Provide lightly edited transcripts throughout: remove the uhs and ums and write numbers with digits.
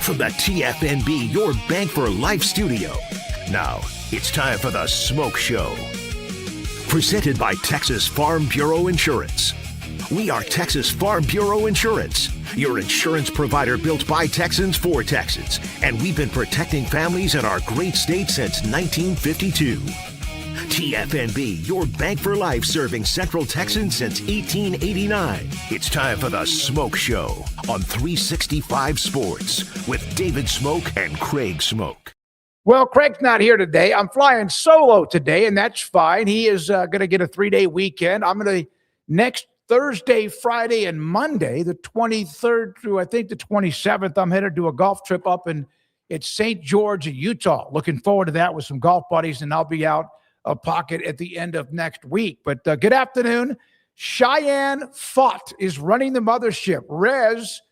From the TFNB Your Bank for Life studio. Now, it's time for the Smoak Show. Presented by Texas Farm Bureau Insurance. We are Texas Farm Bureau Insurance, your insurance provider built by Texans for Texans. And we've been protecting families in our great state since 1952. TFNB, your bank for life, serving Central Texans since 1889. It's time for the Smoak Show on 365 Sports with David Craig and Craig Smoak. Well, Craig's not here today. I'm flying solo today, and that's fine. He is going to get a 3-day weekend. I'm going to next Thursday, Friday, and Monday, the 23rd through I think the 27th, I'm headed to a golf trip up in St. George, Utah. Looking forward to that with some golf buddies, and I'll be out of pocket at the end of next week. But good afternoon. Cheyenne Fott is running the mothership. Rez,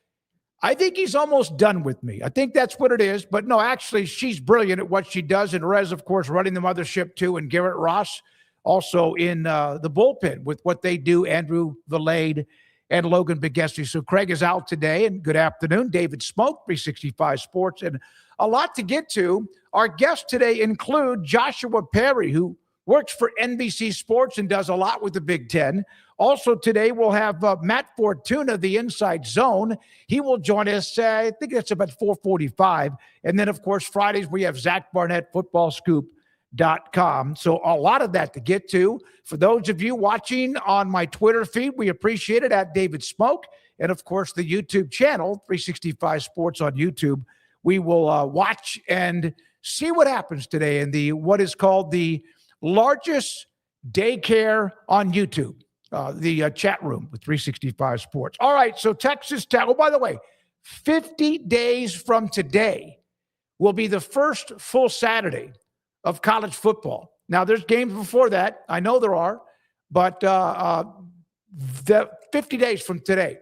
I think he's almost done with me. I think that's what it is. But no, actually, she's brilliant at what she does. And Rez, of course, running the mothership too. And Garrett Ross also in the bullpen with what they do, Andrew Valade and Logan Begesti. So Craig is out today. And good afternoon. David Cmoak, 365 Sports. And a lot to get to. Our guests today include Joshua Perry, who works for NBC Sports and does a lot with the Big Ten. Also today, we'll have Matt Fortuna, the Inside Zone. He will join us, I think it's about 4:45. And then, of course, Fridays, we have Zach Barnett, footballscoop.com. So a lot of that to get to. For those of you watching on my Twitter feed, we appreciate it at David Cmoak. And, of course, the YouTube channel, 365 Sports on YouTube. We will watch and see what happens today in the what is called the largest daycare on YouTube, the chat room with 365 Sports. All right, so Texas Tech. Oh, by the way, 50 days from today will be the first full Saturday of college football. Now, there's games before that. I know there are, but the 50 days from today,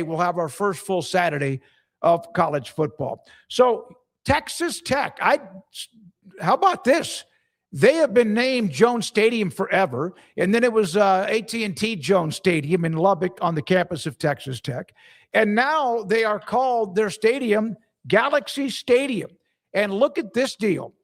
we'll have our first full Saturday of college football. So Texas Tech, how about this? They have been named Jones Stadium forever, and then it was AT&T Jones Stadium in Lubbock on the campus of Texas Tech. And now they are called their stadium Galaxy Stadium. And look at this deal.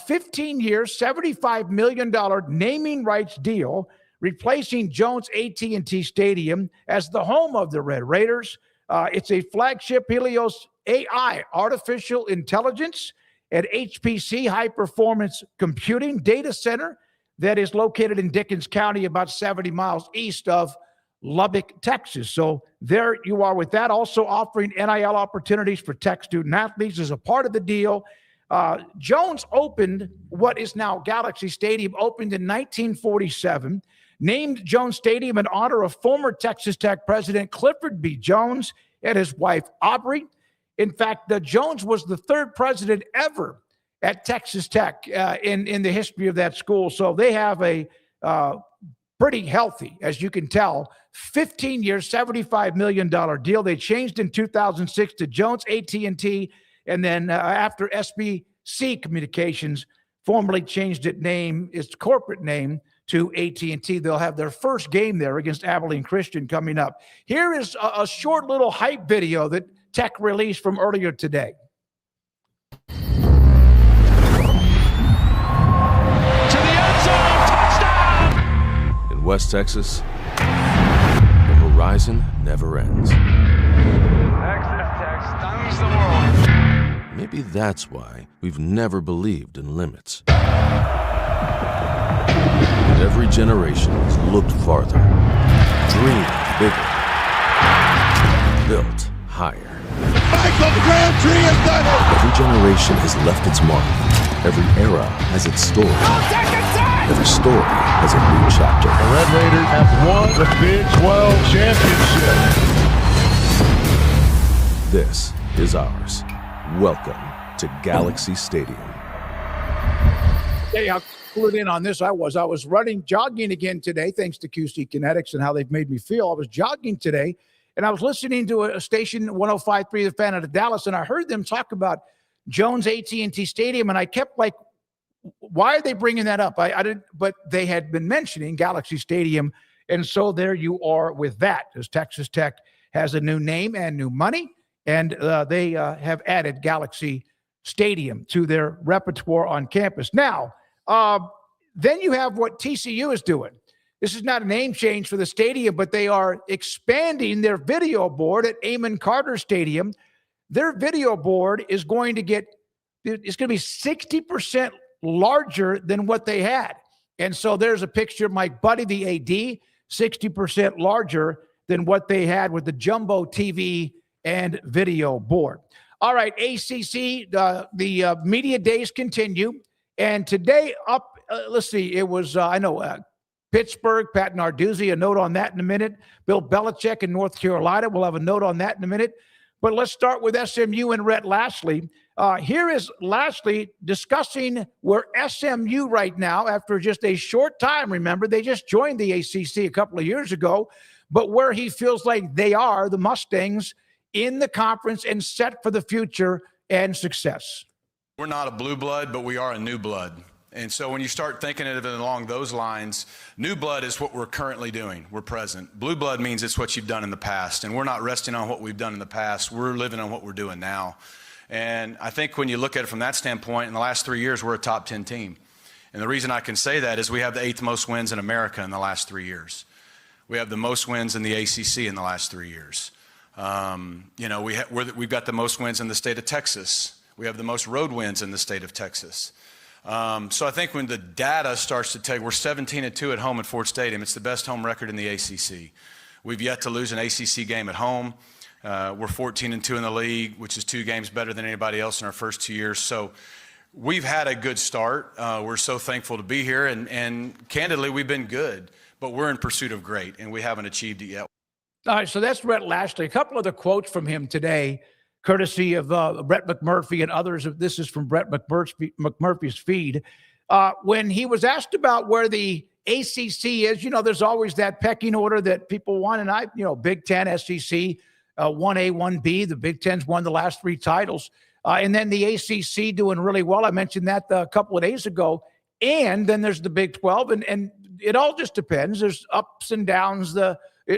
15 years, $75 million naming rights deal, replacing Jones AT&T Stadium as the home of the Red Raiders. It's a flagship Helios AI, artificial intelligence, at HPC, high-performance computing data center that is located in Dickens County, about 70 miles east of Lubbock, Texas. So there you are with that. Also offering NIL opportunities for Tech student athletes as a part of the deal. Jones opened what is now Galaxy Stadium, opened in 1947, named Jones Stadium in honor of former Texas Tech President Clifford B. Jones and his wife, Aubrey. In fact, Jones was the third president ever at Texas Tech in the history of that school. So they have a pretty healthy, as you can tell, 15 years, $75 million deal. They changed in 2006 to Jones AT&T, and then after SBC Communications formally changed its corporate name to AT&T. They'll have their first game there against Abilene Christian coming up. Here is a short little hype video that Tech released from earlier today. To the end zone, touchdown! In West Texas, the horizon never ends. Texas Tech stuns the world. Maybe that's why we've never believed in limits. Every generation has looked farther, dreamed bigger, built higher. Michael Crabtree has done it! Every generation has left its mark. Every era has its story. Every story has a new chapter. The Red Raiders have won the Big 12 championship. This is ours. Welcome to Galaxy Stadium. Hey, how clued in on this I was jogging again today, thanks to QC Kinetics and how they've made me feel. I was jogging today, and I was listening to a station, 105.3 The Fan out of Dallas, and I heard them talk about Jones AT&T Stadium, and I kept like, why are they bringing that up? I didn't, but they had been mentioning Galaxy Stadium, and so there you are with that, as Texas Tech has a new name and new money, and they have added Galaxy Stadium to their repertoire on campus. Now, then you have what TCU is doing. This is not a name change for the stadium, but they are expanding their video board at Amon Carter Stadium. Their video board is going to be 60% larger than what they had. And so there's a picture of my buddy, the AD, 60% larger than what they had with the jumbo TV and video board. All right, ACC, the media days continue. And today let's see, it was, Pittsburgh, Pat Narduzzi, a note on that in a minute. Bill Belichick in North Carolina, we'll have a note on that in a minute. But let's start with SMU and Rhett Lashley. Here is Lashley discussing where SMU right now, after just a short time, remember, they just joined the ACC a couple of years ago, but where he feels like they are, the Mustangs, in the conference and set for the future and success. We're not a blue blood, but we are a new blood. And so when you start thinking of it along those lines, new blood is what we're currently doing. We're present. Blue blood means it's what you've done in the past. And we're not resting on what we've done in the past. We're living on what we're doing now. And I think when you look at it from that standpoint, in the last 3 years, we're a top 10 team. And the reason I can say that is we have the 8th most wins in America in the last 3 years. We have the most wins in the ACC in the last 3 years. We've got the most wins in the state of Texas. We have the most road wins in the state of Texas. So I think when the data starts to tell you, we're 17-2 at home at Ford Stadium. It's the best home record in the ACC. We've yet to lose an ACC game at home. We're 14-2 in the league, which is 2 games better than anybody else in our first 2 years. So we've had a good start. We're so thankful to be here. And candidly, we've been good, but we're in pursuit of great, and we haven't achieved it yet. All right, so that's Rhett Lashley. A couple other quotes from him today, courtesy of Brett McMurphy and others. This is from Brett McMurphy's feed. When he was asked about where the ACC is, there's always that pecking order that people want. And Big Ten, SEC, 1A, 1B. The Big Ten's won the last 3 titles. And then the ACC doing really well. I mentioned that a couple of days ago. And then there's the Big 12. And it all just depends. There's ups and downs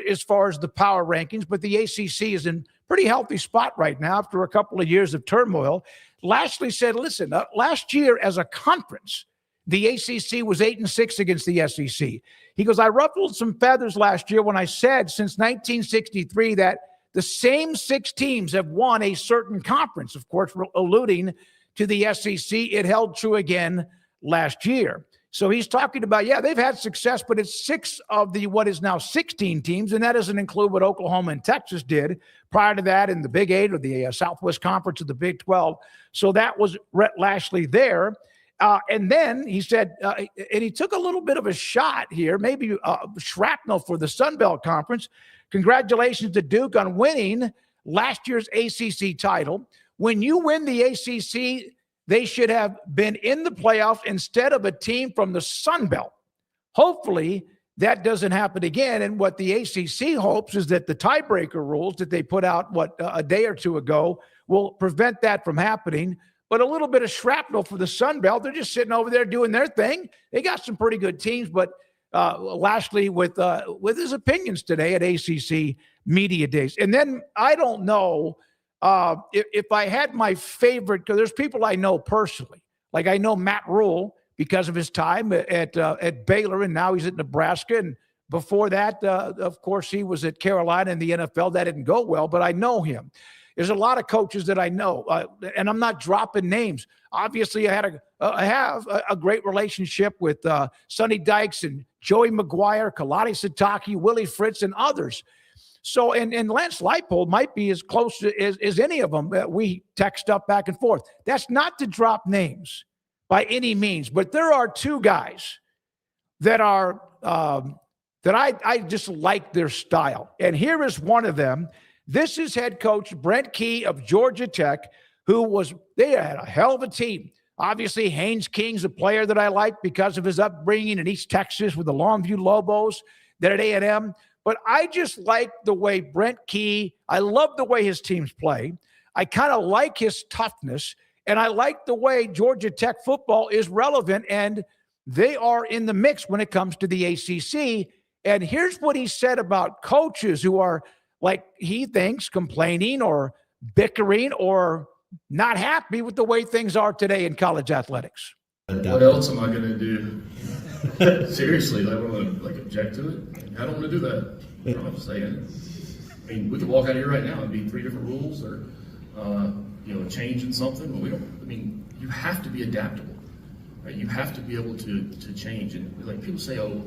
as far as the power rankings. But the ACC is in pretty healthy spot right now after a couple of years of turmoil. Lashley said, listen, last year as a conference, the ACC was 8-6 against the SEC. He goes, I ruffled some feathers last year when I said since 1963 that the same 6 teams have won a certain conference. Of course, alluding to the SEC. It held true again last year. So he's talking about, they've had success, but it's 6 of the what is now 16 teams, and that doesn't include what Oklahoma and Texas did prior to that in the Big 8 or the Southwest Conference of the Big 12. So that was Rhett Lashley there. And then he said, and he took a little bit of a shot here, maybe shrapnel for the Sun Belt Conference. Congratulations to Duke on winning last year's ACC title. When you win the ACC, they should have been in the playoffs instead of a team from the Sun Belt. Hopefully, that doesn't happen again. And what the ACC hopes is that the tiebreaker rules that they put out, a day or 2 ago, will prevent that from happening. But a little bit of shrapnel for the Sun Belt. They're just sitting over there doing their thing. They got some pretty good teams, but Lashley with his opinions today at ACC Media Days. And then I don't know if I had my favorite, because there's people I know personally. Like I know Matt Rule because of his time at Baylor, and now he's at Nebraska. And before that, of course, he was at Carolina in the NFL. That didn't go well, but I know him. There's a lot of coaches that I know, and I'm not dropping names. Obviously, I have a great relationship with Sonny Dykes and Joey McGuire, Kalani Sitake, Willie Fritz, and others. So, and Lance Leipold might be as close as any of them. We text up back and forth. That's not to drop names by any means, but there are 2 guys that are that I just like their style. And here is one of them. This is head coach Brent Key of Georgia Tech, they had a hell of a team. Obviously, Haynes King's a player that I like because of his upbringing in East Texas with the Longview Lobos. They're at A&M. But I just like the way Brent Key, I love the way his teams play. I kind of like his toughness, and I like the way Georgia Tech football is relevant, and they are in the mix when it comes to the ACC. And here's what he said about coaches who are, like he thinks, complaining or bickering or not happy with the way things are today in college athletics. What else am I going to do? Seriously, I want to object to it. I don't want to do that. You know what I'm saying? I mean, we could walk out here right now and be 3 different rules or a change in something. But we don't. I mean, you have to be adaptable. Right? You have to be able to change. And like people say, oh,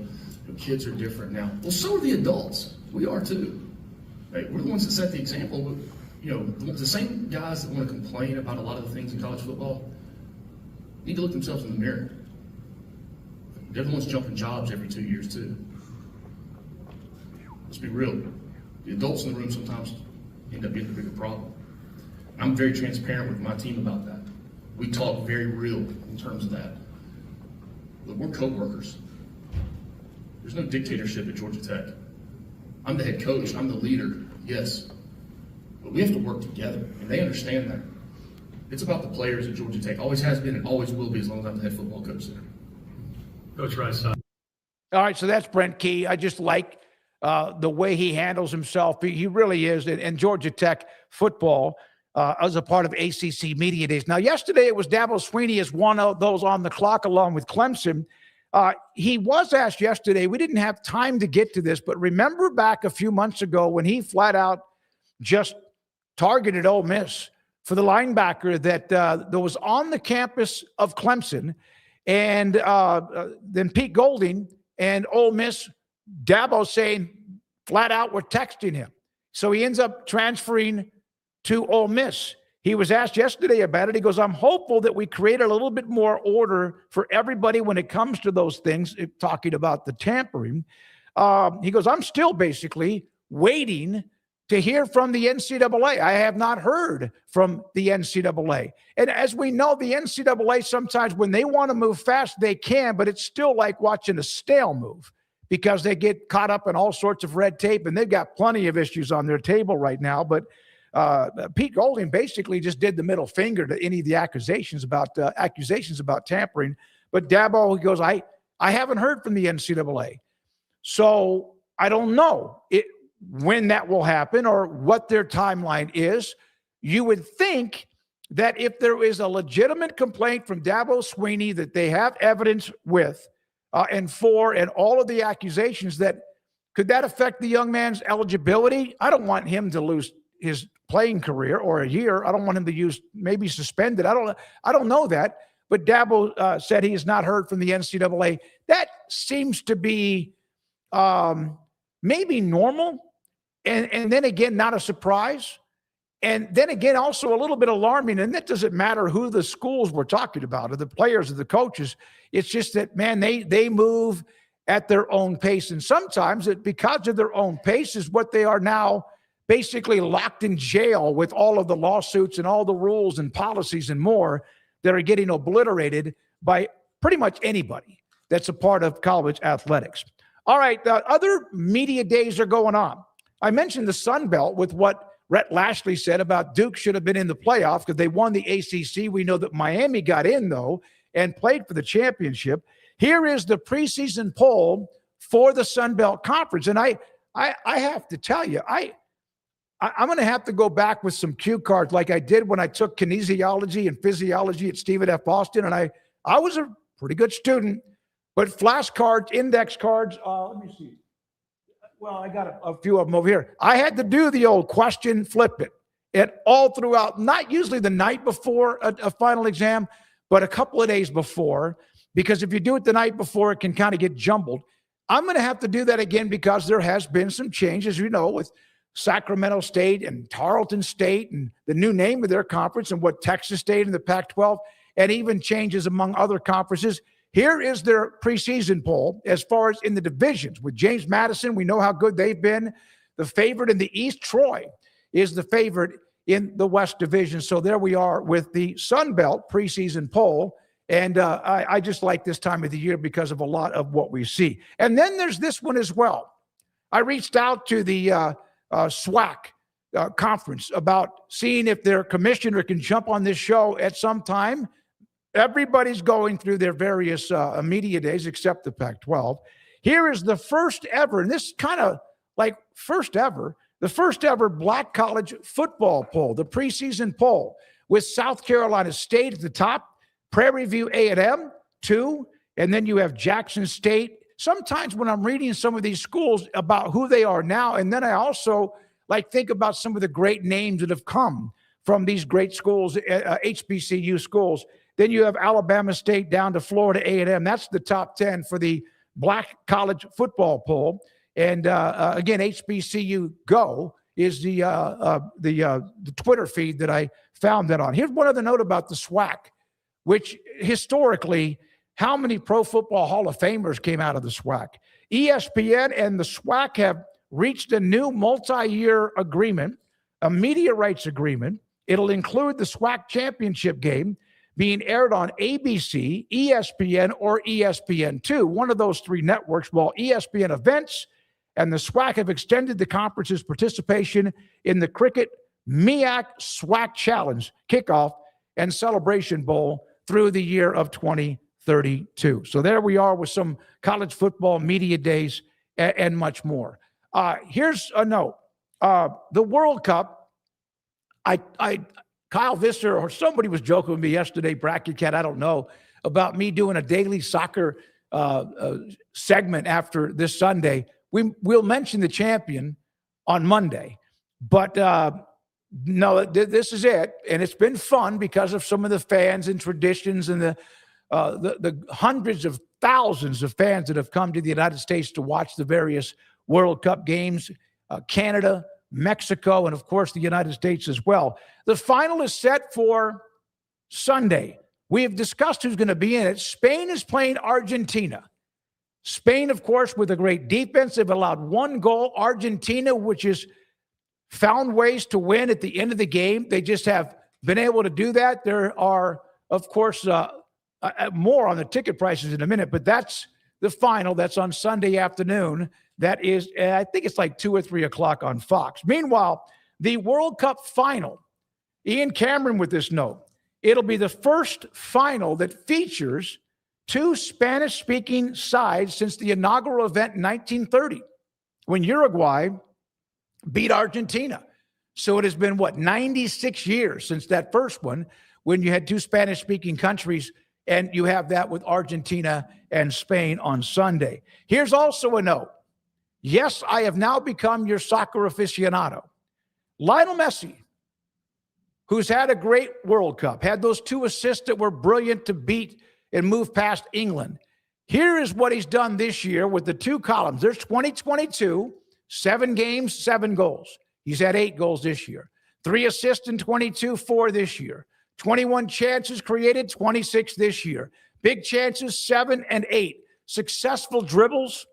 kids are different now. Well, so are the adults. We are too. Right? We're the ones that set the example. The same guys that want to complain about a lot of the things in college football need to look themselves in the mirror. They're the ones jumping jobs every 2 years too. Let's be real. The adults in the room sometimes end up being the bigger problem. I'm very transparent with my team about that. We talk very real in terms of that. Look, we're co-workers. There's no dictatorship at Georgia Tech. I'm the head coach. I'm the leader. Yes. But we have to work together, and they understand that. It's about the players at Georgia Tech. Always has been and always will be as long as I'm the head football coach there. Coach Rice. All right, so that's Brent Key. I just like the way he handles himself. He really is. And Georgia Tech football as a part of ACC Media Days. Now, yesterday it was Dabo Swinney as one of those on the clock along with Clemson. He was asked yesterday, we didn't have time to get to this, but remember back a few months ago when he flat out just targeted Ole Miss for the linebacker that was on the campus of Clemson, and then Pete Golding and Ole Miss, Dabo saying flat out we're texting him. So he ends up transferring to Ole Miss. He was asked yesterday about it. He goes, I'm hopeful that we create a little bit more order for everybody when it comes to those things, talking about the tampering. He goes, I'm still basically waiting to hear from the NCAA. I have not heard from the NCAA. And as we know, the NCAA sometimes when they want to move fast, they can, but it's still like watching a snail move because they get caught up in all sorts of red tape, and they've got plenty of issues on their table right now. But Pete Golding basically just did the middle finger to any of the accusations about tampering. But Dabo, he goes, I haven't heard from the NCAA. So I don't know when that will happen or what their timeline is. You would think that if there is a legitimate complaint from Dabo Swinney that they have evidence with and all of the accusations, that could that affect the young man's eligibility? I don't want him to lose his playing career or a year. I don't want him to maybe suspended. I don't know that. But Dabo said he has not heard from the NCAA. That seems to be maybe normal. And then again, not a surprise. And then again, also a little bit alarming. And that doesn't matter who the schools we're talking about, or the players or the coaches. It's just that, man, they move at their own pace. And sometimes because of their own pace is what they are now basically locked in jail with all of the lawsuits and all the rules and policies and more that are getting obliterated by pretty much anybody that's a part of college athletics. All right, other media days are going on. I mentioned the Sun Belt with what Rhett Lashley said about Duke should have been in the playoffs because they won the ACC. We know that Miami got in, though, and played for the championship. Here is the preseason poll for the Sun Belt Conference. And I have to tell you, I'm going to have to go back with some cue cards like I did when I took kinesiology and physiology at Stephen F. Austin. And I was a pretty good student, but flashcards, index cards, let me see. Well, I got a few of them over here. I had to do the old question, flip it. And all throughout, not usually the night before a final exam, but a couple of days before, because if you do it the night before, it can kind of get jumbled. I'm going to have to do that again because there has been some changes, with Sacramento State and Tarleton State and the new name of their conference and what Texas State and the Pac-12, and even changes among other conferences. Here is their preseason poll as far as in the divisions. With James Madison, we know how good they've been. The favorite in the East, Troy, is the favorite in the West Division. So there we are with the Sun Belt preseason poll. And I just like this time of the year because of a lot of what we see. And then there's this one as well. I reached out to the SWAC conference about seeing if their commissioner can jump on this show at some time. Everybody's going through their various media days except the Pac-12. Here is the first ever, and this is kind of like first ever, the first ever black college football poll, the preseason poll, with South Carolina State at the top, Prairie View A&M, 2, and then you have Jackson State. Sometimes when I'm reading some of these schools about who they are now, and then I also think about some of the great names that have come from these great schools, HBCU schools. Then you have Alabama State down to Florida A&M. That's the top 10 for the black college football poll. And again, HBCU Go is the Twitter feed that I found that on. Here's one other note about the SWAC, which historically, how many Pro Football Hall of Famers came out of the SWAC? ESPN and the SWAC have reached a new multi-year agreement, a media rights agreement. It'll include the SWAC championship game being aired on ABC, ESPN, or ESPN2, one of those three networks, while ESPN events and the SWAC have extended the conference's participation in the Cricket MEAC SWAC Challenge Kickoff and Celebration Bowl through the year of 2032. So there we are with some college football media days and much more. Here's a note. The World Cup, Kyle Visser or somebody was joking with me yesterday, Bracket Cat, I don't know, about me doing a daily soccer segment after this Sunday. We'll mention the champion on Monday, but no, this is it. And it's been fun because of some of the fans and traditions and the hundreds of thousands of fans that have come to the United States to watch the various World Cup games, Canada, Mexico, and of course the United States as well. The final is set for Sunday. We have discussed who's going to be in it. Spain is playing Argentina. Spain, of course, with a great defense. They've allowed one goal. Argentina, which has found ways to win at the end of the game. They just have been able to do that. There are, of course, more on the ticket prices in a minute, but that's the final. That's on Sunday afternoon. That is, I think it's like 2 or 3 o'clock on Fox. Meanwhile, the World Cup final, Ian Cameron with this note, it'll be the first final that features 2 Spanish-speaking sides since the inaugural event in 1930, when Uruguay beat Argentina. So it has been, 96 years since that first one, when you had 2 Spanish-speaking countries, and you have that with Argentina and Spain on Sunday. Here's also a note. Yes, I have now become your soccer aficionado. Lionel Messi, who's had a great World Cup, had those 2 assists that were brilliant to beat and move past England. Here is what he's done this year with the 2 columns. There's 2022, 7 games, 7 goals. He's had 8 goals this year. 3 assists in 22, 4 this year. 21 chances created, 26 this year. Big chances, 7 and 8. Successful dribbles,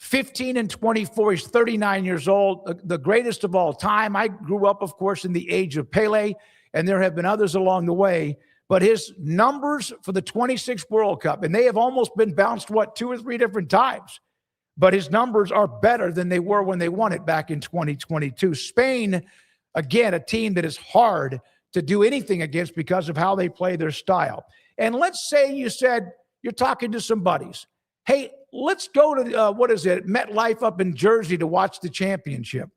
15 and 24. He's 39 years old, the greatest of all time. I grew up, of course, in the age of Pele, and there have been others along the way. But his numbers for the 26th World Cup, and they have almost been bounced, 2 or 3 different times. But his numbers are better than they were when they won it back in 2022. Spain, again, a team that is hard to do anything against because of how they play their style. And let's say you said you're talking to some buddies. Hey, let's go to, MetLife up in Jersey to watch the championship.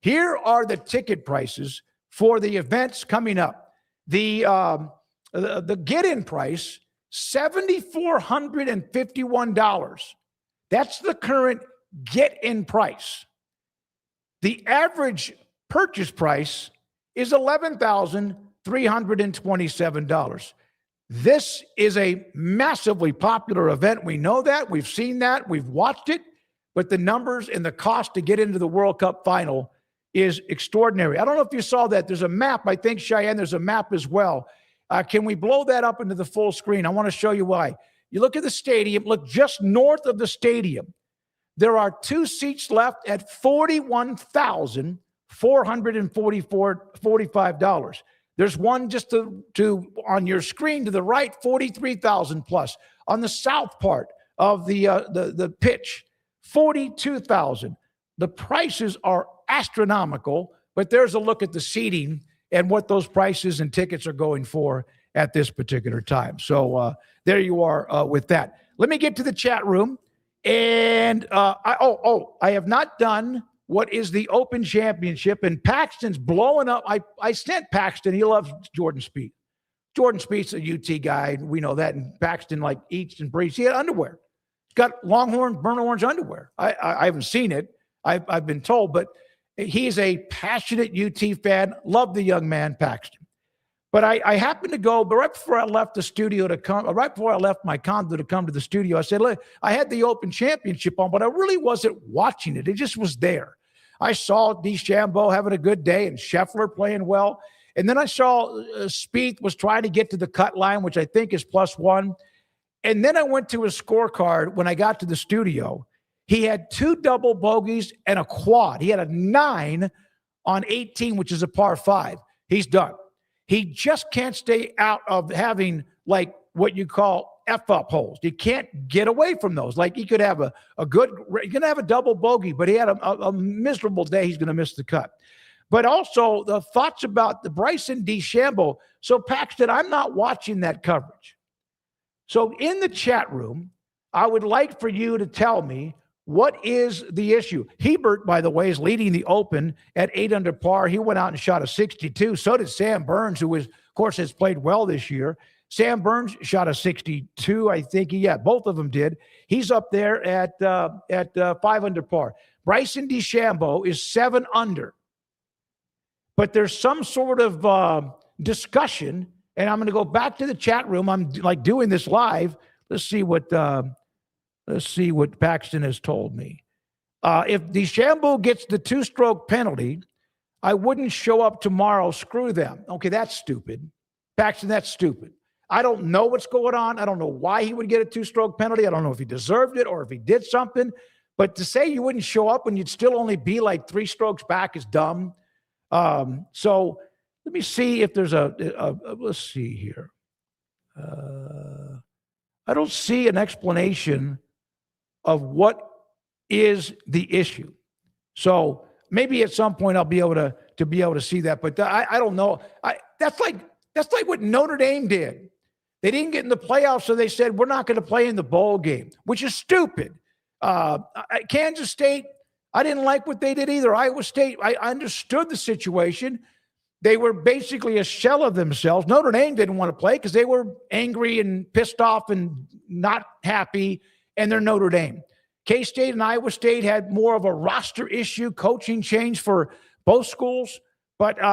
Here are the ticket prices for the events coming up. The get-in price, $7,451. That's the current get-in price. The average purchase price is $11,327. This is a massively popular event. We know that. We've seen that. We've watched it. But the numbers and the cost to get into the World Cup final is extraordinary. I don't know if you saw that. There's a map. I think, Cheyenne, there's a map as well. Can we blow that up into the full screen? I want to show you why. You look at the stadium. Look just north of the stadium. There are 2 seats left at $41,445. There's one just to on your screen to the right, $43,000 plus. On the south part of the pitch, $42,000. The prices are astronomical, but there's a look at the seating and what those prices and tickets are going for at this particular time. So there you are with that. Let me get to the chat room. And I have not done what is the Open Championship, and Paxton's blowing up. I sent Paxton. He loves Jordan Spieth. Jordan Spieth's a UT guy. We know that. And Paxton, like, eats and breathes. He had underwear. He's got Longhorn, burnt orange underwear. I haven't seen it. I've been told, but he's a passionate UT fan. Love the young man, Paxton. But I happened to go, but right before I left the studio to come, right before I left my condo to come to the studio, I said, look, I had the Open Championship on, but I really wasn't watching it. It just was there. I saw DeChambeau having a good day and Scheffler playing well. And then I saw Spieth was trying to get to the cut line, which I think is +1. And then I went to his scorecard when I got to the studio. He had 2 double bogeys and a quad. He had a 9 on 18, which is a par 5. He's done. He just can't stay out of having, like, what you call F-up holes. You can't get away from those. Like, he could have a good – he can have a double bogey, but he had a miserable day. He's going to miss the cut. But also the thoughts about the Bryson DeChambeau. So, Paxton, I'm not watching that coverage. So in the chat room, I would like for you to tell me, what is the issue? Hebert, by the way, is leading the Open at 8 under par. He went out and shot a 62. So did Sam Burns, who, of course, has played well this year. Sam Burns shot a 62, I think. Yeah, both of them did. He's up there at 5 under par. Bryson DeChambeau is 7 under. But there's some sort of discussion, and I'm going to go back to the chat room. I'm like doing this live. Let's see what Paxton has told me. If DeChambeau gets the 2-stroke penalty, I wouldn't show up tomorrow. Screw them. Okay, that's stupid. Paxton, that's stupid. I don't know what's going on. I don't know why he would get a 2-stroke penalty. I don't know if he deserved it or if he did something. But to say you wouldn't show up when you'd still only be like 3 strokes back is dumb. So let me see if there's let's see here. I don't see an explanation of what is the issue. So maybe at some point I'll be able to see that, but I don't know. That's like what Notre Dame did. They didn't get in the playoffs, so they said, we're not going to play in the bowl game, which is stupid. Kansas State, I didn't like what they did either. Iowa State, I understood the situation. They were basically a shell of themselves. Notre Dame didn't want to play because they were angry and pissed off and not happy, and they're Notre Dame. K-State and Iowa State had more of a roster issue, coaching change for both schools. But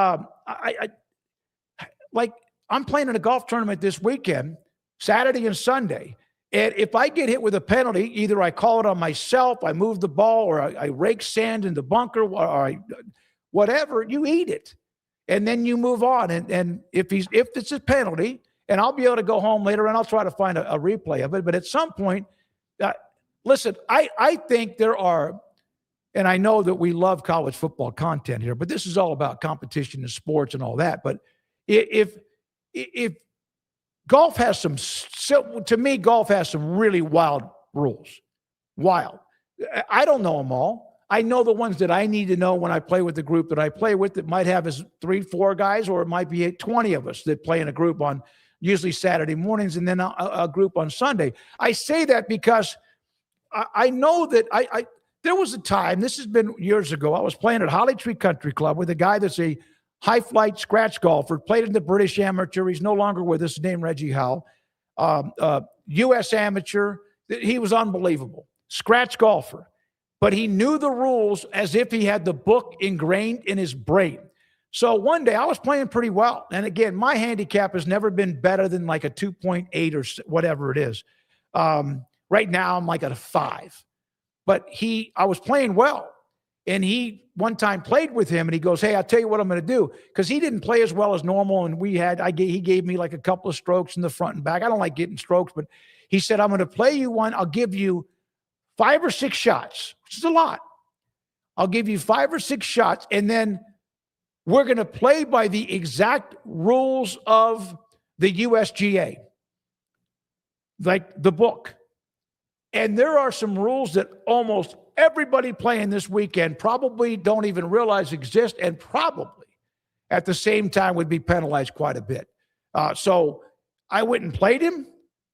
I'm playing in a golf tournament this weekend, Saturday and Sunday. And if I get hit with a penalty, either I call it on myself, I move the ball, or I rake sand in the bunker, or whatever, you eat it. And then you move on. And if it's a penalty, and I'll be able to go home later and I'll try to find a replay of it. But at some point, listen, I think there are, and I know that we love college football content here, but this is all about competition and sports and all that. But if golf has to me, golf has some really wild rules. Wild. I don't know them all. I know the ones that I need to know when I play with the group that I play with, that might have as 3-4 guys, or it might be 20 of us that play in a group on usually Saturday mornings and then a group on Sunday. I say that because I know that there was a time, this has been years ago, I was playing at Holly Tree Country Club with a guy that's a high flight scratch golfer, played in the British Amateur. He's no longer with us, named Reggie Howell. U.S. Amateur. He was unbelievable. Scratch golfer. But he knew the rules as if he had the book ingrained in his brain. So one day I was playing pretty well. And again, my handicap has never been better than like a 2.8 or whatever it is. Right now I'm like at a 5. But I was playing well. And he one time played with him and he goes, hey, I'll tell you what I'm going to do. Because he didn't play as well as normal. And he gave me like a couple of strokes in the front and back. I don't like getting strokes, but he said, I'm going to play you one. I'll give you 5 or 6 shots, which is a lot. I'll give you 5 or 6 shots, and then we're going to play by the exact rules of the USGA, like the book. And there are some rules that almost everybody playing this weekend probably don't even realize exist, and probably at the same time would be penalized quite a bit. So I went and played him.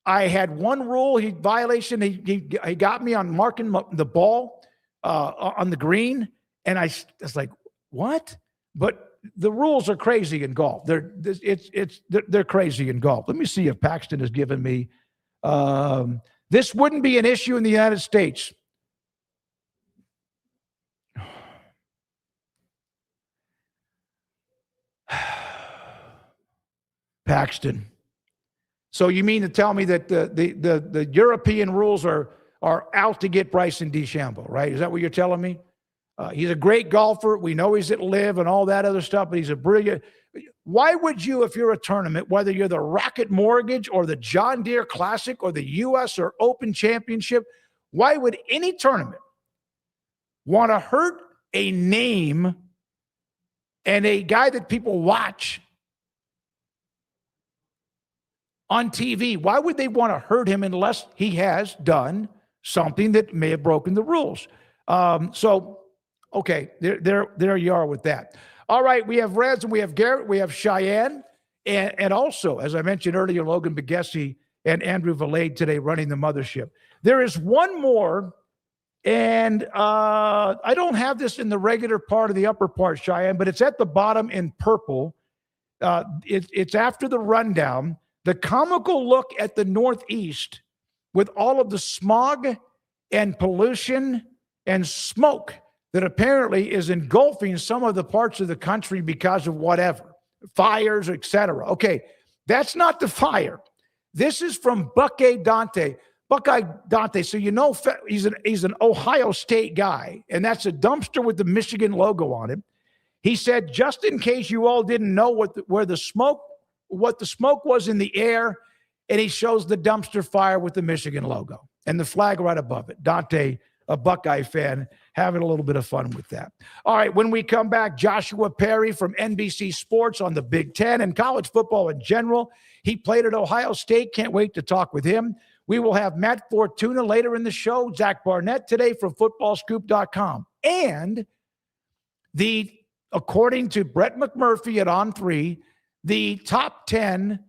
I had one rule violation. He got me on marking the ball on the green, And I was like, what? But the rules are crazy in golf. They're crazy in golf. Let me see if Paxton has given me. This wouldn't be an issue in the United States. Paxton. So you mean to tell me that the European rules are out to get Bryson DeChambeau, right? Is that what you're telling me? He's a great golfer. We know he's at Live and all that other stuff, but he's a brilliant. Why would you, if you're a tournament, whether you're the Rocket Mortgage or the John Deere Classic or the U.S. or Open Championship, why would any tournament want to hurt a name and a guy that people watch on TV? Why would they want to hurt him unless he has done something that may have broken the rules? Okay, there you are with that. All right, we have Reds and we have Garrett, we have Cheyenne, and also, as I mentioned earlier, Logan Begesi and Andrew Valade today running the mothership. There is one more, and I don't have this in the regular part of the upper part, Cheyenne, but it's at the bottom in purple. It's after the rundown. The comical look at the Northeast with all of the smog and pollution and smoke that apparently is engulfing some of the parts of the country because of whatever, fires, etc. Okay, that's not the fire. This is from Buckeye Dante. Buckeye Dante, so you know he's an Ohio State guy, and that's a dumpster with the Michigan logo on it. He said, just in case you all didn't know what the smoke was in the air, and he shows the dumpster fire with the Michigan logo and the flag right above it. Dante, a Buckeye fan, having a little bit of fun with that. All right, when we come back, Joshua Perry from NBC Sports on the Big Ten and college football in general. He played at Ohio State. Can't wait to talk with him. We will have Matt Fortuna later in the show, Zach Barnett today from footballscoop.com. And according to Brett McMurphy at On3, the top 10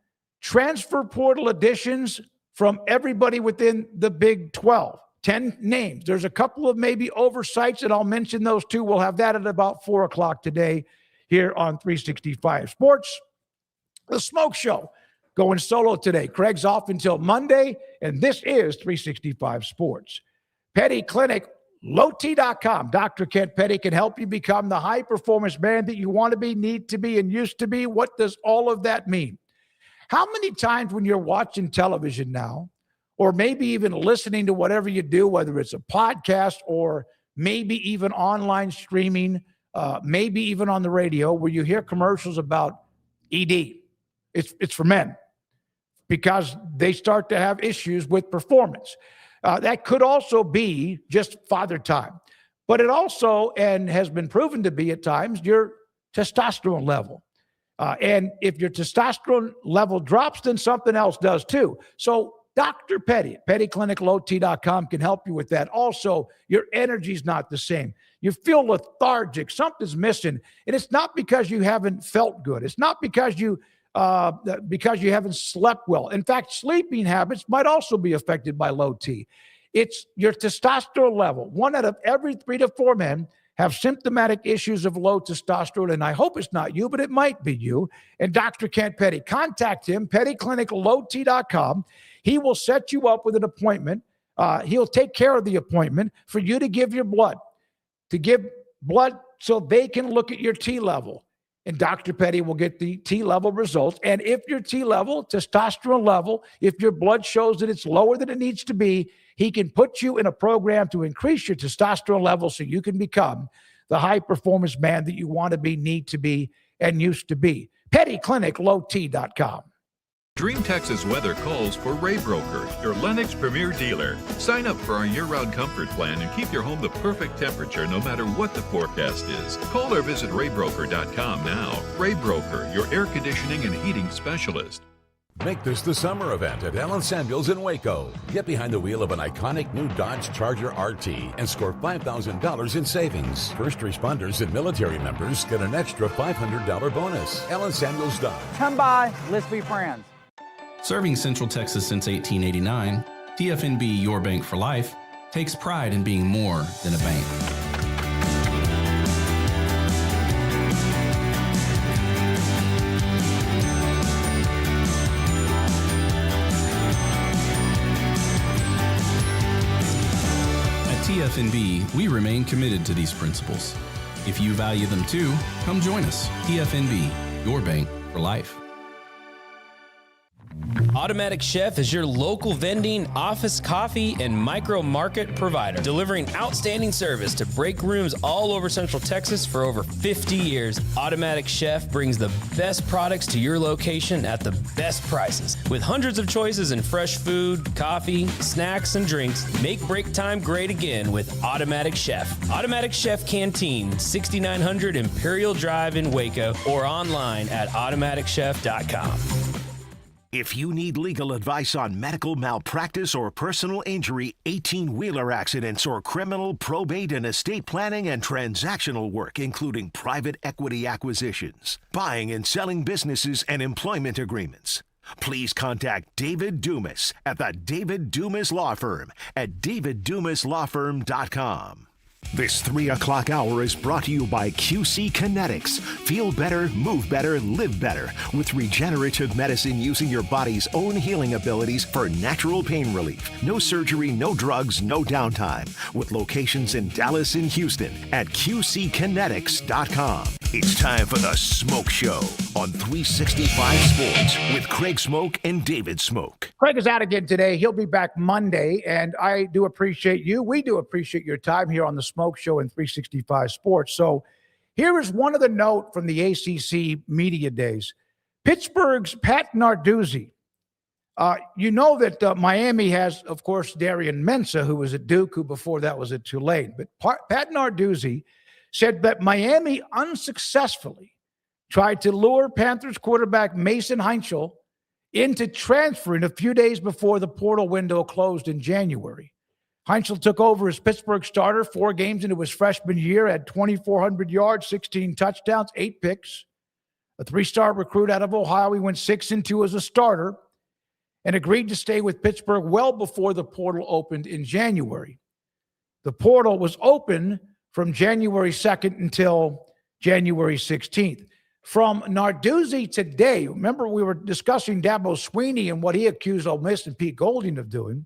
transfer portal additions from everybody within the Big 12. 10 names. There's a couple of maybe oversights, and I'll mention those two. We'll have that at about 4 o'clock today here on 365 Sports. The Smoke Show going solo today. Craig's off until Monday, and this is 365 Sports. Petty Clinic, lowt.com. Dr. Kent Petty can help you become the high-performance man that you want to be, need to be, and used to be. What does all of that mean? How many times when you're watching television now, or maybe even listening to whatever you do, whether it's a podcast or maybe even online streaming, maybe even on the radio, where you hear commercials about ED? It's for men because they start to have issues with performance. That could also be just father time, but it also, and has been proven to be at times, your testosterone level. And if your testosterone level drops, then something else does too. So Dr. Petty, pettycliniclowt.com can help you with that. Also, your energy's not the same. You feel lethargic. Something's missing. And it's not because you haven't felt good. It's not because you haven't slept well. In fact, sleeping habits might also be affected by low T. It's your testosterone level. 1 out of every 3 to 4 men have symptomatic issues of low testosterone, and I hope it's not you, but it might be you. And Dr. Kent Petty, contact him, pettycliniclowt.com. He will set you up with an appointment. He'll take care of the appointment for you to give your blood, so they can look at your T level. And Dr. Petty will get the T level results. And if your T level, testosterone level, if your blood shows that it's lower than it needs to be, he can put you in a program to increase your testosterone level so you can become the high-performance man that you want to be, need to be, and used to be. pettycliniclowt.com. Dream Texas weather calls for Ray Broker, your Lennox premier dealer. Sign up for our year-round comfort plan and keep your home the perfect temperature no matter what the forecast is. Call or visit raybroker.com now. Ray Broker, your air conditioning and heating specialist. Make this the summer event at Allen Samuels in Waco. Get behind the wheel of an iconic new Dodge Charger RT and score $5,000 in savings. First responders and military members get an extra $500 bonus. Allen Samuels Dodge. Come by, let's be friends. Serving Central Texas since 1889, TFNB Your Bank for Life takes pride in being more than a bank. PFNB, we remain committed to these principles. If you value them too, come join us. PFNB, your bank for life. Automatic Chef is your local vending, office coffee, and micro market provider, delivering outstanding service to break rooms all over Central Texas for over 50 years. Automatic Chef brings the best products to your location at the best prices. With hundreds of choices in fresh food, coffee, snacks, and drinks, make break time great again with Automatic Chef. Automatic Chef Canteen, 6900 Imperial Drive in Waco, or online at automaticchef.com. If you need legal advice on medical malpractice or personal injury, 18-wheeler accidents, or criminal, probate, and estate planning and transactional work, including private equity acquisitions, buying and selling businesses, and employment agreements, please contact David Dumas at the David Dumas Law Firm at daviddumaslawfirm.com. This 3 o'clock hour is brought to you by QC Kinetics. Feel better, move better, live better with regenerative medicine using your body's own healing abilities for natural pain relief. No surgery, no drugs, no downtime. With locations in Dallas and Houston at QCkinetics.com. It's time for the Smoak Show on 365 Sports with Craig Smoak and David Smoak. Craig is out again today. He'll be back Monday, and I do appreciate you. We do appreciate your time here on the Smoak Show in 365 Sports. So here is one of the note from the ACC media days. Pittsburgh's Pat Narduzzi. You know that Miami has, of course, Darian Mensah, who was at Duke, who before that was at Tulane. But Pat Narduzzi said that Miami unsuccessfully tried to lure Panthers quarterback Mason Heinzel into transferring a few days before the portal window closed in January. Heinzel took over as Pittsburgh starter 4 games into his freshman year, had 2,400 yards, 16 touchdowns, 8 picks. A 3-star recruit out of Ohio, he went 6-2 as a starter and agreed to stay with Pittsburgh well before the portal opened in January. The portal was open from January 2nd until January 16th. From Narduzzi today, remember we were discussing Dabo Swinney and what he accused Ole Miss and Pete Golding of doing.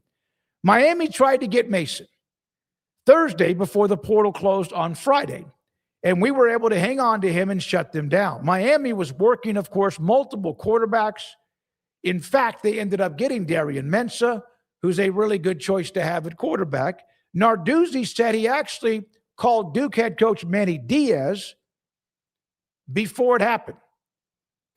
Miami tried to get Mason Thursday before the portal closed on Friday, and we were able to hang on to him and shut them down. Miami was working, of course, multiple quarterbacks. In fact, they ended up getting Darian Mensah, who's a really good choice to have at quarterback. Narduzzi said he actually called Duke head coach Manny Diaz before it happened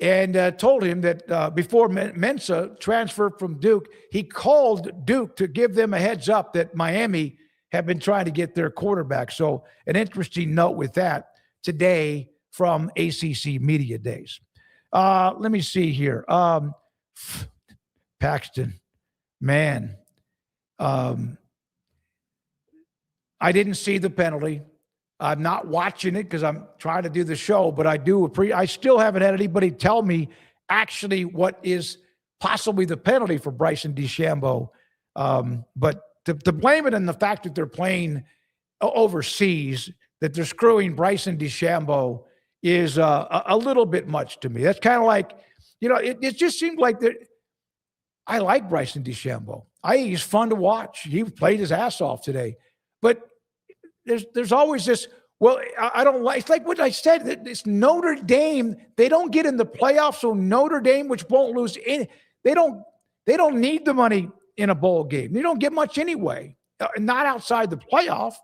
and told him that before Mensah transferred from Duke, he called Duke to give them a heads up that Miami had been trying to get their quarterback. So an interesting note with that today from ACC Media Days. Let me see here. Paxton, man. I didn't see the penalty. I'm not watching it because I'm trying to do the show, but I still haven't had anybody tell me actually what is possibly the penalty for Bryson DeChambeau. But to blame it on the fact that they're playing overseas, that they're screwing Bryson DeChambeau is a little bit much to me. That's kind of like, it just seemed like that. I like Bryson DeChambeau. He's fun to watch. He played his ass off today. But there's always this, well, I don't like, it's like what I said, it's Notre Dame. They don't get in the playoffs, so Notre Dame, which won't lose any, they don't need the money in a bowl game. They don't get much anyway, not outside the playoff.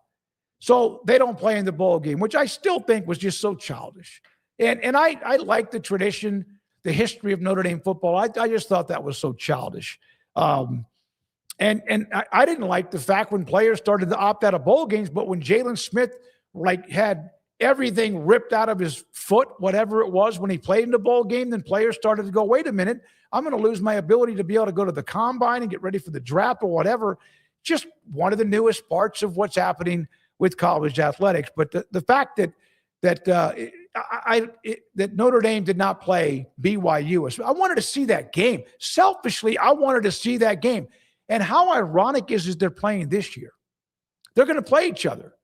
So they don't play in the bowl game, which I still think was just so childish. And I like the tradition, the history of Notre Dame football. I just thought that was so childish. And I didn't like the fact when players started to opt out of bowl games, but when Jalen Smith had everything ripped out of his foot, whatever it was, when he played in the bowl game, then players started to go, wait a minute, I'm going to lose my ability to be able to go to the combine and get ready for the draft or whatever. Just one of the newest parts of what's happening with college athletics. But the fact that Notre Dame did not play BYU, I wanted to see that game. Selfishly, I wanted to see that game. And how ironic is they're playing this year? They're going to play each other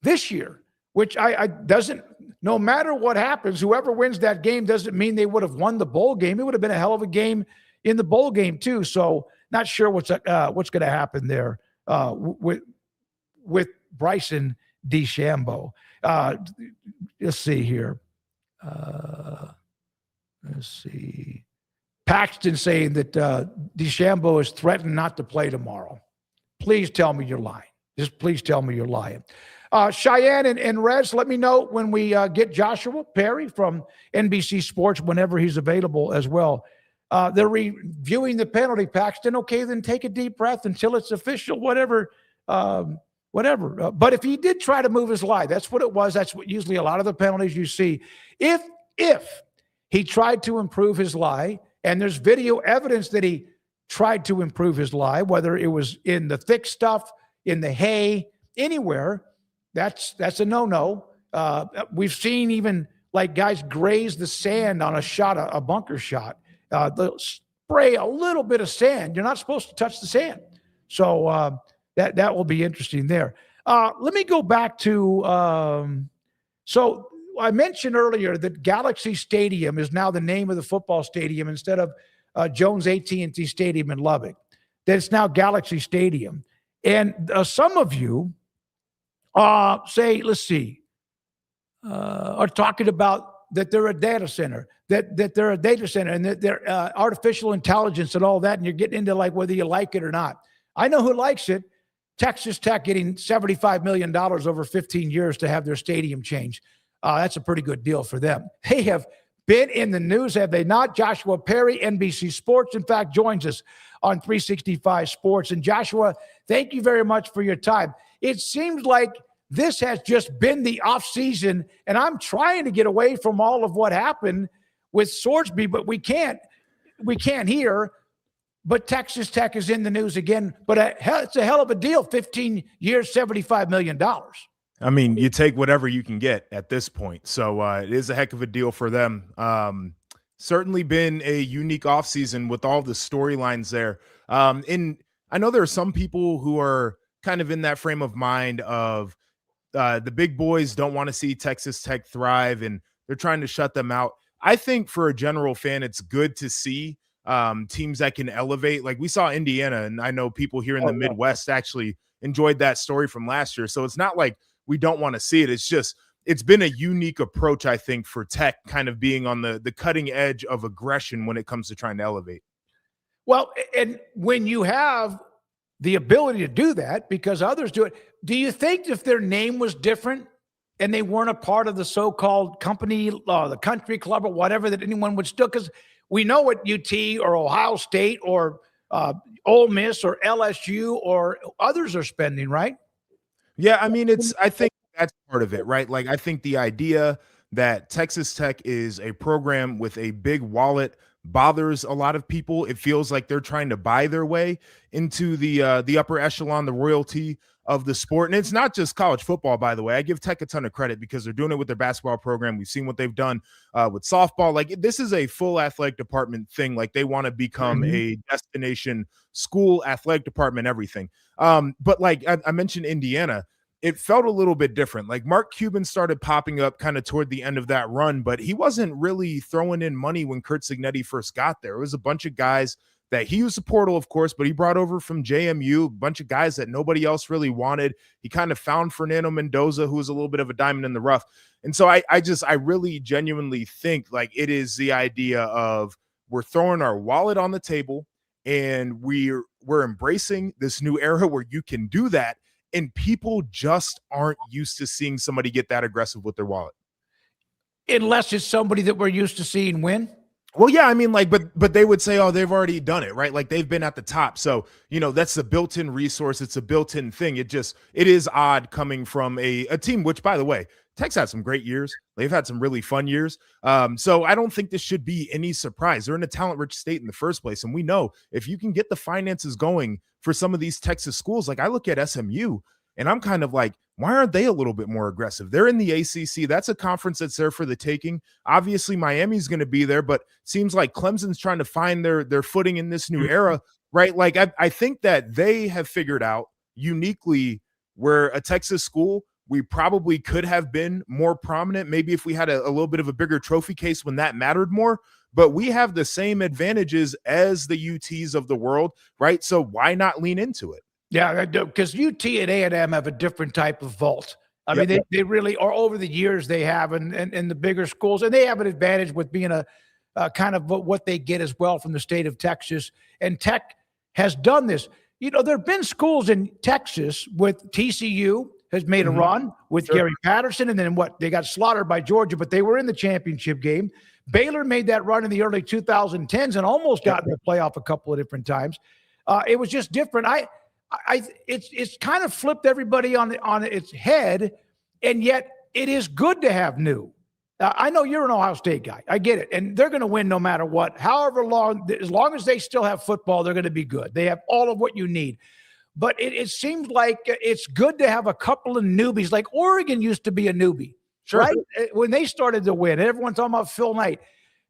this year, which I doesn't, no matter what happens, whoever wins that game doesn't mean they would have won the bowl game. It would have been a hell of a game in the bowl game too. So not sure what's going to happen there with Bryson DeChambeau. Let's see here. Let's see. Paxton saying that DeChambeau is threatened not to play tomorrow. Please tell me you're lying. Just please tell me you're lying. Cheyenne and Rez, let me know when we get Joshua Perry from NBC Sports whenever he's available as well. They're reviewing the penalty, Paxton. Okay, then take a deep breath until it's official, whatever. But if he did try to move his lie, that's what it was. That's what usually a lot of the penalties you see. If he tried to improve his lie, and there's video evidence that he tried to improve his lie, whether it was in the thick stuff, in the hay, anywhere, that's a no-no. We've seen even like guys graze the sand on a bunker shot. They'll spray a little bit of sand. You're not supposed to touch the sand. So that will be interesting there. Let me go back to so I mentioned earlier that Galaxy Stadium is now the name of the football stadium instead of Jones AT&T Stadium in Lubbock. That it's now Galaxy Stadium. And some of you say, let's see, are talking about that they're a data center, that they're a data center and that they're artificial intelligence and all that. And you're getting into like whether you like it or not. I know who likes it. Texas Tech getting $75 million over 15 years to have their stadium changed. That's a pretty good deal for them. They have been in the news, have they not? Joshua Perry, NBC Sports, in fact, joins us on 365 Sports. And Joshua, thank you very much for your time. It seems like this has just been the off season, and I'm trying to get away from all of what happened with Swordsby, but we can't hear. But Texas Tech is in the news again. But it's a hell of a deal, 15 years, $75 million. I mean, you take whatever you can get at this point. So it is a heck of a deal for them. Certainly been a unique offseason with all the storylines there. And I know there are some people who are kind of in that frame of mind of the big boys don't want to see Texas Tech thrive and they're trying to shut them out. I think for a general fan, it's good to see teams that can elevate. Like we saw Indiana, and I know people here in the Midwest actually enjoyed that story from last year. So it's not like we don't want to see it. It's just, it's been a unique approach, I think, for Tech kind of being on the cutting edge of aggression when it comes to trying to elevate. Well, and when you have the ability to do that, because others do it, do you think if their name was different and they weren't a part of the so-called company, the country club or whatever, that anyone would still, because we know what UT or Ohio State or Ole Miss or LSU or others are spending, right? Yeah, I mean, I think that's part of it, right? Like, I think the idea that Texas Tech is a program with a big wallet bothers a lot of people. It feels like they're trying to buy their way into the upper echelon, the royalty of the sport. And it's not just college football, by the way. I give Tech a ton of credit because they're doing it with their basketball program. We've seen what they've done with softball. Like, this is a full athletic department thing. Like, they want to become a destination school, athletic department, everything. But like I mentioned Indiana, it felt a little bit different. Like, Mark Cuban started popping up kind of toward the end of that run, but he wasn't really throwing in money when Kurt Signetti first got there. It was a bunch of guys that he used the portal, of course, but he brought over from JMU, a bunch of guys that nobody else really wanted. He kind of found Fernando Mendoza, who was a little bit of a diamond in the rough. And so I really genuinely think like it is the idea of we're throwing our wallet on the table and we're embracing this new era where you can do that. And people just aren't used to seeing somebody get that aggressive with their wallet. Unless it's somebody that we're used to seeing win. Well, yeah, I mean, like, but they would say, oh, they've already done it, right? Like, they've been at the top. So, you know, that's a built-in resource. It's a built-in thing. It is odd coming from a team, which, by the way, Tech's had some great years. They've had some really fun years. So I don't think this should be any surprise. They're in a talent-rich state in the first place. And we know if you can get the finances going for some of these Texas schools, like I look at SMU and I'm kind of like, why aren't they a little bit more aggressive? They're in the ACC. That's a conference that's there for the taking. Obviously, Miami's going to be there, but seems like Clemson's trying to find their footing in this new era, right? Like, I think that they have figured out uniquely where a Texas school, we probably could have been more prominent. Maybe if we had a little bit of a bigger trophy case when that mattered more, but we have the same advantages as the UTs of the world, right? So why not lean into it? Yeah, because UT and A&M have a different type of vault. I mean, they really are. Over the years they have, and the bigger schools, and they have an advantage with being a kind of what they get as well from the state of Texas. And Tech has done this. There have been schools in Texas with TCU has made a run with Gary Patterson, and then they got slaughtered by Georgia, but they were in the championship game. Baylor made that run in the early 2010s and almost got in the playoff a couple of different times. It was just different. It's kind of flipped everybody on its head, and yet it is good to have new. I know you're an Ohio State guy. I get it, and they're going to win no matter what. However long, as long as they still have football, they're going to be good. They have all of what you need. But it seems like it's good to have a couple of newbies. Like Oregon used to be a newbie, right? When they started to win, everyone's talking about Phil Knight.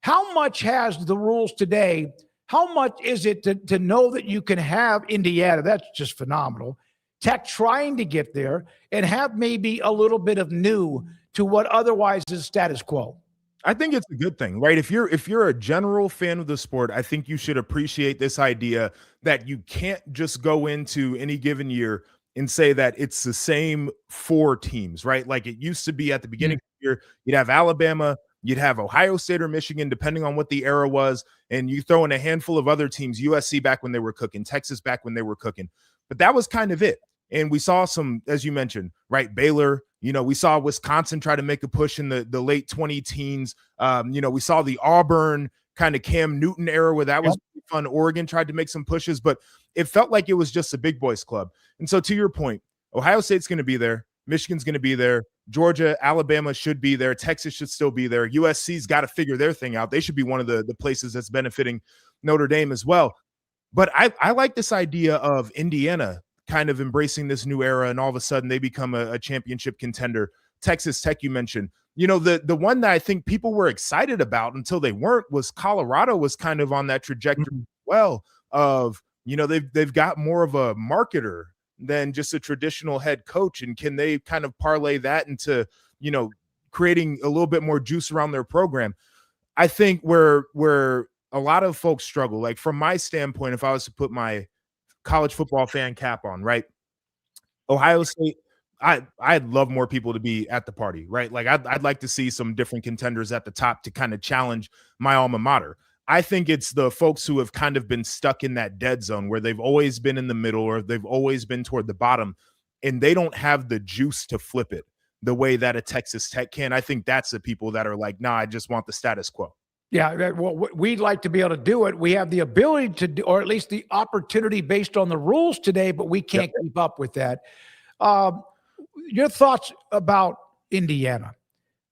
How much has the rules today? How much is it to know that you can have Indiana? That's just phenomenal. Tech trying to get there and have maybe a little bit of new to what otherwise is status quo. I think it's a good thing, right? If you're a general fan of the sport, I think you should appreciate this idea that you can't just go into any given year and say that it's the same 4 teams, right? Like it used to be at the beginning of the year, you'd have Alabama, you'd have Ohio State or Michigan, depending on what the era was, and you throw in a handful of other teams, USC back when they were cooking, Texas back when they were cooking. But that was kind of it. And we saw some, as you mentioned, right, Baylor, we saw Wisconsin try to make a push in the late 20 teens. We saw the Auburn kind of Cam Newton era where that was fun. Oregon tried to make some pushes, but it felt like it was just a big boys club. And so to your point, Ohio State's going to be there. Michigan's going to be there. Georgia, Alabama should be there. Texas should still be there. USC's got to figure their thing out. They should be one of the places that's benefiting Notre Dame as well. But I like this idea of Indiana kind of embracing this new era, and all of a sudden they become a championship contender. Texas Tech, you mentioned. The one that I think people were excited about until they weren't was Colorado was kind of on that trajectory as well of, they've got more of a marketer than just a traditional head coach. And can they kind of parlay that into, creating a little bit more juice around their program? I think where a lot of folks struggle, like from my standpoint, if I was to put my college football fan cap on, right? Ohio State, I'd love more people to be at the party, right? Like I'd like to see some different contenders at the top to kind of challenge my alma mater. I think it's the folks who have kind of been stuck in that dead zone where they've always been in the middle or they've always been toward the bottom, and they don't have the juice to flip it the way that a Texas Tech can. I think that's the people that are like, nah, I just want the status quo. Yeah, well, we'd like to be able to do it. We have the ability to do, or at least the opportunity based on the rules today, but we can't keep up with that. Your thoughts about Indiana?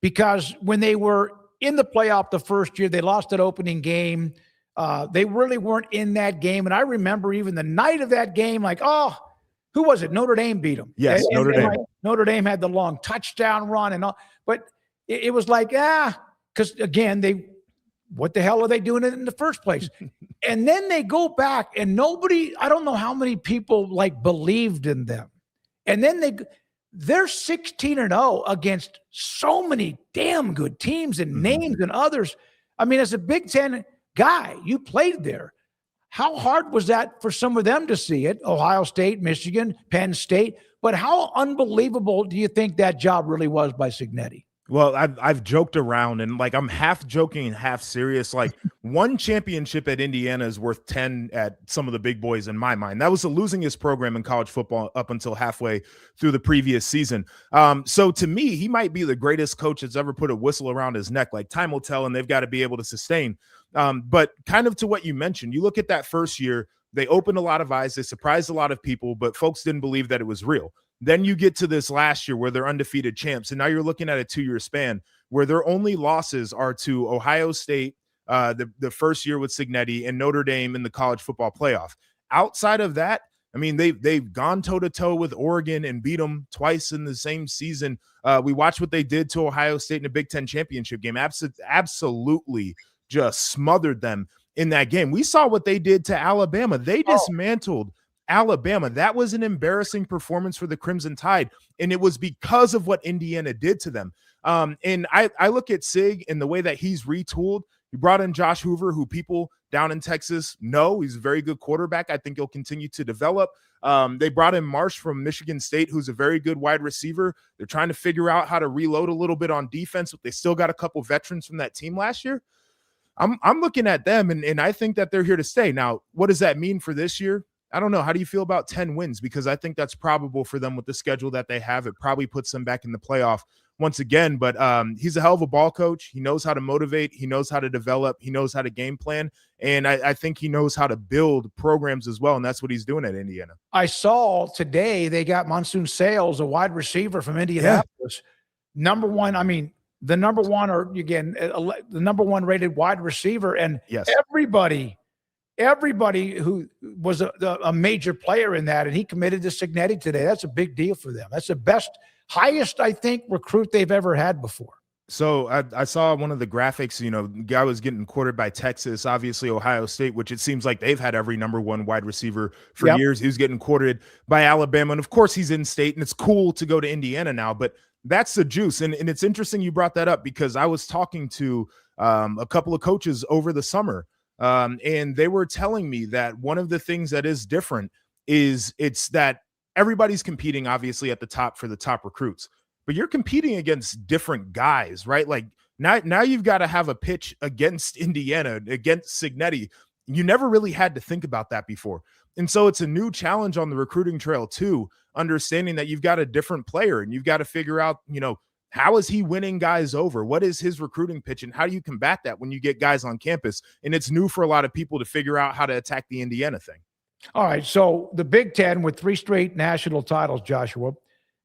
Because when they were in the playoff the first year, they lost that opening game. They really weren't in that game. And I remember even the night of that game, like, who was it? Notre Dame beat them. Yes, Notre Dame. Notre Dame had the long touchdown run and all. But it was like, because, again, what the hell are they doing in the first place? And then they go back and I don't know how many people believed in them. And then they're 16-0 against so many damn good teams and names and others. I mean, as a Big Ten guy, you played there. How hard was that for some of them to see it? Ohio State, Michigan, Penn State. But how unbelievable do you think that job really was by Cignetti? Well, I've joked around, and I'm half joking and half serious. Like one championship at Indiana is worth 10 at some of the big boys in my mind. That was the losingest program in college football up until halfway through the previous season. So to me, he might be the greatest coach that's ever put a whistle around his neck. Like time will tell, and they've got to be able to sustain. But kind of to what you mentioned, you look at that first year, they opened a lot of eyes, they surprised a lot of people, but folks didn't believe that it was real. Then you get to this last year where they're undefeated champs, and now you're looking at a 2-year span where their only losses are to Ohio State, the first year with Cignetti, and Notre Dame in the college football playoff. Outside of that, I mean, they've gone toe-to-toe with Oregon and beat them twice in the same season. We watched what they did to Ohio State in a Big Ten championship game. Absolutely just smothered them in that game. We saw what they did to Alabama. They dismantled Alabama. That was an embarrassing performance for the Crimson Tide, and it was because of what Indiana did to them. And I look at Sig and the way that he's retooled. You brought in Josh Hoover, who people down in Texas know. He's a very good quarterback. I think he'll continue to develop. They brought in Marsh from Michigan State, who's a very good wide receiver. They're trying to figure out how to reload a little bit on defense, but they still got a couple veterans from that team last year. I'm looking at them, and I think that they're here to stay. Now, what does that mean for this year? I don't know. How do you feel about 10 wins? Because I think that's probable for them with the schedule that they have. It probably puts them back in the playoff once again. But he's a hell of a ball coach. He knows how to motivate. He knows how to develop. He knows how to game plan. And I think he knows how to build programs as well. And that's what he's doing at Indiana. I saw today they got Monsoon Sales, a wide receiver from Indianapolis. Number one, I mean, the number one, or again, the number one rated wide receiver. And everybody who was a major player in that, and he committed to Cignetti today. That's a big deal for them. That's the best, highest, I think, recruit they've ever had before. So I saw one of the graphics, guy was getting courted by Texas, obviously Ohio State, which it seems like they've had every number one wide receiver for years. He was getting courted by Alabama. And of course he's in state, and it's cool to go to Indiana now, but that's the juice. And it's interesting you brought that up, because I was talking to a couple of coaches over the summer, and they were telling me that one of the things that is different is it's that everybody's competing obviously at the top for the top recruits, but you're competing against different guys, right? Like now you've got to have a pitch against Indiana, against Cignetti. You never really had to think about that before. And so it's a new challenge on the recruiting trail too, understanding that you've got a different player and you've got to figure out, how is he winning guys over? What is his recruiting pitch? And how do you combat that when you get guys on campus? And it's new for a lot of people to figure out how to attack the Indiana thing. All right. So the Big Ten with 3 straight national titles, Joshua,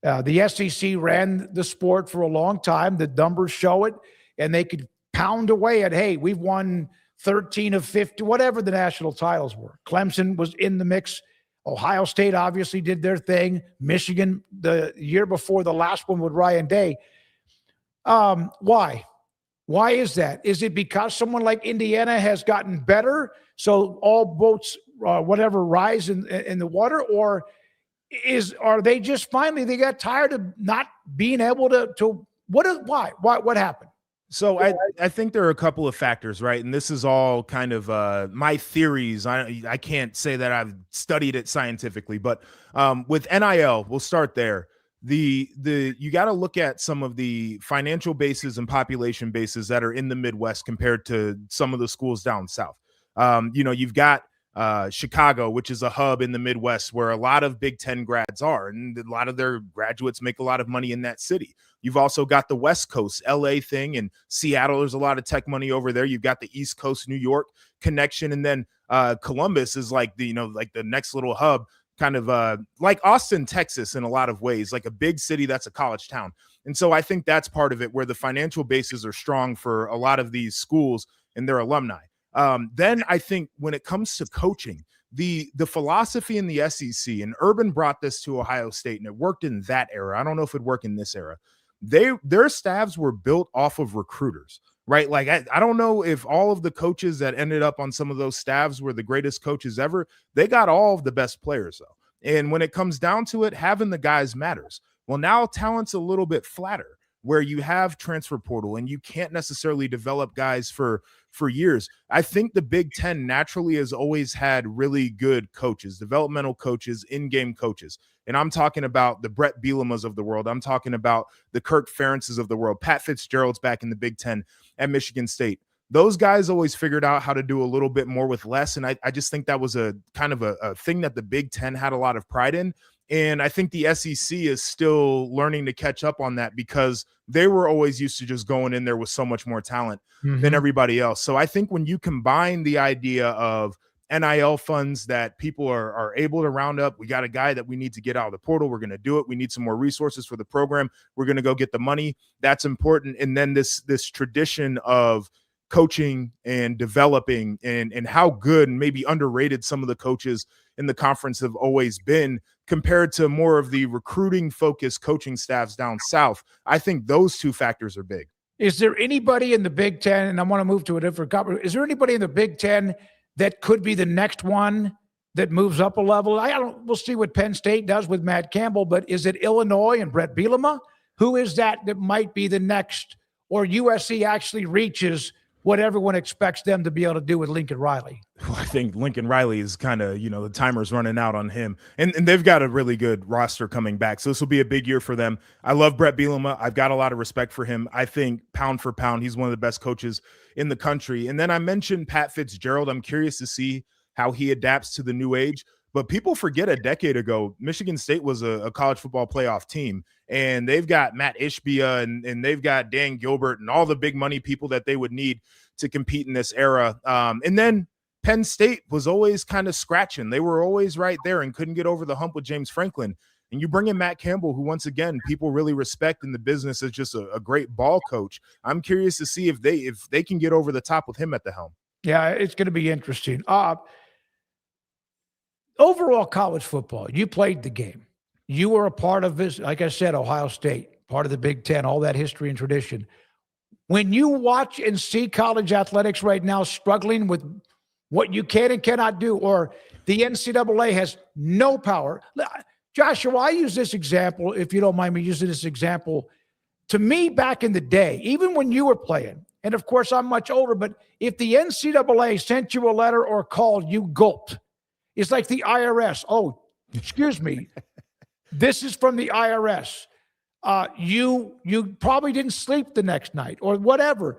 the SEC ran the sport for a long time. The numbers show it, and they could pound away at, hey, we've won 13 of 50, whatever the national titles were. Clemson was in the mix. Ohio State obviously did their thing. Michigan, the year before the last one with Ryan Day. Why? Why is that? Is it because someone like Indiana has gotten better, so all boats, rise in the water, or are they just finally they got tired of not being able to why what happened? So I think there are a couple of factors, right? And this is all kind of my theories. I can't say that I've studied it scientifically, but with NIL, we'll start there. You got to look at some of the financial bases and population bases that are in the Midwest compared to some of the schools down south. You've got Chicago, which is a hub in the Midwest where a lot of Big Ten grads are, and a lot of their graduates make a lot of money in that city. You've also got the West Coast, LA thing, and Seattle. There's a lot of tech money over there. You've got the East Coast, New York connection, and then Columbus is like the next little hub, kind of like Austin, Texas, in a lot of ways, like a big city that's a college town. And so I think that's part of it, where the financial bases are strong for a lot of these schools and their alumni. Then I think when it comes to coaching, the philosophy in the SEC, and Urban brought this to Ohio State, and it worked in that era. I don't know if it worked in this era. Their staffs were built off of recruiters, right? Like I don't know if all of the coaches that ended up on some of those staffs were the greatest coaches ever. They got all of the best players though. And when it comes down to it, having the guys matters. Well, now talent's a little bit flatter, where you have transfer portal and you can't necessarily develop guys for years. I think the Big Ten naturally has always had really good coaches, developmental coaches, in-game coaches. And I'm talking about the Brett Bielemas of the world. I'm talking about the Kirk Ferentzes of the world. Pat Fitzgerald's back in the Big Ten at Michigan State. Those guys always figured out how to do a little bit more with less. And I just think that was a kind of a thing that the Big Ten had a lot of pride in. And I think the SEC is still learning to catch up on that, because they were always used to just going in there with so much more talent than everybody else. So I think when you combine the idea of NIL funds that people are able to round up, we got a guy that we need to get out of the portal, we're going to do it. We need some more resources for the program. We're going to go get the money. That's important. And then this tradition of coaching and developing, and how good and maybe underrated some of the coaches in the conference have always been compared to more of the recruiting focused coaching staffs down south. I think those two factors are big. Is there anybody in the Big Ten, and I want to move to a different conference, is there anybody in the Big Ten that could be the next one that moves up a level? We'll see what Penn State does with Matt Campbell, but is it Illinois and Brett Bielema? Who is that might be the next, or USC actually reaches what everyone expects them to be able to do with Lincoln Riley. Well, I think Lincoln Riley is kind of, the timer's running out on him. And they've got a really good roster coming back. So this will be a big year for them. I love Brett Bielema. I've got a lot of respect for him. I think pound for pound, he's one of the best coaches in the country. And then I mentioned Pat Fitzgerald. I'm curious to see how he adapts to the new age. But people forget a decade ago, Michigan State was a college football playoff team. And they've got Matt Ishbia and they've got Dan Gilbert and all the big money people that they would need to compete in this era. And then Penn State was always kind of scratching. They were always right there and couldn't get over the hump with James Franklin. And you bring in Matt Campbell, who once again, people really respect in the business as just a great ball coach. I'm curious to see if they can get over the top with him at the helm. Yeah, it's going to be interesting. Overall college football, you played the game. You were a part of this, like I said, Ohio State, part of the Big Ten, all that history and tradition. When you watch and see college athletics right now struggling with what you can and cannot do, or the NCAA has no power. Joshua, I use this example, if you don't mind me using this example. To me, back in the day, even when you were playing, and of course I'm much older, but if the NCAA sent you a letter or called, you gulped. It's like the IRS. Oh, excuse me. This is from the IRS. You probably didn't sleep the next night or whatever.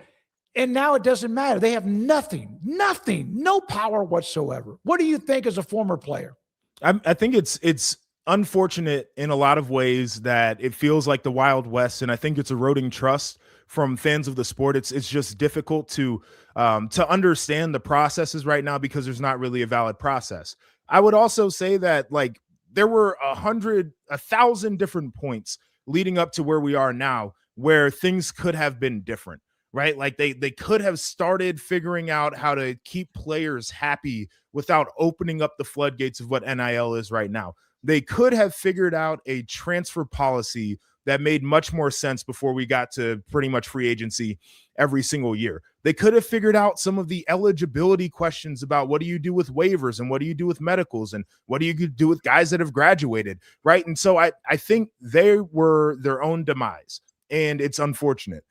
And now it doesn't matter. They have nothing, no power whatsoever. What do you think as a former player? I think it's unfortunate in a lot of ways that it feels like the Wild West, and I think it's eroding trust from fans of the sport. It's just difficult to understand the processes right now because there's not really a valid process. I would also say that like there were 1,000 different points leading up to where we are now where things could have been different. Right? Like they could have started figuring out how to keep players happy without opening up the floodgates of what NIL is right now. They could have figured out a transfer policy that made much more sense before we got to pretty much free agency every single year. They could have figured out some of the eligibility questions about what do you do with waivers and what do you do with medicals and what do you do with guys that have graduated, right? And so I think they were their own demise, and it's unfortunate.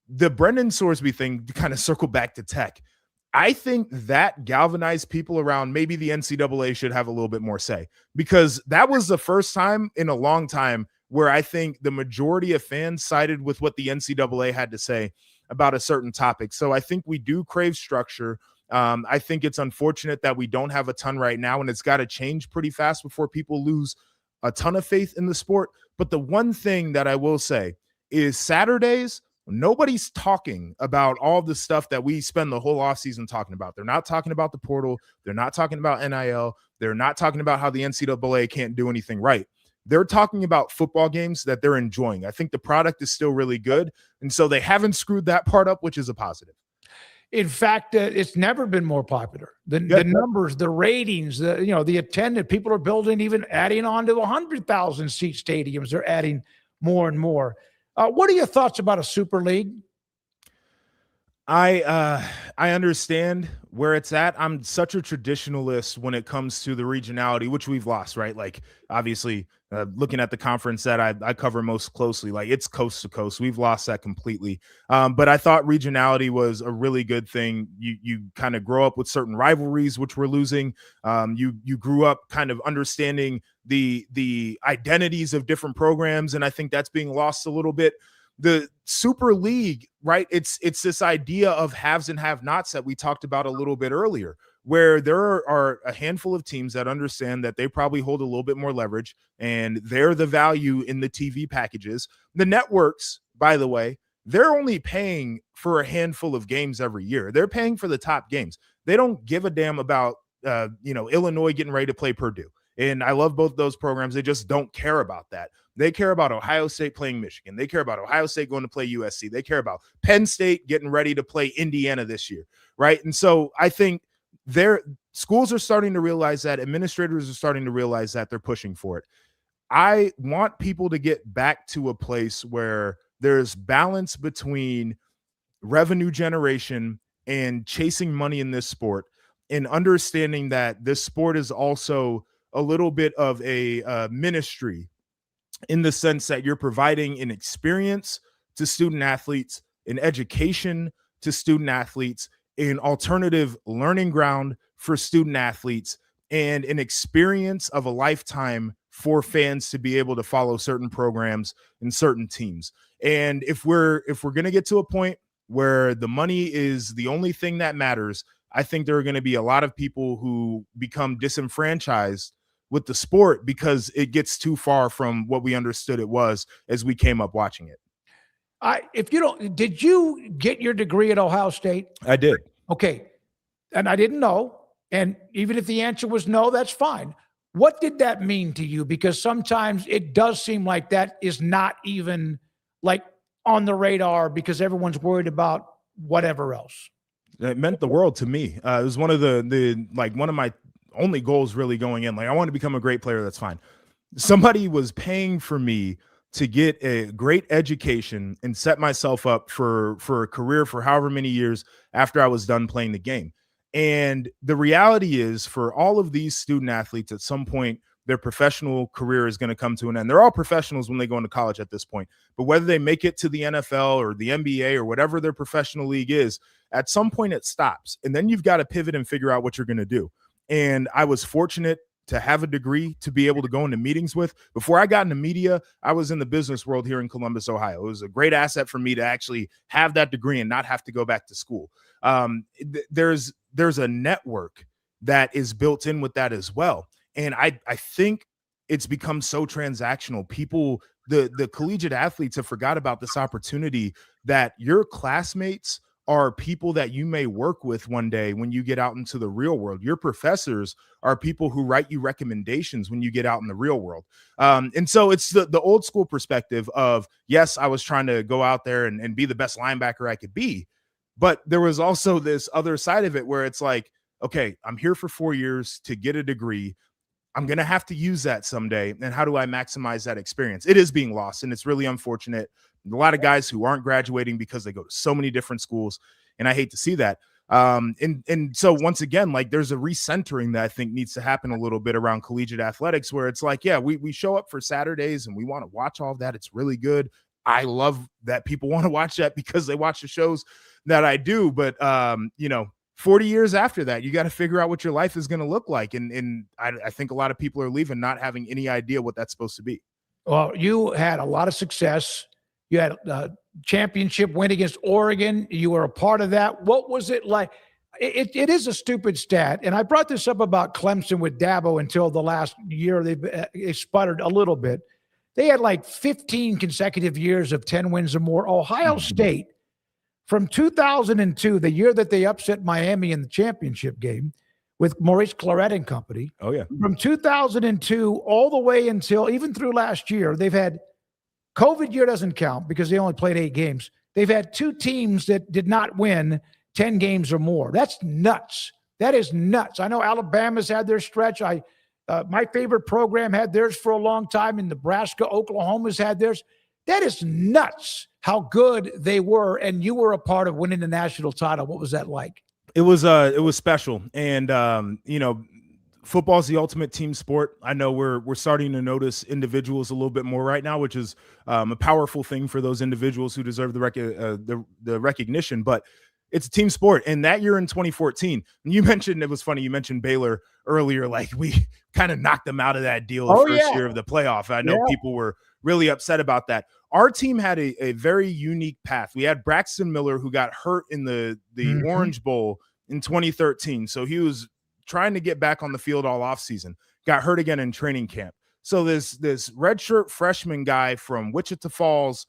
The Brendan Sorsby thing, to kind of circle back to Tech, I think that galvanized people around maybe the NCAA should have a little bit more say, because that was the first time in a long time where I think the majority of fans sided with what the NCAA had to say about a certain topic. So I think we do crave structure. I think it's unfortunate that we don't have a ton right now, and it's got to change pretty fast before people lose a ton of faith in the sport. But the one thing that I will say is Saturdays, nobody's talking about all the stuff that we spend the whole offseason talking about. They're not talking about the portal. They're not talking about NIL. They're not talking about how the NCAA can't do anything right. They're talking about football games that they're enjoying. I think the product is still really good. And so they haven't screwed that part up, which is a positive. In fact, it's never been more popular. The numbers, the ratings, the attendance, people are building, even adding on to 100,000 seat stadiums. They're adding more and more. What are your thoughts about a super league? I understand where it's at. I'm such a traditionalist when it comes to the regionality, which we've lost, right? Like, obviously, looking at the conference that I cover most closely, like it's coast to coast. We've lost that completely. But I thought regionality was a really good thing. You kind of grow up with certain rivalries, which we're losing. You grew up kind of understanding the identities of different programs, and I think that's being lost a little bit. The Super League, right? It's this idea of haves and have-nots that we talked about a little bit earlier, where there are a handful of teams that understand that they probably hold a little bit more leverage and they're the value in the TV packages. The networks, by the way, they're only paying for a handful of games every year. They're paying for the top games. They don't give a damn about, Illinois getting ready to play Purdue. And I love both those programs. They just don't care about that. They care about Ohio State playing Michigan. They care about Ohio State going to play USC. They care about Penn State getting ready to play Indiana this year, right? And so I think their schools are starting to realize that. Administrators are starting to realize that. They're pushing for it. I want people to get back to a place where there's balance between revenue generation and chasing money in this sport, and understanding that this sport is also a little bit of a ministry, in the sense that you're providing an experience to student athletes, an education to student athletes, an alternative learning ground for student athletes, and an experience of a lifetime for fans to be able to follow certain programs and certain teams. And if we're going to get to a point where the money is the only thing that matters, I think there are going to be a lot of people who become disenfranchised with the sport because it gets too far from what we understood it was as we came up watching it. Did you get your degree at Ohio State? I did. Okay. And I didn't know. And even if the answer was no, that's fine. What did that mean to you? Because sometimes it does seem like that is not even like on the radar because everyone's worried about whatever else. It meant the world to me. It was one of one of my only goals really going in. Like, I want to become a great player. That's fine. Somebody was paying for me to get a great education and set myself up for a career for however many years after I was done playing the game. And the reality is, for all of these student athletes, at some point, their professional career is going to come to an end. They're all professionals when they go into college at this point. But whether they make it to the NFL or the NBA or whatever their professional league is, at some point it stops. And then you've got to pivot and figure out what you're going to do. And I was fortunate to have a degree to be able to go into meetings with. Before I got into media, I was in the business world here in Columbus, Ohio. It was a great asset for me to actually have that degree and not have to go back to school. There's a network that is built in with that as well. And I think it's become so transactional. People, the collegiate athletes have forgot about this opportunity that your classmates are people that you may work with one day when you get out into the real world. Your professors are people who write you recommendations when you get out in the real world. And so it's the old school perspective of, yes, I was trying to go out there and be the best linebacker I could be. But there was also this other side of it where it's like, okay, I'm here for 4 years to get a degree. I'm going to have to use that someday. And how do I maximize that experience? It is being lost, and it's really unfortunate. A lot of guys who aren't graduating because they go to so many different schools, and I hate to see that. And so once again, like, there's a recentering that I think needs to happen a little bit around collegiate athletics, where it's like, yeah, we show up for Saturdays and we want to watch all of that. It's really good. I love that people want to watch that because they watch the shows that I do. But 40 years after that, you got to figure out what your life is going to look like. And I think a lot of people are leaving not having any idea what that's supposed to be. Well, you had a lot of success. You had a championship win against Oregon. You were a part of that. What was it like? It is a stupid stat. And I brought this up about Clemson with Dabo until the last year. They sputtered a little bit. They had like 15 consecutive years of 10 wins or more. Ohio State, from 2002, the year that they upset Miami in the championship game with Maurice Claret and company. Oh, yeah. From 2002 all the way until even through last year, they've had COVID year doesn't count because they only played 8 games. They've had 2 teams that did not win 10 games or more. That's nuts. That is nuts. I know Alabama's had their stretch. My favorite program had theirs for a long time, and Nebraska, Oklahoma's had theirs. That is nuts how good they were, and you were a part of winning the national title. What was that like? It was special. And football is the ultimate team sport. I know we're starting to notice individuals a little bit more right now, which is a powerful thing for those individuals who deserve the recognition. But it's a team sport. And that year in 2014, you mentioned, it was funny, you mentioned Baylor earlier, like we kind of knocked them out of that deal the first year of the playoff. I know people were really upset about that. Our team had a very unique path. We had Braxton Miller, who got hurt in the Orange Bowl in 2013. So he was trying to get back on the field all offseason, got hurt again in training camp. So this redshirt freshman guy from Wichita Falls,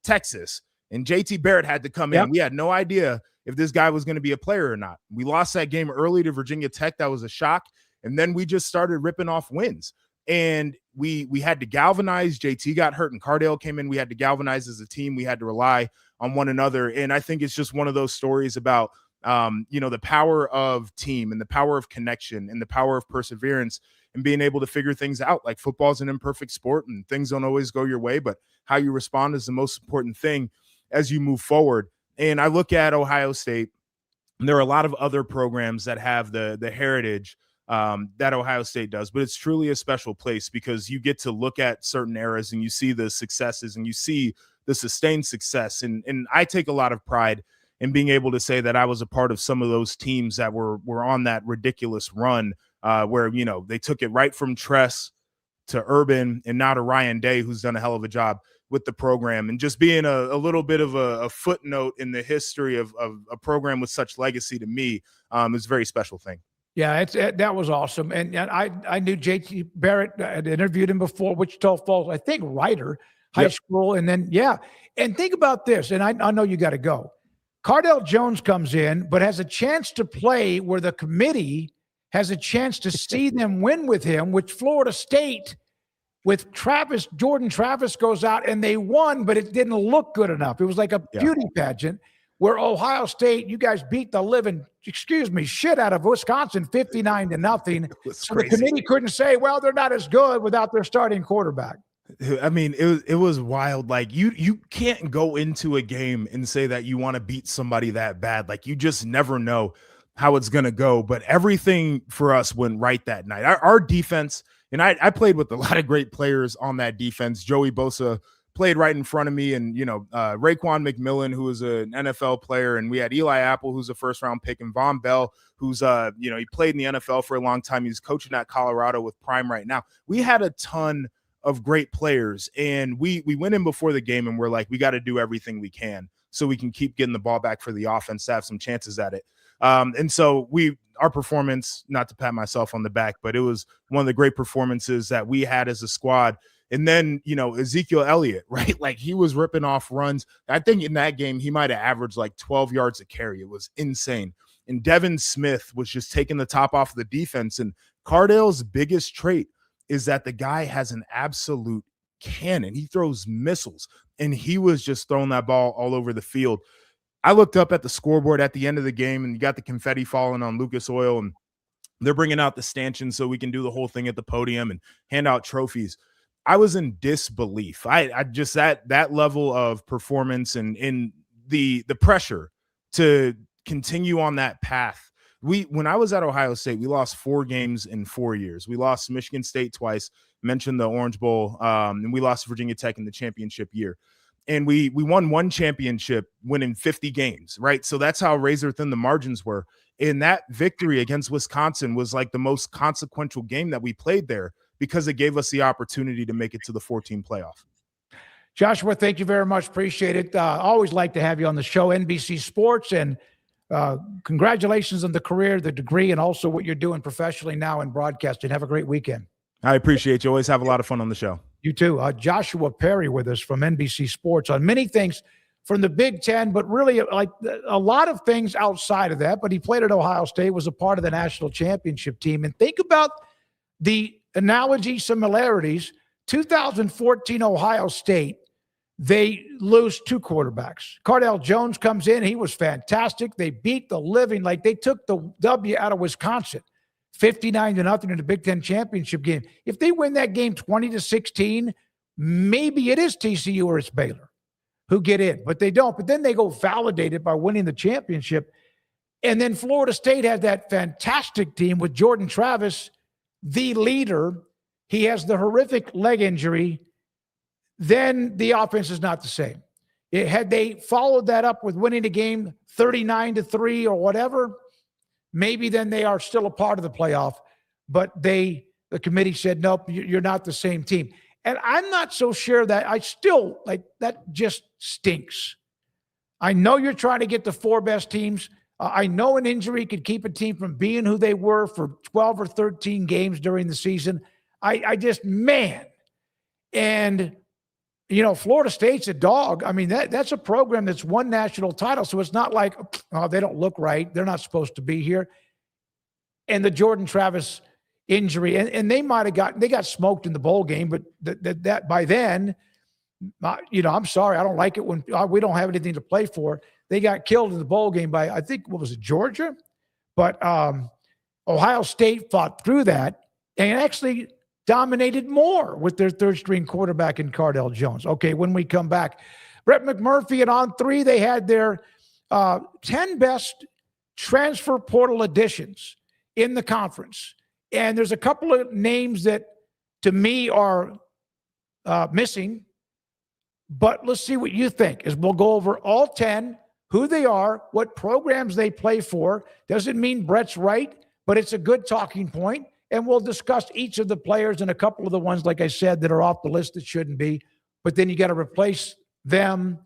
Texas, and JT Barrett had to come in. We had no idea if this guy was going to be a player or not. We lost that game early to Virginia Tech. That was a shock. And then we just started ripping off wins. And we had to galvanize. JT got hurt and Cardale came in. We had to galvanize as a team. We had to rely on one another. And I think it's just one of those stories about, the power of team and the power of connection and the power of perseverance and being able to figure things out. Like, football is an imperfect sport and things don't always go your way, but how you respond is the most important thing as you move forward. And I look at Ohio State, and there are a lot of other programs that have the heritage that Ohio State does, but it's truly a special place because you get to look at certain eras and you see the successes and you see the sustained success. And I take a lot of pride and being able to say that I was a part of some of those teams that were on that ridiculous run where, you know, they took it right from Tress to Urban and now to Ryan Day, who's done a hell of a job with the program, and just being a little bit of a footnote in the history of a program with such legacy to me is a very special thing. Yeah, that was awesome. And I knew JT Barrett. I'd interviewed him before, Wichita Falls, I think, Ryder High School. And then, and think about this, and I know you got to go. Cardell Jones comes in, but has a chance to play where the committee has a chance to see them win with him, which Florida State with Jordan Travis goes out and they won, but it didn't look good enough. It was like a beauty pageant where Ohio State, you guys beat the living, shit out of Wisconsin 59-0. So the committee couldn't say, well, they're not as good without their starting quarterback. I mean, it was wild. Like you can't go into a game and say that you want to beat somebody that bad. Like you just never know how it's going to go. But everything for us went right that night. Our defense, and I played with a lot of great players on that defense. Joey Bosa played right in front of me, and Raekwon McMillan, who was an NFL player, and we had Eli Apple, who's a first-round pick, and Von Bell, who's he played in the NFL for a long time. He's coaching at Colorado with Prime right now. We had a ton of great players, and we went in before the game, and we're like, we got to do everything we can so we can keep getting the ball back for the offense to have some chances at it. And so our performance, not to pat myself on the back, but it was one of the great performances that we had as a squad. And then, Ezekiel Elliott, right? Like he was ripping off runs. I think in that game, he might have averaged like 12 yards a carry. It was insane. And Devin Smith was just taking the top off of the defense. And Cardale's biggest trait is that the guy has an absolute cannon. He throws missiles, and he was just throwing that ball all over the field. I looked up at the scoreboard at the end of the game, and you got the confetti falling on Lucas Oil, and they're bringing out the stanchions so we can do the whole thing at the podium and hand out trophies. I was in disbelief. I just that level of performance and in the pressure to continue on that path. When I was at Ohio State, we lost 4 games in 4 years. We lost Michigan State twice, mentioned the Orange Bowl, and we lost Virginia Tech in the championship year. And we won 1 championship winning 50 games, right? So that's how razor thin the margins were. And that victory against Wisconsin was like the most consequential game that we played there because it gave us the opportunity to make it to the 14 playoff. Joshua, thank you very much. Appreciate it. Always like to have you on the show, NBC Sports, and congratulations on the career, the degree, and also what you're doing professionally now in broadcasting. Have a great weekend. I appreciate you. Always have a lot of fun on the show. You too. Joshua Perry with us from NBC Sports on many things from the Big Ten, but really like a lot of things outside of that. But he played at Ohio State, was a part of the national championship team. And think about the analogy similarities. 2014 Ohio State, they lose 2 quarterbacks. Cardell Jones comes in. He was fantastic. They beat the living, like they took the W out of Wisconsin, 59-0 in the Big Ten championship game. If they win that game 20-16, maybe it is TCU or it's Baylor who get in, but they don't. But then they go validated by winning the championship. And then Florida State had that fantastic team with Jordan Travis, the leader. He has the horrific leg injury. Then the offense is not the same. Had they followed that up with winning the game 39-3 or whatever, maybe then they are still a part of the playoff. But the committee said, nope, you're not the same team. And I'm not so sure that I still like that just stinks. I know you're trying to get the 4 best teams. I know an injury could keep a team from being who they were for 12 or 13 games during the season. I just, man. And, Florida State's a dog. I mean, that's a program that's won national title. So it's not like, oh, they don't look right. They're not supposed to be here. And the Jordan Travis injury, and they got smoked in the bowl game, but that by then, I'm sorry, I don't like it when we don't have anything to play for. They got killed in the bowl game by, I think, what was it, Georgia? But Ohio State fought through that and actually dominated more with their 3rd-string quarterback in Cardell Jones. Okay, when we come back, Brett McMurphy, and on 3, they had their 10 best transfer portal additions in the conference. And there's a couple of names that, to me, are missing. But let's see what you think as we'll go over all 10, who they are, what programs they play for. Doesn't mean Brett's right, but it's a good talking point. And we'll discuss each of the players and a couple of the ones, like I said, that are off the list that shouldn't be. But then you got to replace them.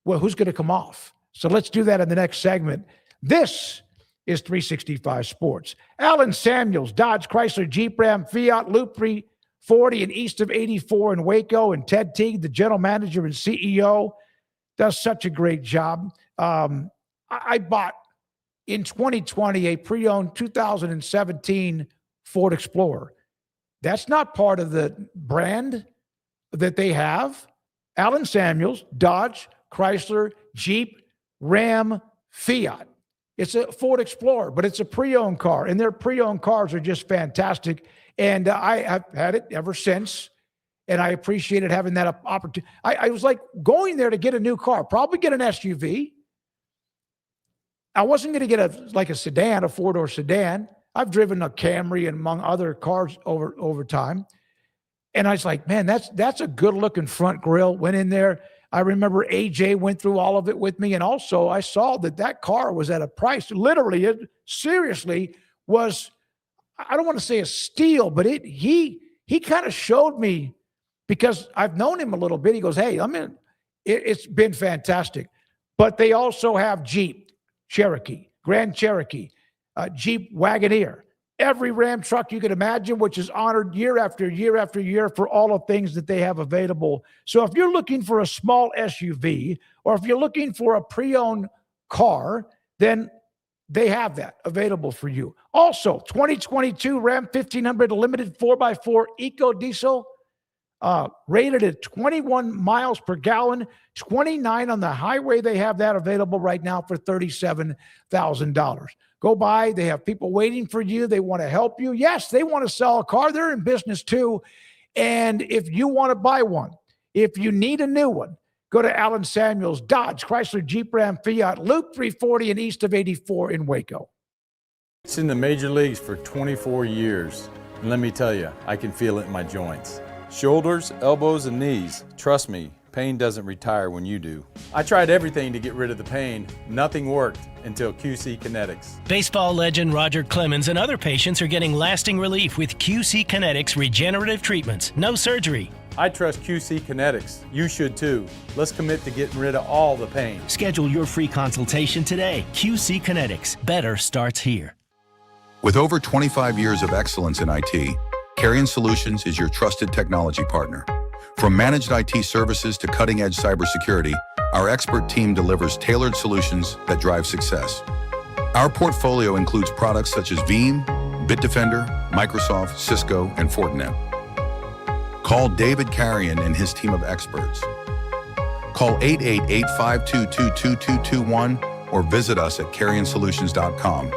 Well, who's going to come off? So let's do that in the next segment. This is 365 Sports. Alan Samuels, Dodge, Chrysler, Jeep, Ram, Fiat, Loop 340 and east of 84 in Waco, and Ted Teague, the general manager and CEO, does such a great job. I bought in 2020 a pre-owned 2017 Ford Explorer. That's not part of the brand that they have. Alan Samuels, Dodge, Chrysler, Jeep, Ram, Fiat. It's a Ford Explorer, but it's a pre-owned car, and their pre-owned cars are just fantastic. And I have had it ever since, and I appreciated having that opportunity. I was like going there to get a new car, probably get an SUV. I wasn't going to get a sedan, a four-door sedan. I've driven a Camry and among other cars over time. And I was like, man, that's a good-looking front grille. Went in there. I remember AJ went through all of it with me. And also I saw that car was at a price, literally, it seriously was, I don't want to say a steal, but he kind of showed me, because I've known him a little bit. He goes, hey, it's been fantastic. But they also have Jeep, Cherokee, Grand Cherokee, Jeep Wagoneer, every Ram truck you could imagine, which is honored year after year after year for all the things that they have available. So if you're looking for a small SUV, or if you're looking for a pre-owned car, then they have that available for you. Also, 2022 Ram 1500 Limited 4x4 Eco Diesel, rated at 21 miles per gallon, 29 on the highway. They have that available right now for $37,000. Go by. They have people waiting for you. They want to help you. Yes, they want to sell a car. They're in business too. And if you want to buy one, if you need a new one, go to Alan Samuels, Dodge, Chrysler, Jeep, Ram, Fiat, Loop 340 and east of 84 in Waco. It's in the major leagues for 24 years. And let me tell you, I can feel it in my joints. Shoulders, elbows, and knees. Trust me, pain doesn't retire when you do. I tried everything to get rid of the pain. Nothing worked until QC Kinetics. Baseball legend Roger Clemens and other patients are getting lasting relief with QC Kinetics regenerative treatments. No surgery. I trust QC Kinetics. You should too. Let's commit to getting rid of all the pain. Schedule your free consultation today. QC Kinetics. Better starts here. With over 25 years of excellence in IT, Carrion Solutions is your trusted technology partner. From managed IT services to cutting-edge cybersecurity, our expert team delivers tailored solutions that drive success. Our portfolio includes products such as Veeam, Bitdefender, Microsoft, Cisco, and Fortinet. Call David Carrion and his team of experts. Call 888-522-2221 or visit us at carrionsolutions.com.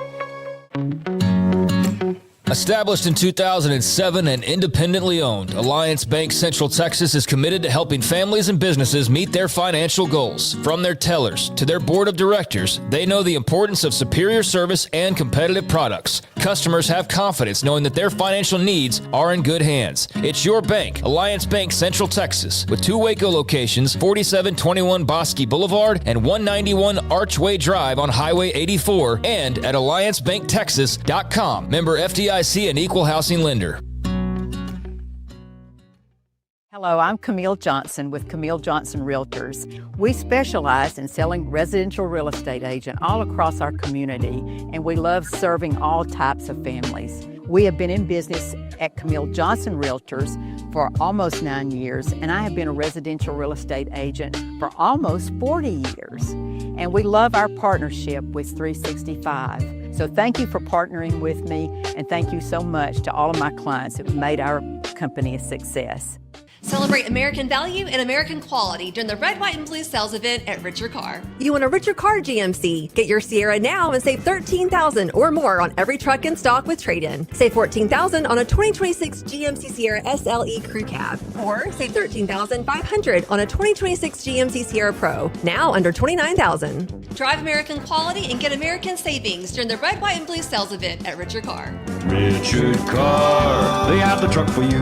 Established in 2007 and independently owned, Alliance Bank Central Texas is committed to helping families and businesses meet their financial goals. From their tellers to their board of directors, they know the importance of superior service and competitive products. Customers have confidence knowing that their financial needs are in good hands. It's your bank, Alliance Bank Central Texas, with 2 Waco locations, 4721 Bosque Boulevard and 191 Archway Drive on Highway 84, and at alliancebanktexas.com. Member FDIC and equal housing lender. Hello, I'm Camille Johnson with Camille Johnson Realtors. We specialize in selling residential real estate agent all across our community, and we love serving all types of families. We have been in business at Camille Johnson Realtors for almost 9 years, and I have been a residential real estate agent for almost 40 years. And we love our partnership with 365. So thank you for partnering with me, and thank you so much to all of my clients who have made our company a success. Celebrate American value and American quality during the Red, White, and Blue sales event at Richard Car. You want a Richard Car GMC? Get your Sierra now and save $13,000 or more on every truck in stock with trade-in. Save $14,000 on a 2026 GMC Sierra SLE Crew Cab. Or save $13,500 on a 2026 GMC Sierra Pro, now under $29,000. Drive American quality and get American savings during the Red, White, and Blue sales event at Richard Car. Richard Car, they have the truck for you.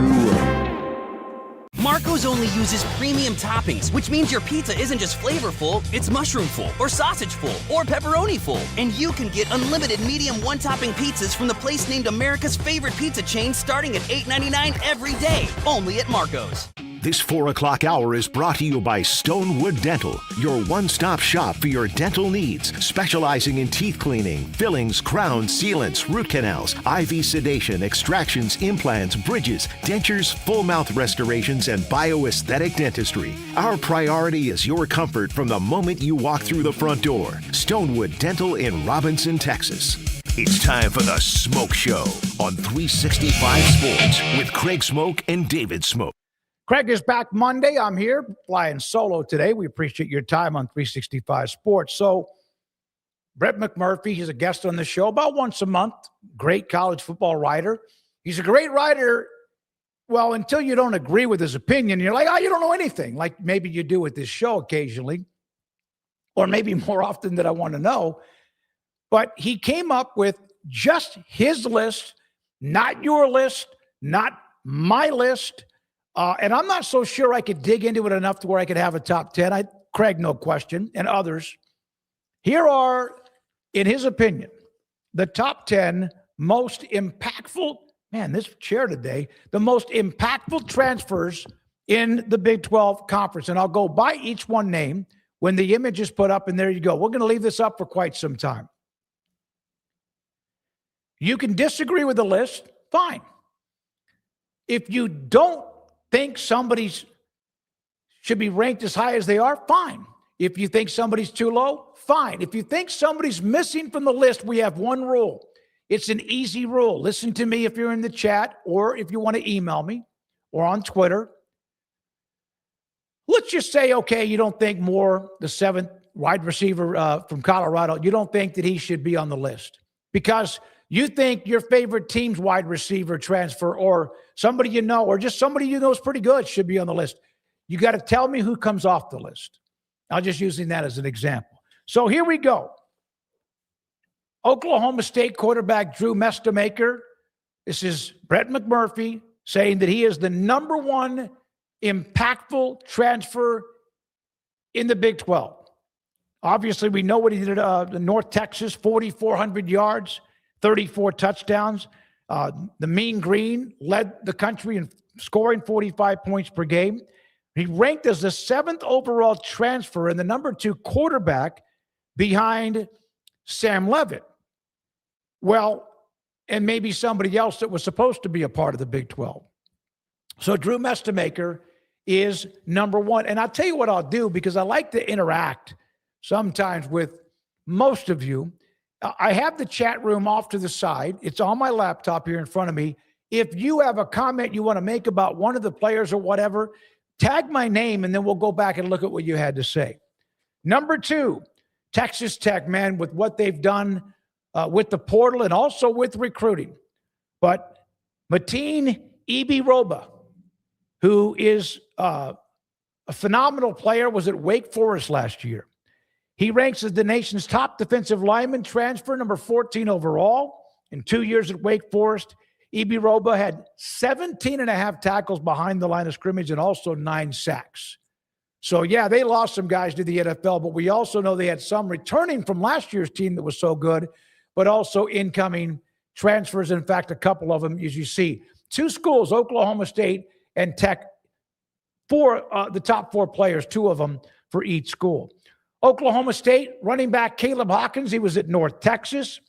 Mark Marco's only uses premium toppings, which means your pizza isn't just flavorful, it's mushroom-full, or sausage-full, or pepperoni-full. And you can get unlimited medium one-topping pizzas from the place named America's favorite pizza chain starting at $8.99 every day, only at Marco's. This 4 o'clock hour is brought to you by Stonewood Dental, your one-stop shop for your dental needs, specializing in teeth cleaning, fillings, crowns, sealants, root canals, IV sedation, extractions, implants, bridges, dentures, full mouth restorations, and bioaesthetic dentistry. Our priority is your comfort from the moment you walk through the front door. Stonewood Dental in Robinson, Texas. It's time for the Smoak Show on 365 Sports with Craig Smoak and David Craig. Craig is back Monday. I'm here flying solo today. We appreciate your time on 365 Sports. So, Brett McMurphy, he's a guest on the show about once a month. Great college football writer. He's a great writer, well, until you don't agree with his opinion. You're like, oh, you don't know anything, like maybe you do with this show occasionally, or maybe more often than I want to know. But he came up with just his list, not your list, not my list. And I'm not so sure I could dig into it enough to where I could have a top 10. Craig, no question, and others. Here are, in his opinion, the top 10 most impactful, man, this chair today, the most impactful transfers in the Big 12 Conference. And I'll go by each one name when the image is put up, and there you go. We're going to leave this up for quite some time. You can disagree with the list, fine. If you don't think somebody's should be ranked as high as they are, fine. If you think somebody's too low, fine. If you think somebody's missing from the list, we have one rule. It's an easy rule. Listen to me if you're in the chat, or if you want to email me, or on Twitter. Let's just say, okay, you don't think Moore, the 7th wide receiver from Colorado, you don't think that he should be on the list because you think your favorite team's wide receiver transfer or somebody you know or just somebody you know is pretty good should be on the list. You got to tell me who comes off the list. I'm just using that as an example. So here we go. Oklahoma State quarterback Drew Mestamaker. This is Brett McMurphy saying that he is the number one impactful transfer in the Big 12. Obviously, we know what he did at North Texas, 4,400 yards. 34 touchdowns. The Mean Green led the country in scoring 45 points per game. He ranked as the 7th overall transfer and the number 2 quarterback behind Sam Leavitt. Well, and maybe somebody else that was supposed to be a part of the Big 12. So Drew Mestamaker is number 1. And I'll tell you what I'll do because I like to interact sometimes with most of you. I have the chat room off to the side. It's on my laptop here in front of me. If you have a comment you want to make about one of the players or whatever, tag my name, and then we'll go back and look at what you had to say. Number 2, Texas Tech, man, with what they've done with the portal and also with recruiting. But Mateen Ibiroba, who is a phenomenal player, was at Wake Forest last year. He ranks as the nation's top defensive lineman transfer, number 14 overall. In 2 years at Wake Forest, Ibiroba had 17 and a half tackles behind the line of scrimmage and also 9 sacks. So, yeah, they lost some guys to the NFL, but we also know they had some returning from last year's team that was so good, but also incoming transfers. In fact, a couple of them, as you see. 2 schools, Oklahoma State and Tech, the top 4 players, 2 of them for each school. Oklahoma State running back Caleb Hawkins, he was at North Texas.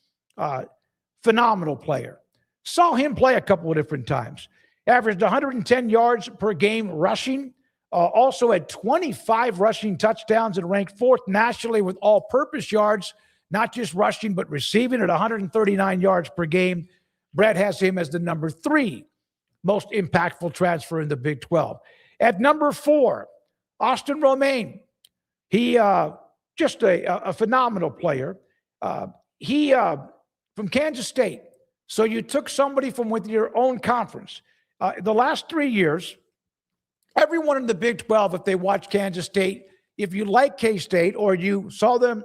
Phenomenal player. Saw him play a couple of different times. Averaged 110 yards per game rushing. Also had 25 rushing touchdowns and ranked 4th nationally with all-purpose yards, not just rushing, but receiving at 139 yards per game. Brett has him as the number 3 most impactful transfer in the Big 12. At number 4, Austin Romaine. He just a phenomenal player. He from Kansas State. So you took somebody from with your own conference. The last 3 years, everyone in the Big 12, if they watch Kansas State, if you like K-State or you saw them,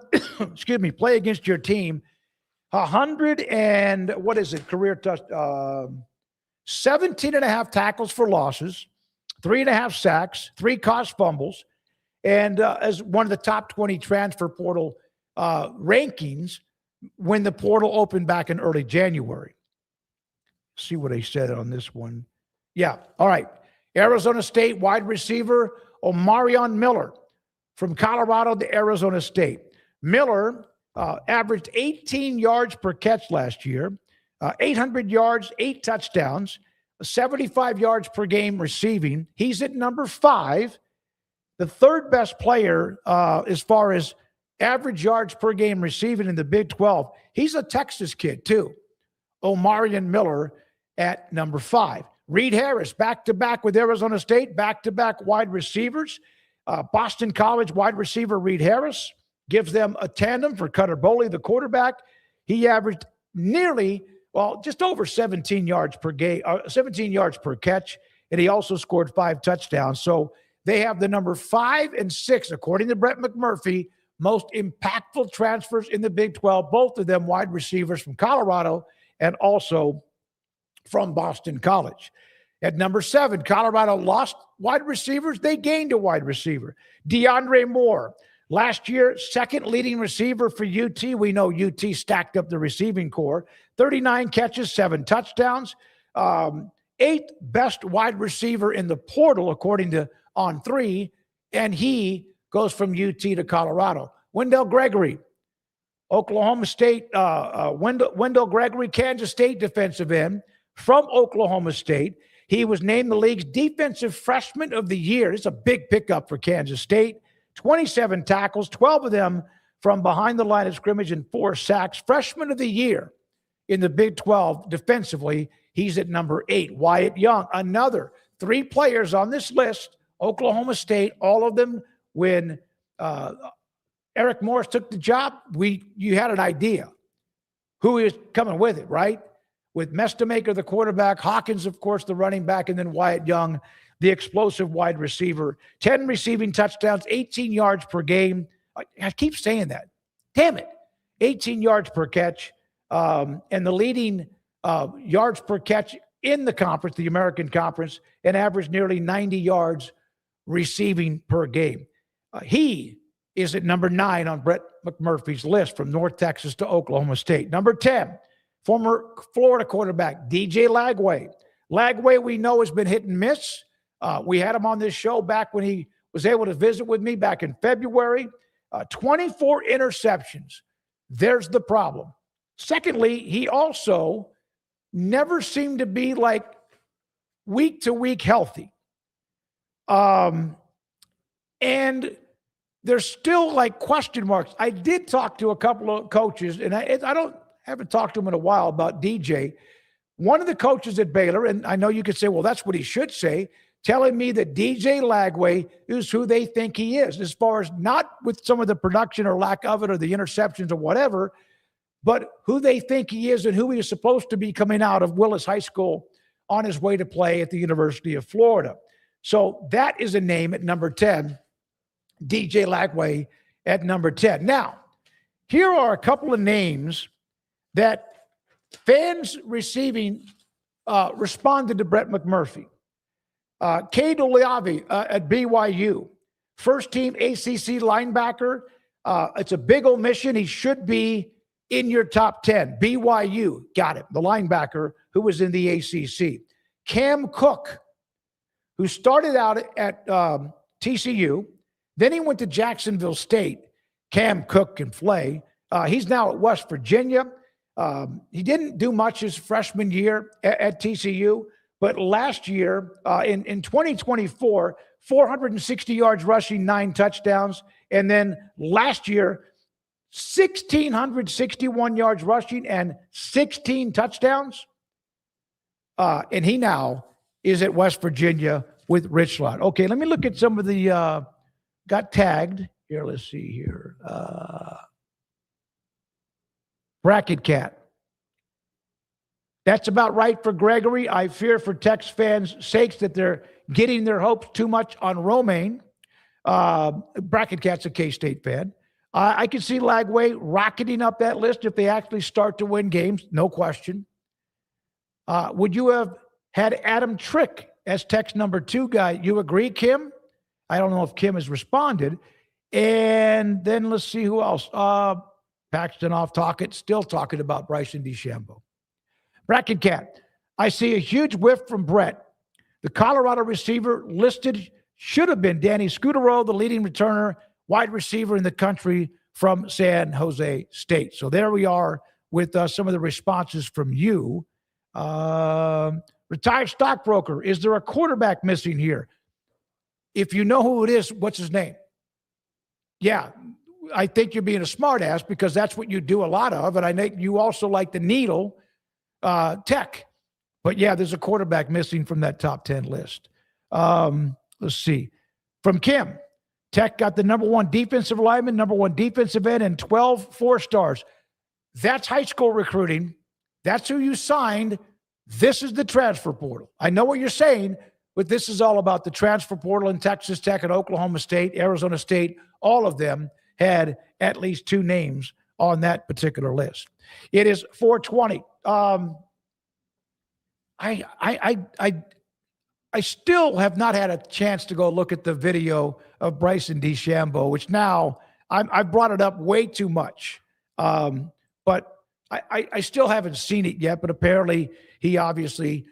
play against your team, 100 and what is it? Career touch, 17 and a half tackles for losses, 3.5 sacks, 3 caused fumbles, and as one of the top 20 transfer portal rankings when the portal opened back in early January. See what he said on this one. Yeah, all right. Arizona State wide receiver Omarion Miller from Colorado to Arizona State. Miller averaged 18 yards per catch last year, 800 yards, 8 touchdowns, 75 yards per game receiving. He's at number 5, the third best player as far as average yards per game receiving in the Big 12. He's a Texas kid too. Omarion Miller at number 5. Reed Harris, back-to-back with Arizona State, back-to-back wide receivers. Boston College wide receiver Reed Harris gives them a tandem for Cutter Boley, the quarterback. He averaged just over 17 yards per game, 17 yards per catch, and he also scored 5 touchdowns. So they have the number 5 and 6, according to Brett McMurphy, most impactful transfers in the Big 12, both of them wide receivers from Colorado and also from Boston College. At number 7, Colorado lost wide receivers. They gained a wide receiver. DeAndre Moore, last year, second leading receiver for UT. We know UT stacked up the receiving core. 39 catches, 7 touchdowns. 8th best wide receiver in the portal, according to On3, and he goes from UT to Colorado. Wendell Gregory, Oklahoma State. Wendell Gregory, Kansas State defensive end from Oklahoma State. He was named the league's defensive freshman of the year. It's a big pickup for Kansas State. 27 tackles, 12 of them from behind the line of scrimmage and 4 sacks. Freshman of the year in the Big 12 defensively. He's at number 8. Wyatt Young, another 3 players on this list, Oklahoma State, all of them when Eric Morris took the job, you had an idea who is coming with it, right? With Mestamaker, the quarterback, Hawkins, of course, the running back, and then Wyatt Young, the explosive wide receiver. 10 receiving touchdowns, 18 yards per game. I keep saying that. Damn it. 18 yards per catch. And the leading yards per catch in the conference, the American Conference, and averaged nearly 90 yards receiving per game. He is at number 9 on Brett McMurphy's list from North Texas to Oklahoma State. Number 10, former Florida quarterback DJ Lagway. Lagway, we know, has been hit and miss. We had him on this show back when he was able to visit with me back in February. 24 interceptions. There's the problem. Secondly, he also never seemed to be like week to week healthy. And there's still like question marks. I did talk to a couple of coaches, and I haven't talked to him in a while about DJ. One of the coaches at Baylor, and I know you could say, well, that's what he should say, telling me that DJ Lagway is who they think he is, as far as not with some of the production or lack of it or the interceptions or whatever, but who they think he is and who he is supposed to be coming out of Willis High School on his way to play at the University of Florida. So that is a name at number 10, DJ Lagway at number 10. Now, here are a couple of names that fans receiving responded to Brett McMurphy. Cade Oliavi at BYU, first team ACC linebacker. It's a big omission. He should be in your top 10. BYU, got it. The linebacker who was in the ACC. Cam Cook, who started out at TCU. Then he went to Jacksonville State. Cam Cook can play. He's now at West Virginia. He didn't do much his freshman year at TCU, but last year in 2024, 460 yards rushing, 9 touchdowns. And then last year, 1,661 yards rushing and 16 touchdowns. And he now is at West Virginia with Richland. Okay, let me look at some of the got tagged. Here, let's see here. Bracket Cat. That's about right for Gregory. I fear for Tex fans' sakes that they're getting their hopes too much on Romaine. Bracket Cat's a K-State fan. I can see Lagway rocketing up that list if they actually start to win games, no question. Would you have had Adam Trick as text number 2 guy. You agree, Kim? I don't know if Kim has responded. And then let's see who else. Paxton still talking about Bryson DeChambeau. Bracket Cat, I see a huge whiff from Brett. The Colorado receiver listed should have been Danny Scudero, the leading returner, wide receiver in the country from San Jose State. So there we are with some of the responses from you. Retired stockbroker, is there a quarterback missing here? If you know who it is, what's his name? Yeah, I think you're being a smartass because that's what you do a lot of. And I think you also like the needle tech. But yeah, there's a quarterback missing from that top 10 list. Let's see. From Kim, Tech got the number 1 defensive lineman, number 1 defensive end, and 12 4-stars. That's high school recruiting. That's who you signed. This is the transfer portal. I know what you're saying, but this is all about the transfer portal in Texas Tech and Oklahoma State, Arizona State. All of them had at least 2 names on that particular list. It is 4:20. I still have not had a chance to go look at the video of Bryson DeChambeau, which now I've brought it up way too much. But I still haven't seen it yet, but apparently he obviously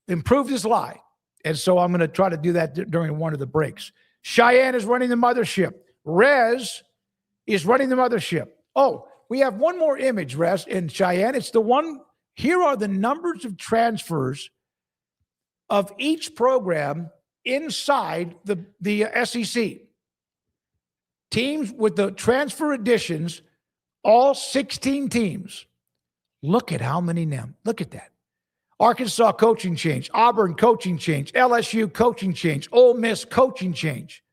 improved his lie. And so I'm going to try to do that during one of the breaks. Cheyenne is running the mothership. Rez is running the mothership. Oh, we have one more image, Rez, in Cheyenne. It's the one. Here are the numbers of transfers of each program inside the SEC. Teams with the transfer additions, all 16 teams. Look at how many now. Look at that. Arkansas coaching change, Auburn coaching change, LSU coaching change, Ole Miss coaching change.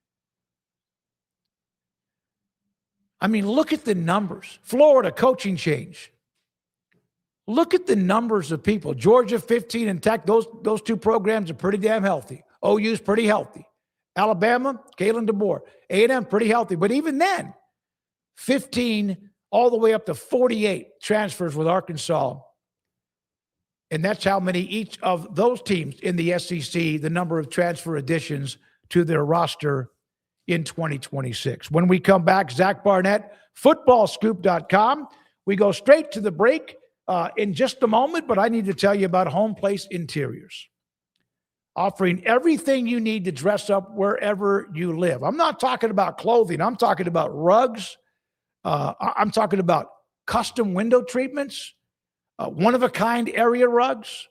I mean, look at the numbers. Florida coaching change. Look at the numbers of people. Georgia 15 and Tech, those 2 programs are pretty damn healthy. OU's pretty healthy. Alabama, Kalen DeBoer. A&M pretty healthy. But even then, 15 all the way up to 48 transfers with Arkansas. And that's how many each of those teams in the SEC, the number of transfer additions to their roster in 2026. When we come back, Zach Barnett, footballscoop.com. We go straight to the break in just a moment, but I need to tell you about Home Place Interiors, offering everything you need to dress up wherever you live. I'm not talking about clothing. I'm talking about rugs. I'm talking about custom window treatments, one-of-a-kind area rugs.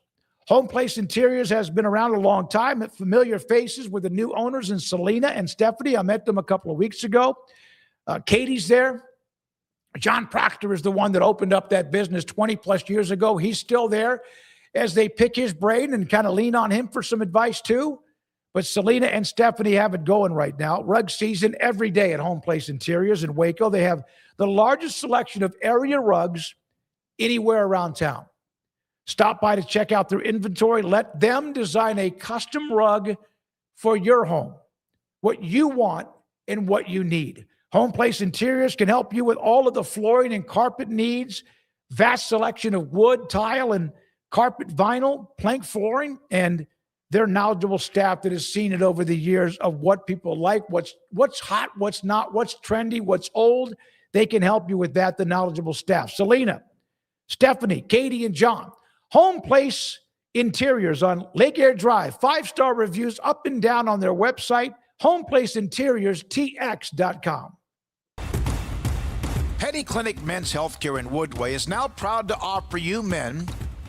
Home Place Interiors has been around a long time. At familiar faces with the new owners in Selena and Stephanie. I met them a couple of weeks ago. Katie's there. John Proctor is the one that opened up that business 20-plus years ago. He's still there as they pick his brain and kind of lean on him for some advice too. But Selena and Stephanie have it going right now. Rug season every day at Home Place Interiors in Waco. They have the largest selection of area rugs anywhere around town. Stop by to check out their inventory. Let them design a custom rug for your home, what you want and what you need. Home Place Interiors can help you with all of the flooring and carpet needs, vast selection of wood, tile, and carpet vinyl, plank flooring, and their knowledgeable staff that has seen it over the years of what people like, what's hot, what's not, what's trendy, what's old. They can help you with that, the knowledgeable staff. Selena, Stephanie, Katie, and John. Home Place Interiors on Lake Air Drive. 5-star reviews up and down on their website, homeplaceinteriorstx.com. Petty Clinic Men's Healthcare in Woodway is now proud to offer you men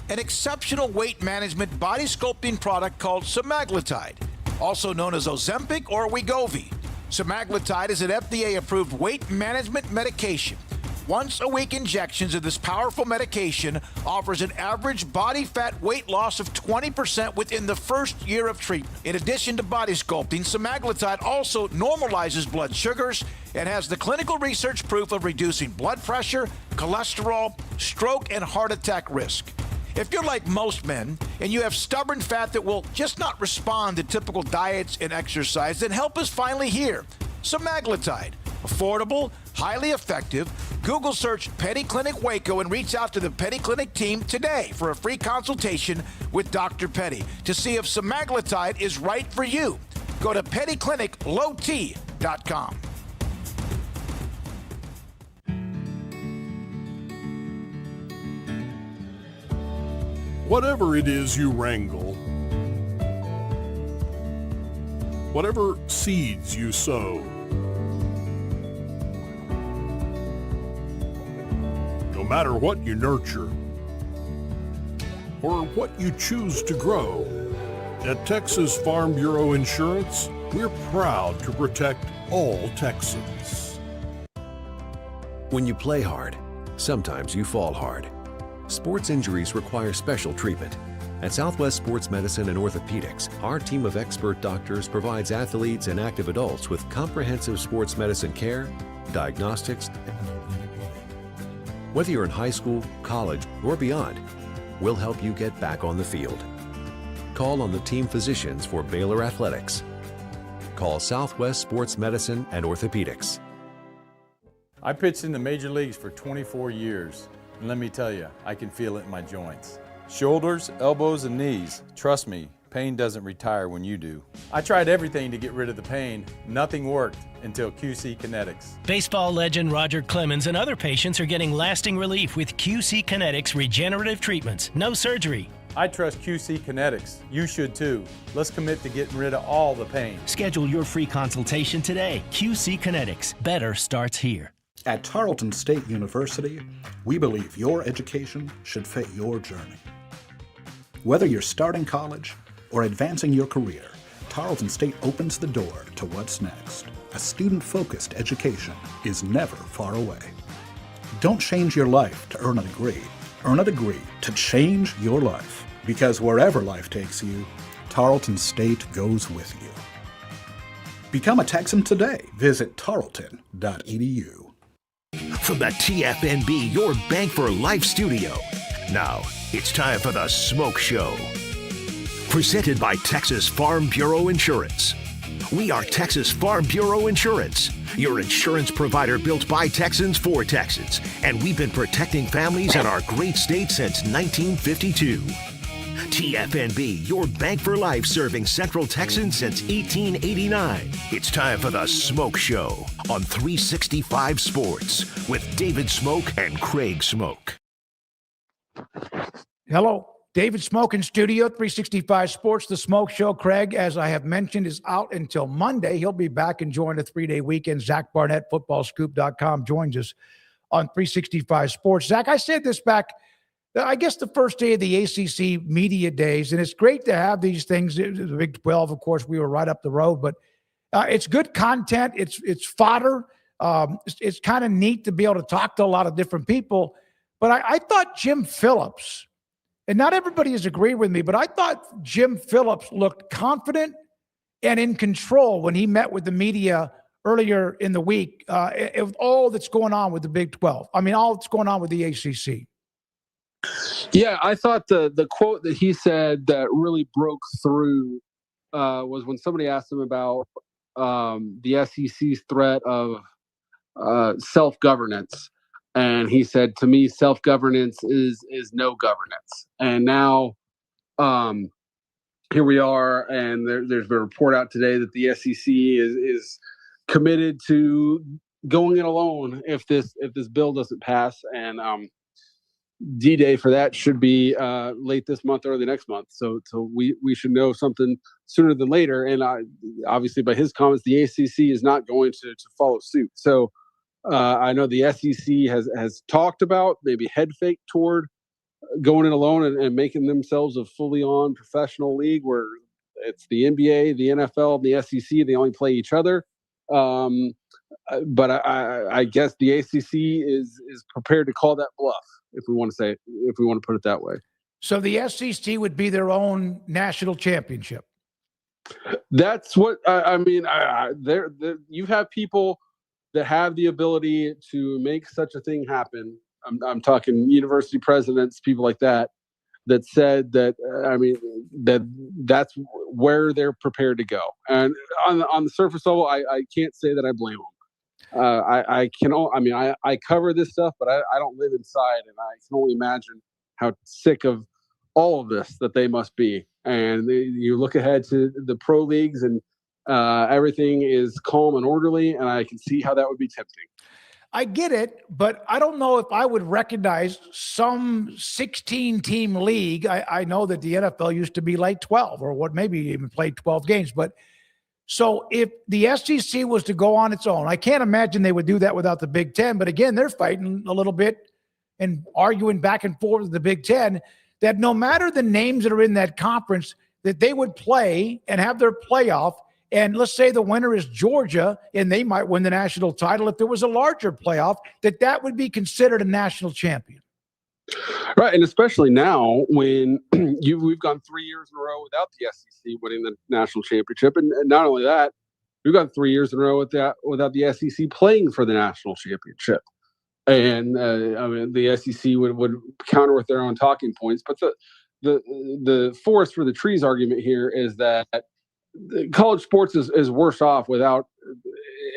an exceptional weight management body sculpting product called semaglutide, also known as Ozempic or Wegovy. Semaglutide is an FDA-approved weight management medication. Once-a-week injections of this powerful medication offers an average body fat weight loss of 20% within the first year of treatment. In addition to body sculpting, semaglutide also normalizes blood sugars and has the clinical research proof of reducing blood pressure, cholesterol, stroke, and heart attack risk. If you're like most men and you have stubborn fat that will just not respond to typical diets and exercise, then help is finally here. Semaglutide. Affordable, highly effective. Google search Petty Clinic Waco and reach out to the Petty Clinic team today for a free consultation with Dr. Petty to see if semaglutide is right for you. Go to pettycliniclowt.com. Whatever it is you wrangle, whatever seeds you sow, no matter what you nurture or what you choose to grow, at Texas Farm Bureau Insurance, we're proud to protect all Texans. When you play hard, sometimes you fall hard. Sports injuries require special treatment. At Southwest Sports Medicine and Orthopedics, our team of expert doctors provides athletes and active adults with comprehensive sports medicine care, diagnostics. Whether you're in high school, college, or beyond, we'll help you get back on the field. Call on the team physicians for Baylor Athletics. Call Southwest Sports Medicine and Orthopedics. I pitched in the major leagues for 24 years, and let me tell you, I can feel it in my joints. Shoulders, elbows, and knees. Trust me, pain doesn't retire when you do. I tried everything to get rid of the pain. Nothing worked until QC Kinetics. Baseball legend Roger Clemens and other patients are getting lasting relief with QC Kinetics regenerative treatments. No surgery. I trust QC Kinetics. You should too. Let's commit to getting rid of all the pain. Schedule your free consultation today. QC Kinetics. Better starts here. At Tarleton State University, we believe your education should fit your journey. Whether you're starting college or advancing your career, Tarleton State opens the door to what's next. A student-focused education is never far away. Don't change your life to earn a degree. Earn a degree to change your life. Because wherever life takes you, Tarleton State goes with you. Become a Texan today. Visit tarleton.edu. From the TFNB Your Bank for Life studio, now it's time for the Smoke Show. Presented by Texas Farm Bureau Insurance. We are Texas Farm Bureau Insurance, your insurance provider built by Texans for Texans, and we've been protecting families in our great state since 1952. TFNB, your bank for life, serving Central Texans since 1889. It's time for the Smoke Show on 365 Sports with David Craig and Craig Smoak. Hello, David Craig in studio, 365 Sports, the Smoke Show. Craig, as I have mentioned, is out until Monday. He'll be back enjoying a 3-day weekend. Zach Barnett, footballscoop.com, joins us on 365 Sports. Zach, I said this back, I guess, the first day of the ACC media days, and it's great to have these things. The Big 12, of course, we were right up the road, but it's good content. It's fodder. It's kind of neat to be able to talk to a lot of different people. But I thought Jim Phillips, and not everybody has agreed with me, but I thought Jim Phillips looked confident and in control when he met with the media earlier in the week of all that's going on with the Big 12. I mean, all that's going on with the ACC. Yeah, I thought the quote that he said that really broke through was when somebody asked him about the SEC's threat of self-governance. And he said, to me, self-governance is no governance. And now here we are, and there's been a report out today that the SEC is committed to going it alone if this bill doesn't pass. And D-Day for that should be late this month, early next month. So we should know something sooner than later. And obviously, by his comments, the ACC is not going to follow suit. So I know the SEC has talked about maybe head fake toward going it alone and making themselves a fully on professional league where it's the NBA, the NFL, and the SEC. They only play each other. But I guess the ACC is prepared to call that bluff, if we want to put it that way. So the SEC would be their own national championship. That's what I mean. You have people that have the ability to make such a thing happen. I'm talking university presidents, people like that said that. I mean, that's where they're prepared to go. And on the surface level, I can't say that I blame them. I cover this stuff, but I don't live inside, and I can only imagine how sick of all of this that they must be. And you look ahead to the pro leagues, and everything is calm and orderly, and I can see how that would be tempting. I get it, but I don't know if I would recognize some 16-team league. I know that the NFL used to be like 12, or what, maybe even played 12 games. But so if the SEC was to go on its own, I can't imagine they would do that without the Big Ten. But again, they're fighting a little bit and arguing back and forth with the Big Ten that no matter the names that are in that conference, that they would play and have their playoff. And let's say the winner is Georgia, and they might win the national title. If there was a larger playoff, that would be considered a national champion. Right, and especially now when we've gone 3 years in a row without the SEC winning the national championship, and not only that, we've gone 3 years in a row without the SEC playing for the national championship. And the SEC would counter with their own talking points. But the forest for the trees argument here is that college sports is worse off without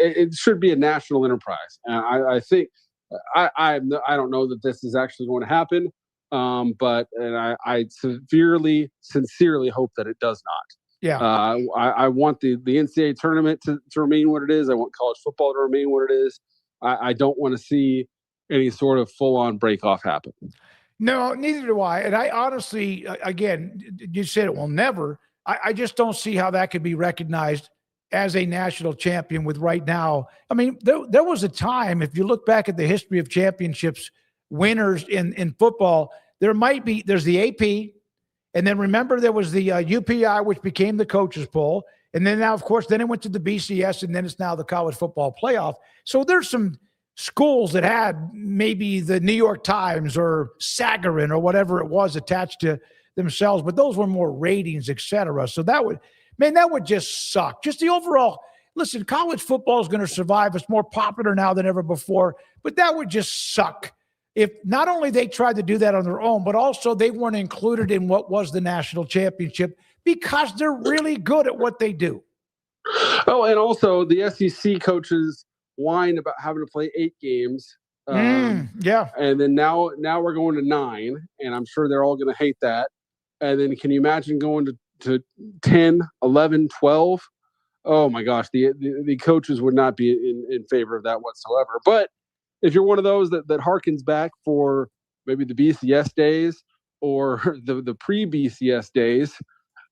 it. Should be a national enterprise. And I think I don't know that this is actually going to happen, but I sincerely hope that it does not. Yeah. I want the NCAA tournament to remain what it is. I want college football to remain what it is. I don't want to see any sort of full-on break-off happen. No, neither do I. And I honestly, again, you said it will never. I just don't see how that could be recognized as a national champion with right now. I mean, there was a time, if you look back at the history of championships, winners in football, there's the AP, and then remember there was the UPI, which became the coaches poll. And then now, of course, then it went to the BCS, and then it's now the college football playoff. So there's some schools that had maybe the New York Times or Sagarin or whatever it was attached to themselves, but those were more ratings, et cetera. So that would just suck. Just the overall, listen, college football is going to survive. It's more popular now than ever before, but that would just suck if not only they tried to do that on their own, but also they weren't included in what was the national championship because they're really good at what they do. Oh, and also the SEC coaches whine about having to play 8 games. Yeah. And then now we're going to 9, and I'm sure they're all going to hate that. And then can you imagine going to 10, 11, 12? Oh my gosh, the coaches would not be in favor of that whatsoever. But if you're one of those that harkens back for maybe the BCS days or the pre-BCS days,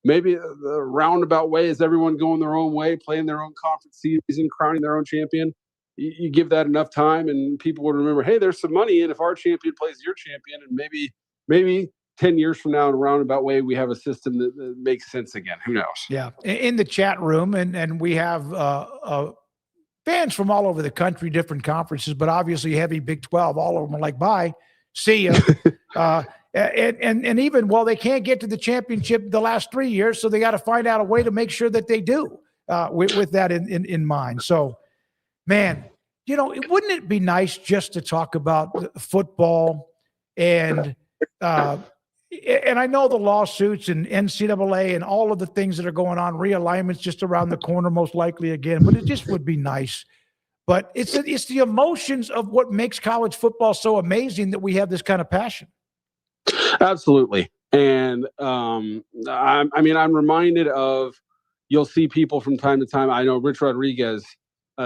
maybe the roundabout way is everyone going their own way, playing their own conference season, crowning their own champion. You give that enough time, and people will remember, hey, there's some money in if our champion plays your champion, and maybe 10 years from now in a roundabout way, we have a system that makes sense again. Who knows? Yeah. In the chat room, and we have fans from all over the country, different conferences, but obviously heavy Big 12. All of them are like, bye, see ya. And even, well, they can't get to the championship the last 3 years, so they got to find out a way to make sure that they do with that in mind. So, man, wouldn't it be nice just to talk about football and I know the lawsuits and NCAA and all of the things that are going on, realignments just around the corner, most likely again, but it just would be nice. But it's the emotions of what makes college football so amazing that we have this kind of passion. Absolutely. And I'm reminded of, you'll see people from time to time. I know Rich Rodriguez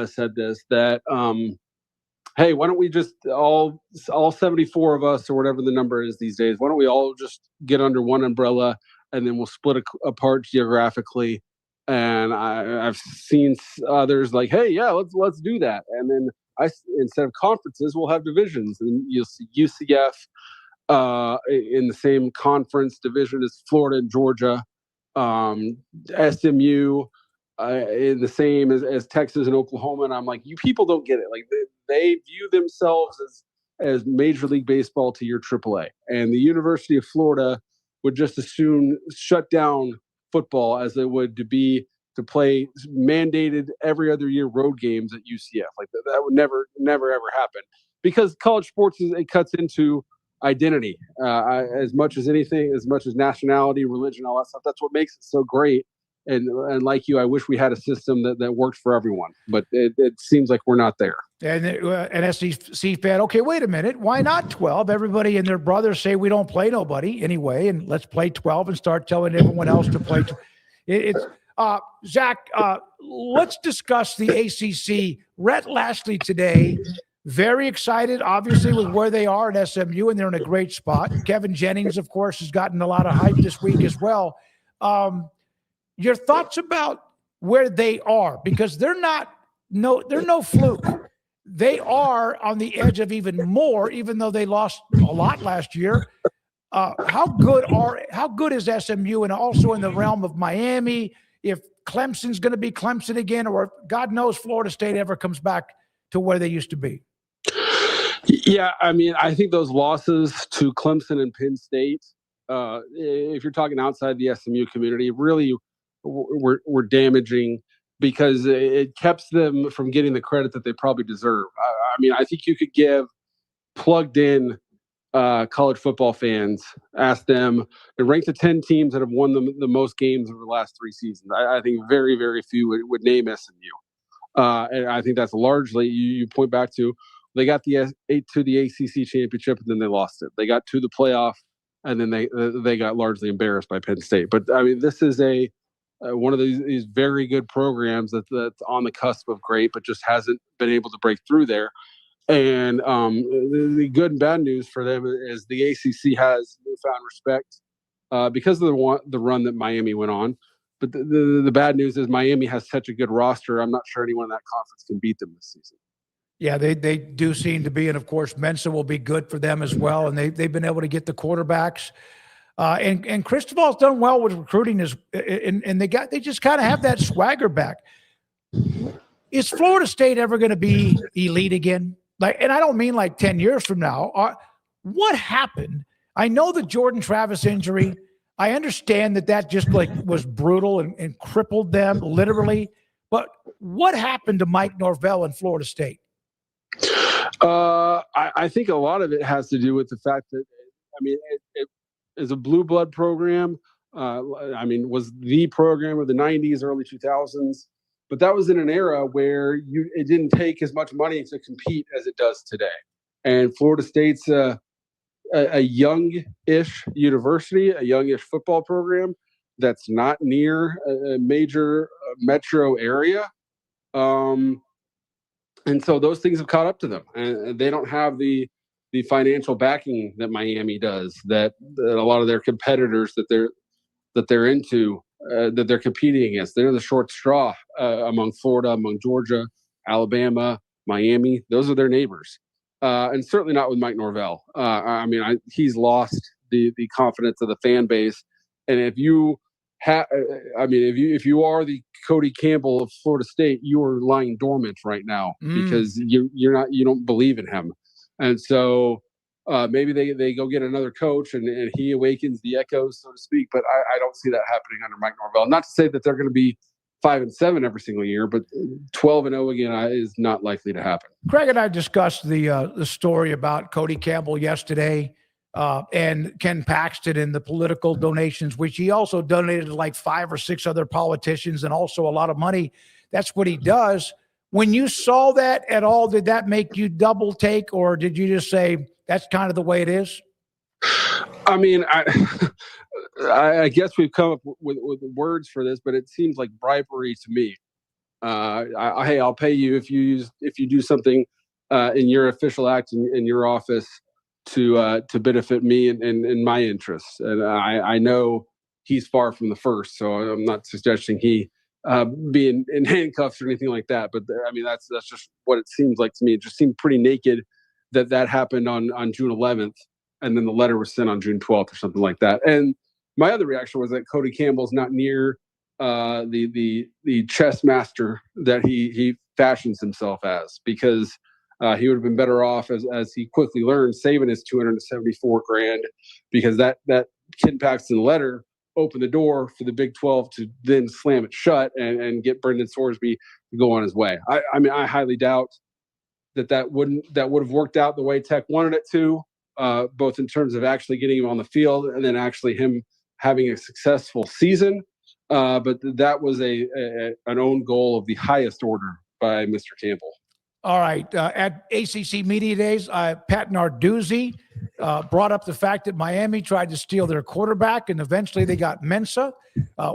said this, that, hey, why don't we just all 74 of us, or whatever the number is these days, why don't we all just get under one umbrella, and then we'll split apart geographically. And I've seen others like, hey, yeah, let's do that. And then instead of conferences, we'll have divisions, and you'll see UCF in the same conference division as Florida and Georgia, SMU in the same as Texas and Oklahoma. And I'm like, you people don't get it. Like they view themselves as Major League Baseball to your AAA. And the University of Florida would just as soon shut down football as they would to play mandated every other year road games at UCF. Like that would never ever happen, because college sports it cuts into identity as much as anything, as much as nationality, religion, all that stuff. That's what makes it so great. And like you, I wish we had a system that worked for everyone, but it seems like we're not there. And an SEC fan, okay, wait a minute. Why not 12? Everybody and their brothers say we don't play nobody anyway, and let's play 12 and start telling everyone else to play. Zach, let's discuss the ACC. Rhett Lashley today, very excited, obviously, with where they are at SMU, and they're in a great spot. Kevin Jennings, of course, has gotten a lot of hype this week as well. Your thoughts about where they are, because they're no fluke. They are on the edge of even more, even though they lost a lot last year. How good is SMU, and also in the realm of Miami, if Clemson's going to be Clemson again, or God knows Florida State ever comes back to where they used to be? Yeah, I mean, I think those losses to Clemson and Penn State, if you're talking outside the SMU community, really were damaging, because it kept them from getting the credit that they probably deserve. I mean, I think you could give plugged in college football fans, ask them and rank the 10 teams that have won the most games over the last 3 seasons. I think very, very few would name SMU. And I think that's largely, you point back to, they got the ACC championship and then they lost it. They got to the playoff and then they got largely embarrassed by Penn State. But I mean, this is one of these very good programs that's on the cusp of great, but just hasn't been able to break through there. And the good and bad news for them is the ACC has newfound respect because of the run that Miami went on. But the bad news is Miami has such a good roster. I'm not sure anyone in that conference can beat them this season. Yeah, they do seem to be. And, of course, Mensa will be good for them as well. And they've been able to get the quarterbacks. And Cristobal's done well with recruiting, and they just kind of have that swagger back. Is Florida State ever going to be elite again? And I don't mean like 10 years from now. What happened? I know the Jordan Travis injury. I understand that just was brutal and crippled them literally. But what happened to Mike Norvell in Florida State? I think a lot of it has to do with the fact that, I mean, it is a blue blood program. Was the program of the 90s, early 2000s. But that was in an era where it didn't take as much money to compete as it does today. And Florida State's a young-ish university, a young-ish football program that's not near a major metro area. And so those things have caught up to them. And they don't have the financial backing that Miami does, that a lot of their competitors that they're into, that they're competing against. They're the short straw among Florida, among Georgia, Alabama, Miami. Those are their neighbors, and certainly not with Mike Norvell. He's lost the confidence of the fan base. And if you if you are the Cody Campbell of Florida State, you are lying dormant right now because you don't believe in him. And so maybe they go get another coach and he awakens the echoes, so to speak. But I don't see that happening under Mike Norvell. Not to say that they're going to be 5-7 every single year, but 12-0 again is not likely to happen. Craig and I discussed the story about Cody Campbell yesterday and Ken Paxton and the political donations, which he also donated to like 5 or 6 other politicians and also a lot of money. That's what he does. When you saw that at all, did that make you double take, or did you just say that's kind of the way it is? I mean, I guess we've come up with words for this, but it seems like bribery to me. Hey, I'll pay you if you do something in your official act in your office to benefit me and my interests. And I know he's far from the first, so I'm not suggesting he being in handcuffs or anything like that. But I mean, that's just what it seems like to me. It just seemed pretty naked that happened on June 11th, and then the letter was sent on June 12th or something like that. And my other reaction was that Cody Campbell's not near the chess master that he fashions himself as, because he would have been better off, as he quickly learned, saving his $274,000, because that Ken Paxton letter opened the door for the Big 12 to then slam it shut and get Brendan Sorsby to go on his way. I mean, I highly doubt that would have worked out the way Tech wanted it to, both in terms of actually getting him on the field and then actually him having a successful season. but that was an own goal of the highest order by Mr. Campbell. All right. At ACC Media Days, Pat Narduzzi brought up the fact that Miami tried to steal their quarterback, and eventually they got Mensah.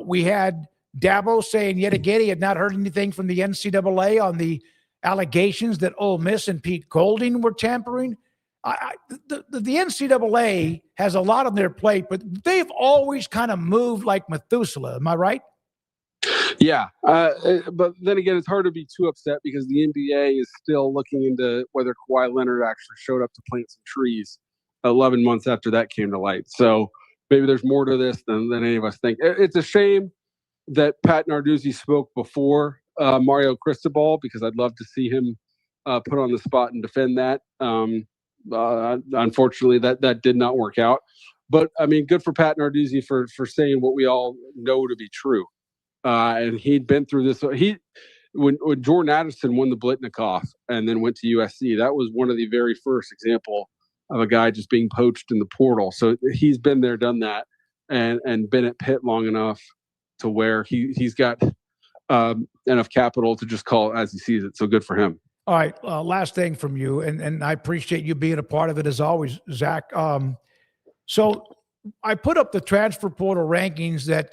We had Dabo saying yet again he had not heard anything from the NCAA on the allegations that Ole Miss and Pete Golding were tampering. The NCAA has a lot on their plate, but they've always kind of moved like Methuselah. Am I right? Yeah, but then again, it's hard to be too upset because the NBA is still looking into whether Kawhi Leonard actually showed up to plant some trees 11 months after that came to light. So maybe there's more to this than any of us think. It's a shame that Pat Narduzzi spoke before Mario Cristobal, because I'd love to see him put on the spot and defend that. Unfortunately, that did not work out. But, I mean, good for Pat Narduzzi for saying what we all know to be true. And he'd been through this. When Jordan Addison won the Blitnikoff and then went to USC, that was one of the very first example of a guy just being poached in the portal. So he's been there, done that, and been at Pitt long enough to where he's got enough capital to just call it as he sees it. So good for him. All right. Last thing from you, and I appreciate you being a part of it as always, Zach. So I put up the transfer portal rankings that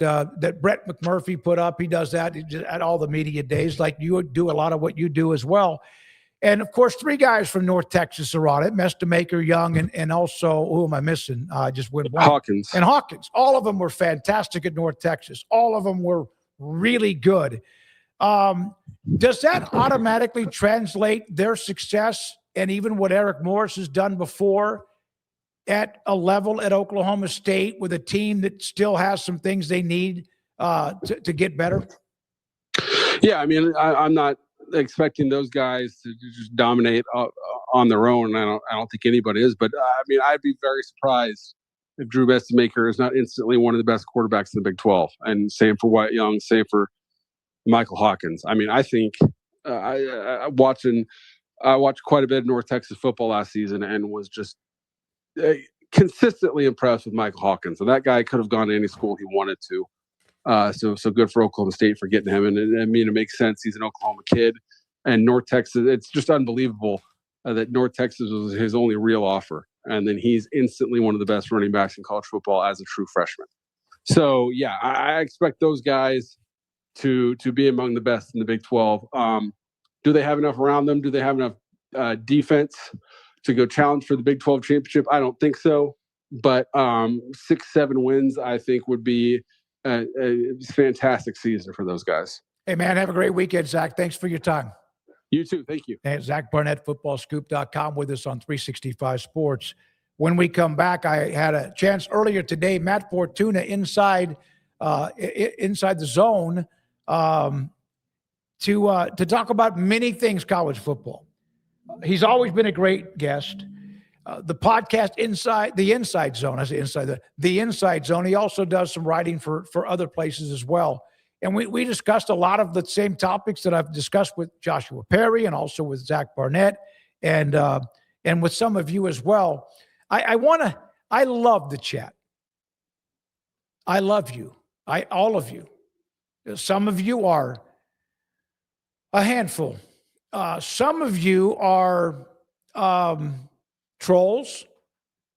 Brett McMurphy put up. He does that at all the media days, like you do a lot of what you do as well. And, of course, 3 guys from North Texas are on it, Mestamaker, Young, and also, who am I missing? I just went blank. Hawkins. And Hawkins. All of them were fantastic at North Texas. All of them were really good. Does that automatically translate their success and even what Eric Morris has done before at a level at Oklahoma State with a team that still has some things they need to get better? Yeah, I mean, I'm not expecting those guys to just dominate on their own. I don't think anybody is, but I mean, I'd be very surprised if Drew Mestamaker is not instantly one of the best quarterbacks in the Big 12. And same for Wyatt Young, same for Michael Hawkins. I mean, I think I watched quite a bit of North Texas football last season and was just consistently impressed with Michael Hawkins. And that guy could have gone to any school he wanted to. So good for Oklahoma State for getting him. And I mean, it makes sense. He's an Oklahoma kid. And North Texas, it's just unbelievable that North Texas was his only real offer. And then he's instantly one of the best running backs in college football as a true freshman. So, yeah, I expect those guys to be among the best in the Big 12. Do they have enough around them? Do they have enough defense to go challenge for the Big 12 championship? I don't think so. But 6-7 wins, I think, would be a fantastic season for those guys. Hey, man, have a great weekend, Zach. Thanks for your time. You too. Thank you. And Zach Barnett, footballscoop.com, with us on 365 Sports. When we come back, I had a chance earlier today, Matt Fortuna inside the zone to talk about many things college football. He's always been a great guest. The podcast the Inside Zone. I say inside the Inside Zone. He also does some writing for other places as well. And we discussed a lot of the same topics that I've discussed with Joshua Perry and also with Zach Barnett and with some of you as well. I love the chat. I love you. All of you. Some of you are a handful. Some of you are trolls.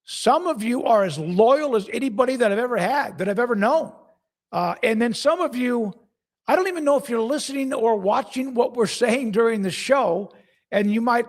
Some of you are as loyal as anybody that I've ever known. And then some of you, I don't even know if you're listening or watching what we're saying during the show, and you might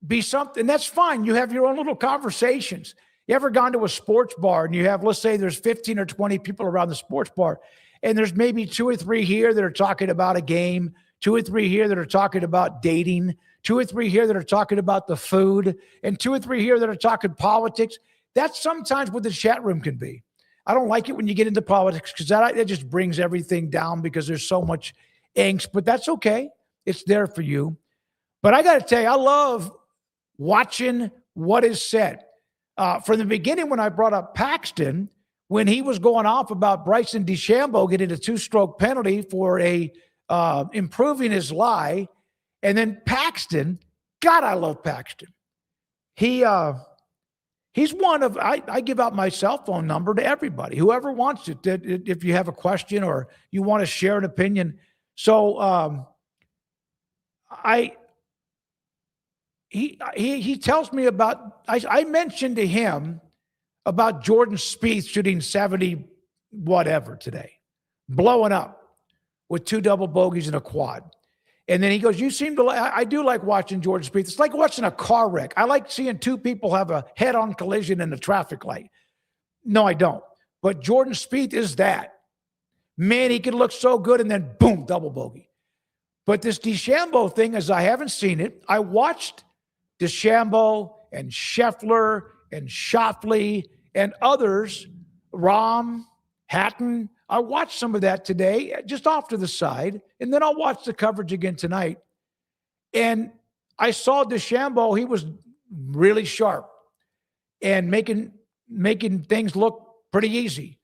be something. That's fine. You have your own little conversations. You ever gone to a sports bar and you have, let's say there's 15 or 20 people around the sports bar, and there's maybe 2 or 3 here that are talking about a game, 2 or 3 here that are talking about dating, 2 or 3 here that are talking about the food, and 2 or 3 here that are talking politics. That's sometimes what the chat room can be. I don't like it when you get into politics because that just brings everything down because there's so much angst, but that's okay. It's there for you. But I got to tell you, I love watching what is said. From the beginning, when I brought up Paxton, when he was going off about Bryson DeChambeau getting a 2-stroke penalty for improving his lie, and then Paxton, God, I love Paxton. He He's one of, I give out my cell phone number to everybody, whoever wants it, if you have a question or you want to share an opinion. So he tells me about, I mentioned to him about Jordan Spieth shooting 70 whatever today, blowing up with 2 double bogeys and a quad. And then he goes, you seem to like, I do like watching Jordan Spieth. It's like watching a car wreck. I like seeing 2 people have a head-on collision in the traffic light. No, I don't. But Jordan Spieth is that. Man, he can look so good and then boom, double bogey. But this DeChambeau thing is I haven't seen it. I watched DeChambeau and Scheffler and Schauffele and others, Rahm, Hatton. I watched some of that today, just off to the side, and then I'll watch the coverage again tonight. And I saw DeChambeau, he was really sharp and making things look pretty easy.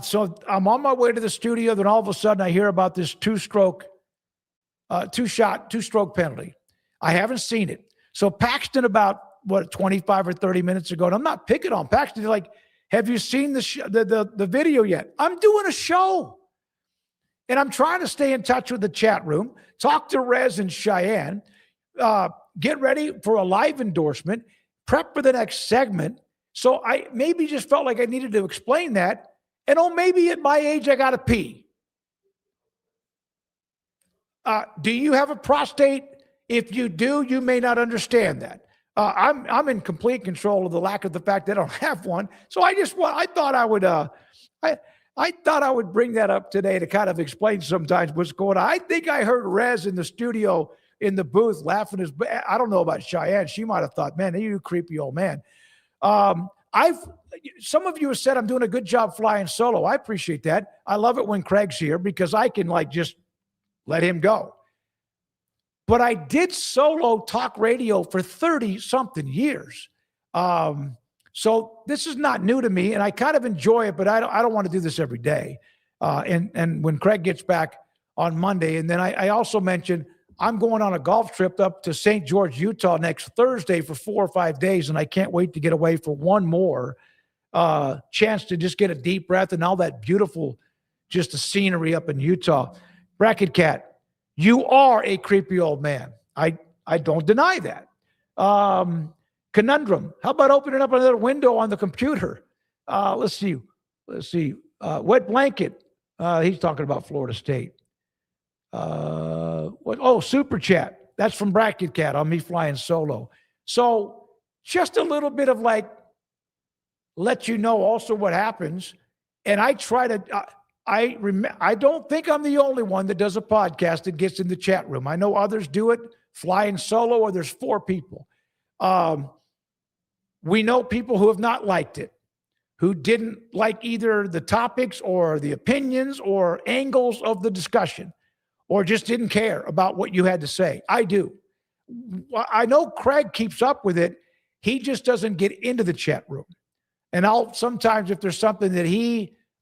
So I'm on my way to the studio, then all of a sudden I hear about this two-stroke penalty. I haven't seen it. So Paxton about, 25 or 30 minutes ago, and I'm not picking on Paxton, like, have you seen the video yet? I'm doing a show. And I'm trying to stay in touch with the chat room, talk to Rez and Cheyenne, get ready for a live endorsement, prep for the next segment. So I maybe just felt like I needed to explain that. And maybe at my age, I got to pee. Do you have a prostate? If you do, you may not understand that. I'm in complete control of the lack of the fact that I don't have one. So I thought I would bring that up today to kind of explain sometimes what's going on. I think I heard Rez in the studio in the booth laughing I don't know about Cheyenne. She might have thought, man, you creepy old man. Some of you have said I'm doing a good job flying solo. I appreciate that. I love it when Craig's here because I can just let him go. But I did solo talk radio for 30-something years. So this is not new to me, and I kind of enjoy it, but I don't want to do this every day. And when Craig gets back on Monday, and then I also mentioned I'm going on a golf trip up to St. George, Utah next Thursday for 4 or 5 days, and I can't wait to get away for one more chance to just get a deep breath and all that beautiful, just the scenery up in Utah. Bracket Cat. You are a creepy old man. I don't deny that. Conundrum. How about opening up another window on the computer? Let's see. Wet blanket. He's talking about Florida State. Super chat. That's from Bracket Cat on me flying solo. So just a little bit of let you know also what happens. And I try to... I don't think I'm the only one that does a podcast that gets in the chat room. I know others do it, flying solo, or there's 4 people. We know people who have not liked it, who didn't like either the topics or the opinions or angles of the discussion, or just didn't care about what you had to say. I do. I know Craig keeps up with it. He just doesn't get into the chat room. And I'll sometimes, if there's something that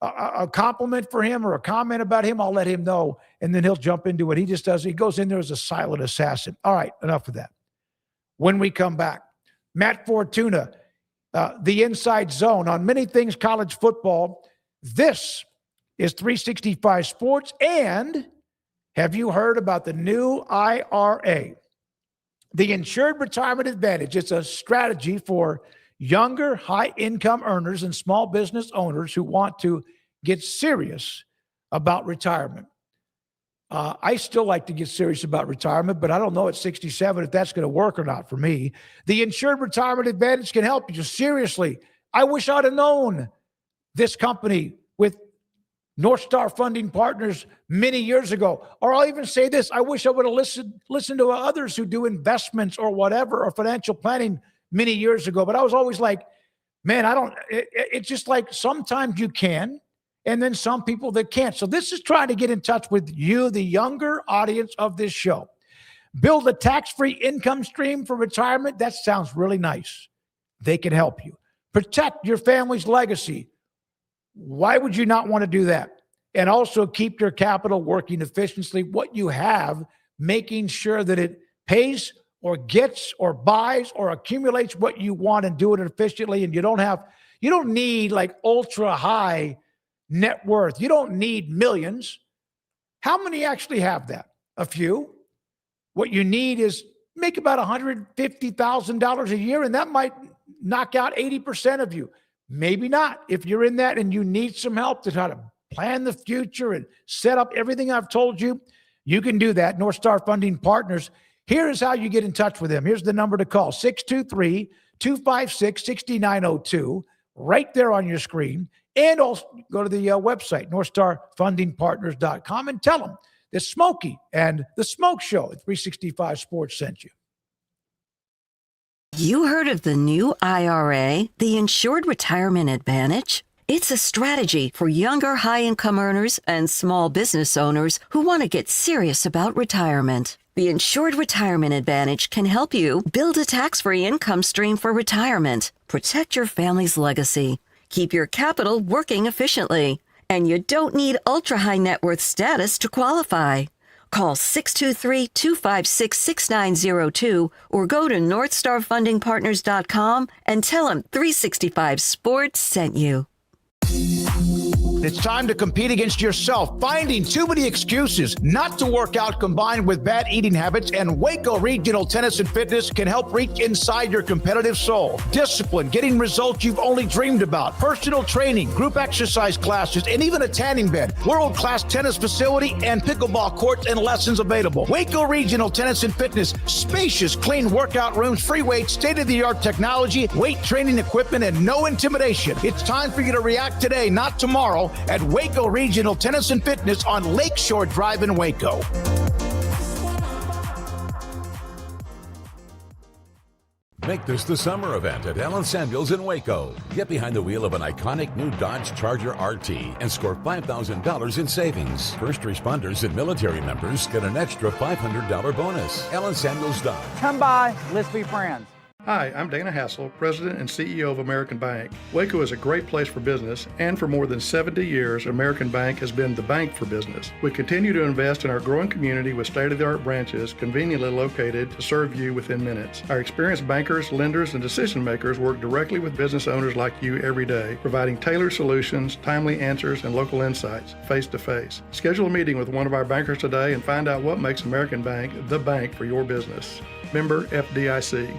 a compliment for him or a comment about him, I'll let him know, and then he'll jump into it. He just does. He goes in there as a silent assassin. All right, enough of that. When we come back, Matt Fortuna, the Inside Zone on many things college football. This is 365 Sports. And have you heard about the new IRA? The Insured Retirement Advantage. It's a strategy for younger, high-income earners and small business owners who want to get serious about retirement. I still like to get serious about retirement, but I don't know at 67 if that's going to work or not for me. The Insured Retirement Advantage can help you. Seriously, I wish I'd have known this company with North Star Funding Partners many years ago. Or I'll even say this, I wish I would have listened to others who do investments or whatever, or financial planning many years ago. But I was always like, man, it's just like sometimes you can, and then some people that can't. So this is trying to get in touch with you, the younger audience of this show. Build a tax-free income stream for retirement. That sounds really nice. They can help you. Protect your family's legacy. Why would you not want to do that? And also keep your capital working efficiently. What you have, making sure that it pays or gets or buys or accumulates what you want and do it efficiently, and you don't need like ultra high net worth. You don't need millions. How many actually have that? A few. What you need is make about $150,000 a year, and that might knock out 80% of you. Maybe not. If you're in that and you need some help to try to plan the future and set up everything I've told you, you can do that. North Star Funding Partners. Here is how you get in touch with them. Here's the number to call, 623-256-6902, right there on your screen. And also go to the website, northstarfundingpartners.com, and tell them that Smokey and the Smoke Show at 365 Sports sent you. You heard of the new IRA, the Insured Retirement Advantage? It's a strategy for younger high-income earners and small business owners who want to get serious about retirement. The Insured Retirement Advantage can help you build a tax-free income stream for retirement, protect your family's legacy, keep your capital working efficiently, and you don't need ultra-high net worth status to qualify. Call 623-256-6902 or go to northstarfundingpartners.com and tell them 365 Sports sent you. It's time to compete against yourself, finding too many excuses not to work out combined with bad eating habits, and Waco Regional Tennis and Fitness can help reach inside your competitive soul. Discipline, getting results you've only dreamed about, personal training, group exercise classes, and even a tanning bed, world-class tennis facility, and pickleball courts and lessons available. Waco Regional Tennis and Fitness, spacious, clean workout rooms, free weights, state-of-the-art technology, weight training equipment, and no intimidation. It's time for you to react today, not tomorrow, at Waco Regional Tennis and Fitness on Lakeshore Drive in Waco. Make this the summer event at Allen Samuels in Waco. Get behind the wheel of an iconic new Dodge Charger RT and score $5,000 in savings. First responders and military members get an extra $500 bonus. Allen Samuels Dodge. Come by, let's be friends. Hi, I'm Dana Hassel, President and CEO of American Bank. Waco is a great place for business, and for more than 70 years, American Bank has been the bank for business. We continue to invest in our growing community with state-of-the-art branches conveniently located to serve you within minutes. Our experienced bankers, lenders, and decision makers work directly with business owners like you every day, providing tailored solutions, timely answers, and local insights, face-to-face. Schedule a meeting with one of our bankers today and find out what makes American Bank the bank for your business. Member FDIC.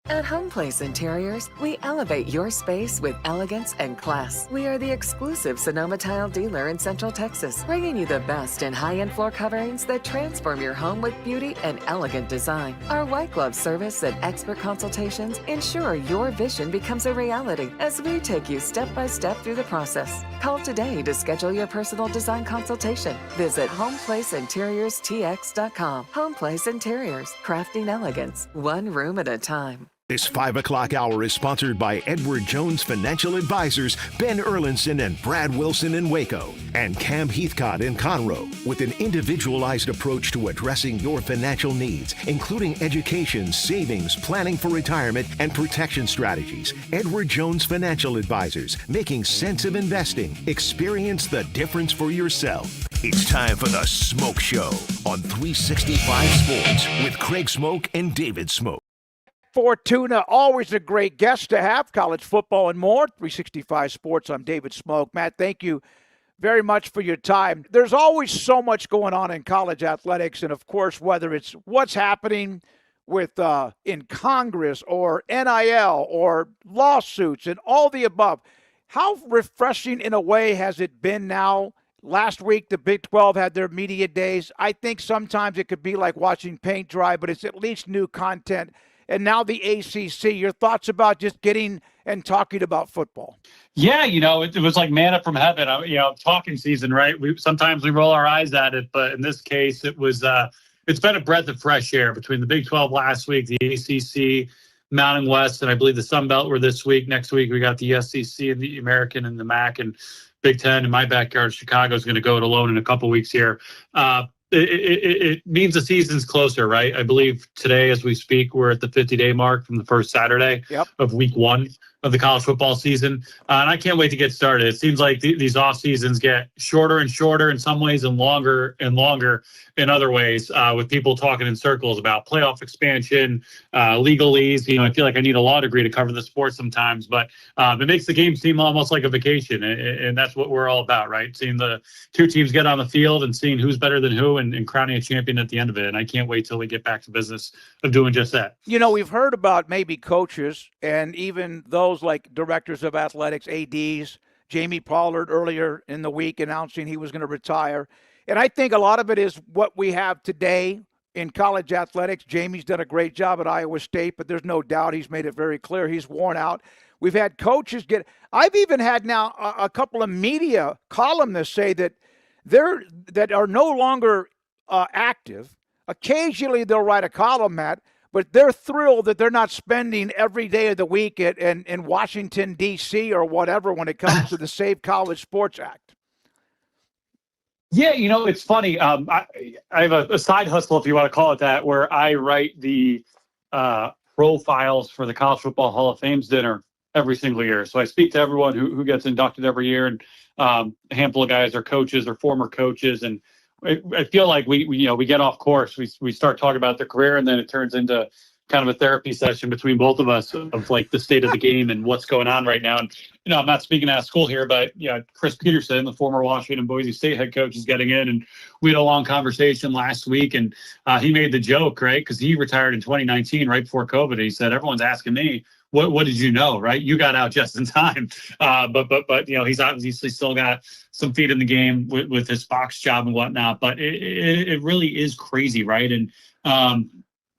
At Home Place Interiors, we elevate your space with elegance and class. We are the exclusive Sonoma tile dealer in Central Texas, bringing you the best in high-end floor coverings that transform your home with beauty and elegant design. Our white glove service and expert consultations ensure your vision becomes a reality as we take you step by step through the process. Call today to schedule your personal design consultation. Visit homeplaceinteriorstx.com. Home Place Interiors, crafting elegance, one room at a time. This 5 o'clock hour is sponsored by Edward Jones Financial Advisors, Ben Erlinson and Brad Wilson in Waco, and Cam Heathcott in Conroe, with an individualized approach to addressing your financial needs, including education, savings, planning for retirement, and protection strategies. Edward Jones Financial Advisors, making sense of investing. Experience the difference for yourself. It's time for the Smoke Show on 365 Sports with Craig Smoak and David Craig. Fortuna, always a great guest to have. College football and more. 365 Sports. I'm David Craig. Matt, thank you very much for your time. There's always so much going on in college athletics, and of course, whether it's what's happening with in Congress or NIL or lawsuits and all the above. How refreshing in a way has it been now? Last week, the Big 12 had their media days. I think sometimes it could be like watching paint dry, but it's at least new content. And now the ACC, your thoughts about just getting and talking about football? Yeah, it was like manna from heaven, talking season, right? Sometimes we roll our eyes at it, but in this case, it was, it's been a breath of fresh air between the Big 12 last week, the ACC, Mountain West, and I believe the Sun Belt were this week. Next week, we got the SEC and the American and the MAC, and Big Ten in my backyard. Chicago is going to go it alone in a couple weeks here. It means the season's closer, right? I believe today, as we speak, we're at the 50-day mark from the first Saturday of week one of the college football season. And I can't wait to get started. It seems like these off seasons get shorter and shorter in some ways and longer and longer in other ways with people talking in circles about playoff expansion, legalese. I feel like I need a law degree to cover the sport sometimes, but it makes the game seem almost like a vacation. And that's what we're all about, right? Seeing the two teams get on the field and seeing who's better than who and crowning a champion at the end of it. And I can't wait till we get back to business of doing just that. We've heard about maybe coaches and even those like directors of athletics, ADs, Jamie Pollard earlier in the week announcing he was going to retire. And I think a lot of it is what we have today in college athletics. Jamie's done a great job at Iowa State, but there's no doubt he's made it very clear he's worn out. We've had coaches I've even had now a couple of media columnists say that that are no longer active. Occasionally they'll write a column, Matt, but they're thrilled that they're not spending every day of the week in Washington, D.C. or whatever when it comes to the Save College Sports Act. Yeah, it's funny. I have a side hustle, if you want to call it that, where I write the profiles for the College Football Hall of Fame's dinner every single year. So I speak to everyone who gets inducted every year, and a handful of guys are coaches or former coaches. And I feel like we get off course. We start talking about their career, and then it turns into kind of a therapy session between both of us of like the state of the game and what's going on right now. And, I'm not speaking out of school here, but Chris Peterson, the former Washington Boise State head coach, is getting in. And we had a long conversation last week, and he made the joke, right? Because he retired in 2019, right before COVID. He said, everyone's asking me, what did you know, right? You got out just in time. But he's obviously still got some feet in the game with his Fox job and whatnot. But it really is crazy, right? And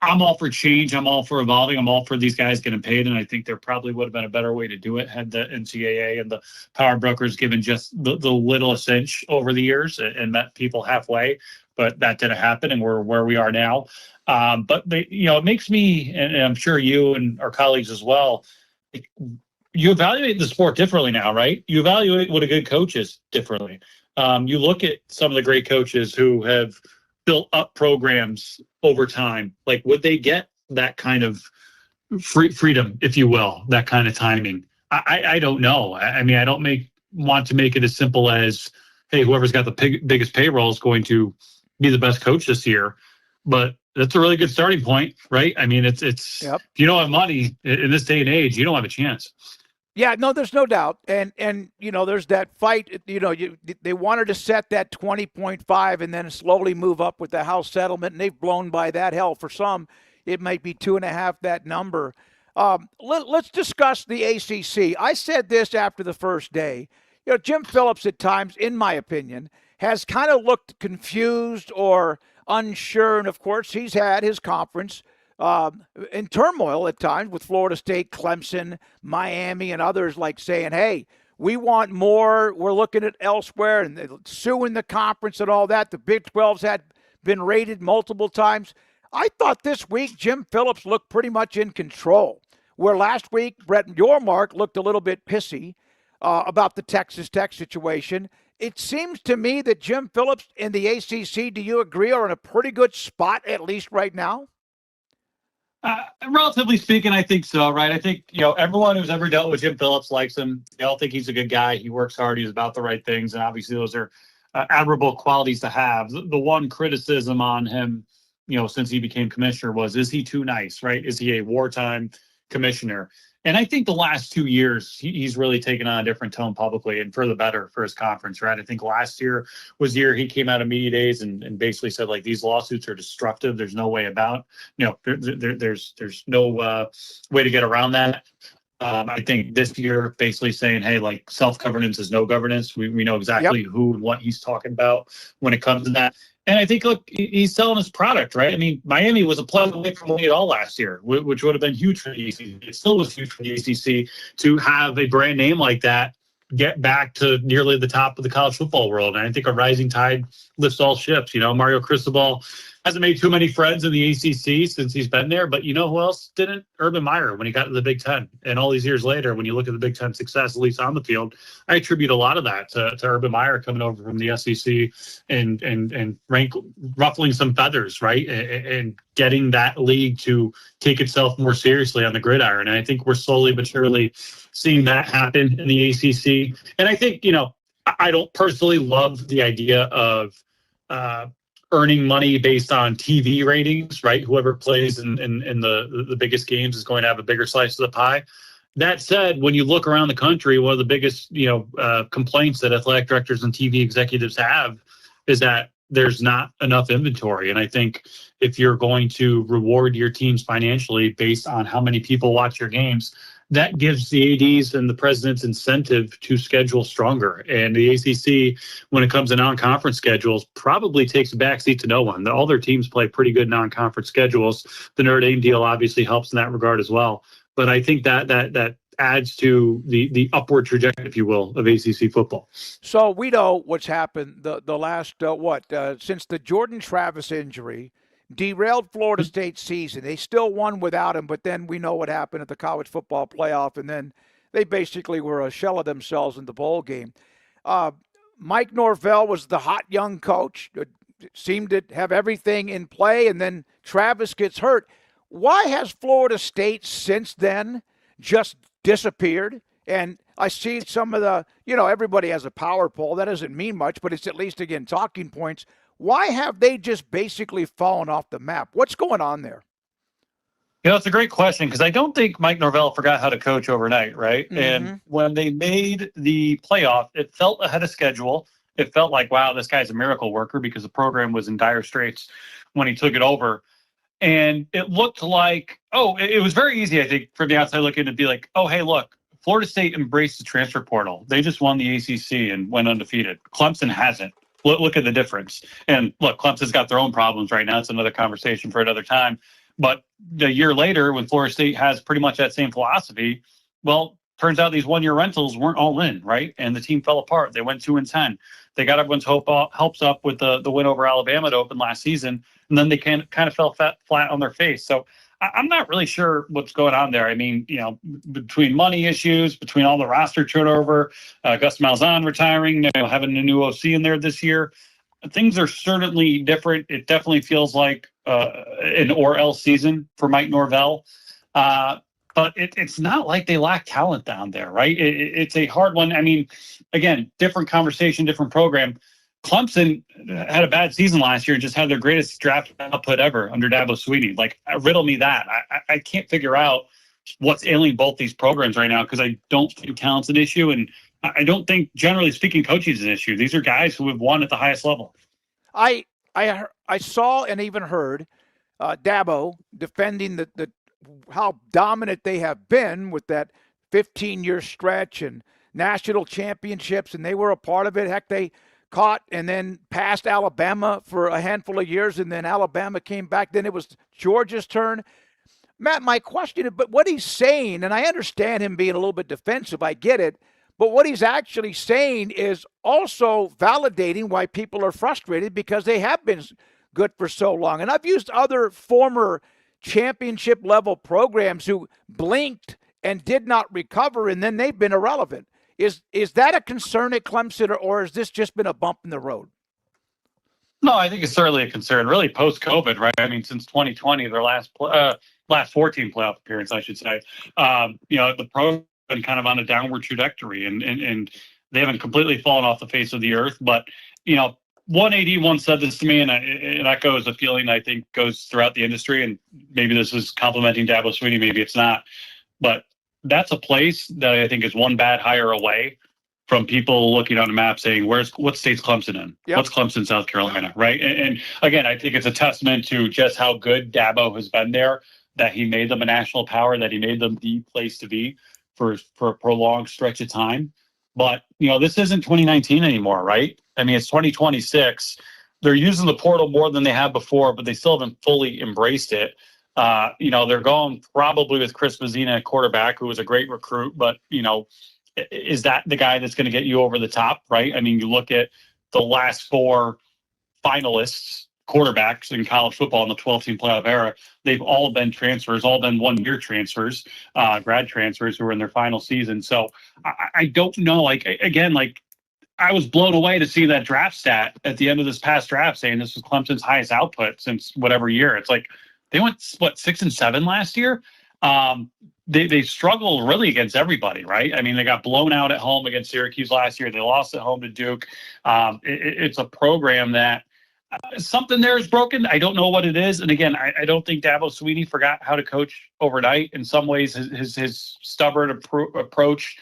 I'm all for change. I'm all for evolving. I'm all for these guys getting paid. And I think there probably would have been a better way to do it had the NCAA and the power brokers given just the littlest inch over the years and met people halfway. But that didn't happen, and we're where we are now. But it makes me, and I'm sure you and our colleagues as well, you evaluate the sport differently now, right? You evaluate what a good coach is differently. You look at some of the great coaches who have built up programs over time. Like, would they get that kind of freedom, if you will, that kind of timing? I don't know. I mean, I don't want to make it as simple as, hey, whoever's got the biggest payroll is going to be the best coach this year. But that's a really good starting point, right? I mean, it's If you don't have money in this day and age, you don't have a chance. Yeah, no, there's no doubt. And there's that fight, they wanted to set that 20.5 and then slowly move up with the House settlement, and they've blown by that. Hell, for some, it might be 2.5, that number. Let's discuss the ACC. I said this after the first day. Jim Phillips at times, in my opinion, has kind of looked confused or unsure. And, of course, he's had his conference in turmoil at times with Florida State, Clemson, Miami, and others like saying, hey, we want more. We're looking at elsewhere and suing the conference and all that. The Big 12's had been raided multiple times. I thought this week Jim Phillips looked pretty much in control, where last week Brett Yormark looked a little bit pissy about the Texas Tech situation. It seems to me that Jim Phillips and the ACC, do you agree, are in a pretty good spot, at least right now? Relatively speaking, I think so, right? I think, everyone who's ever dealt with Jim Phillips likes him. They all think he's a good guy. He works hard. He's about the right things. And obviously those are admirable qualities to have. The one criticism on him, since he became commissioner was, is he too nice, right? Is he a wartime commissioner? And I think the last 2 years, he's really taken on a different tone publicly, and for the better for his conference, right? I think last year was the year he came out of media days and basically said, like, these lawsuits are destructive. There's no way about, there's no way to get around that. I think this year basically saying, hey, like, self-governance is no governance. We know exactly who and what he's talking about when it comes to that. And I think, look, he's selling his product, right? I mean, Miami was a plug away from winning it all last year, which would have been huge for the ACC. It still was huge for the ACC to have a brand name like that get back to nearly the top of the college football world. And I think a rising tide lifts all ships. Mario Cristobal hasn't made too many friends in the ACC since he's been there. But who else didn't? Urban Meyer, when he got to the Big Ten. And all these years later, when you look at the Big Ten success, at least on the field, I attribute a lot of that to Urban Meyer coming over from the SEC and ruffling some feathers, right? And getting that league to take itself more seriously on the gridiron. And I think we're slowly but surely seeing that happen in the ACC. And I think, I don't personally love the idea of earning money based on TV ratings, right? Whoever plays in the biggest games is going to have a bigger slice of the pie. That said, when you look around the country, one of the biggest complaints that athletic directors and TV executives have is that there's not enough inventory. And I think if you're going to reward your teams financially based on how many people watch your games, that gives the ADs and the president's incentive to schedule stronger. And the ACC, when it comes to non-conference schedules, probably takes a backseat to no one. All their teams play pretty good non-conference schedules. The Notre Dame deal obviously helps in that regard as well. But I think that adds to the upward trajectory, if you will, of ACC football. So we know what's happened the last, since the Jordan Travis injury derailed Florida State's season. They still won without him, but then we know what happened at the college football playoff, and then they basically were a shell of themselves in the bowl game. Mike Norvell was the hot young coach, seemed to have everything in play, and then Travis gets hurt. Why has Florida State since then just disappeared? And I see some of the, everybody has a power poll. That doesn't mean much, but it's at least, again, talking points. Why have they just basically fallen off the map? What's going on there? It's a great question because I don't think Mike Norvell forgot how to coach overnight, right? Mm-hmm. And when they made the playoff, it felt ahead of schedule. It felt like, wow, this guy's a miracle worker because the program was in dire straits when he took it over. And it looked like, it was very easy, I think, from the outside looking to be like, oh, hey, look, Florida State embraced the transfer portal. They just won the ACC and went undefeated. Clemson hasn't. Look at the difference. And look, Clemson's got their own problems right now. It's another conversation for another time. But a year later, when Florida State has pretty much that same philosophy, well, turns out these one-year rentals weren't all in, right? And the team fell apart. They went 2-10. They got everyone's hopes up with the win over Alabama to open last season, and then they kind of fell flat on their face. So I'm not really sure what's going on there. I mean, between money issues, between all the roster turnover, Gus Malzahn retiring, having a new OC in there this year, things are certainly different. It definitely feels like an or-else season for Mike Norvell. But it's not like they lack talent down there, right? It's a hard one. I mean, again, different conversation, different program. Clemson had a bad season last year and just had their greatest draft output ever under Dabo Swinney. Like, riddle me that. I can't figure out what's ailing both these programs right now because I don't think talent's an issue, and I don't think, generally speaking, coaching is an issue. These are guys who have won at the highest level. I saw and even heard Dabo defending the how dominant they have been with that 15-year stretch and national championships, and they were a part of it. Heck, they caught and then passed Alabama for a handful of years, and then Alabama came back. Then it was Georgia's turn. Matt, my question is, but what he's saying, and I understand him being a little bit defensive, I get it, but what he's actually saying is also validating why people are frustrated because they have been good for so long. And I've used other former championship level programs who blinked and did not recover, and then they've been irrelevant. Is that a concern at Clemson, or has this just been a bump in the road? No, I think it's certainly a concern, really post-COVID, right? I mean, since 2020, their last 14 playoff appearance, I should say, the program been kind of on a downward trajectory, and they haven't completely fallen off the face of the earth. But, 180 once said this to me, and it echoes a feeling I think goes throughout the industry, and maybe this is complimenting Dabo Swinney, maybe it's not. But that's a place that I think is one bad hire away from people looking on a map saying, what state's Clemson in? Yep. What's Clemson, South Carolina, right? And again, I think it's a testament to just how good Dabo has been there, that he made them a national power, that he made them the place to be for a prolonged stretch of time. But, this isn't 2019 anymore, right? I mean, it's 2026. They're using the portal more than they have before, but they still haven't fully embraced it. They're going probably with Chris Mazzina at quarterback, who was a great recruit, but, is that the guy that's going to get you over the top, right? I mean, you look at the last four finalists, quarterbacks in college football in the 12-team playoff era, they've all been transfers, all been one-year transfers, grad transfers who were in their final season. So I don't know, I was blown away to see that draft stat at the end of this past draft saying this was Clemson's highest output since whatever year. It's like they went, 6-7 last year? They struggled really against everybody, right? I mean, they got blown out at home against Syracuse last year. They lost at home to Duke. It's a program that Something there is broken. I don't know what it is. And again, I don't think Dabo Swinney forgot how to coach overnight. In some ways, his stubborn approach,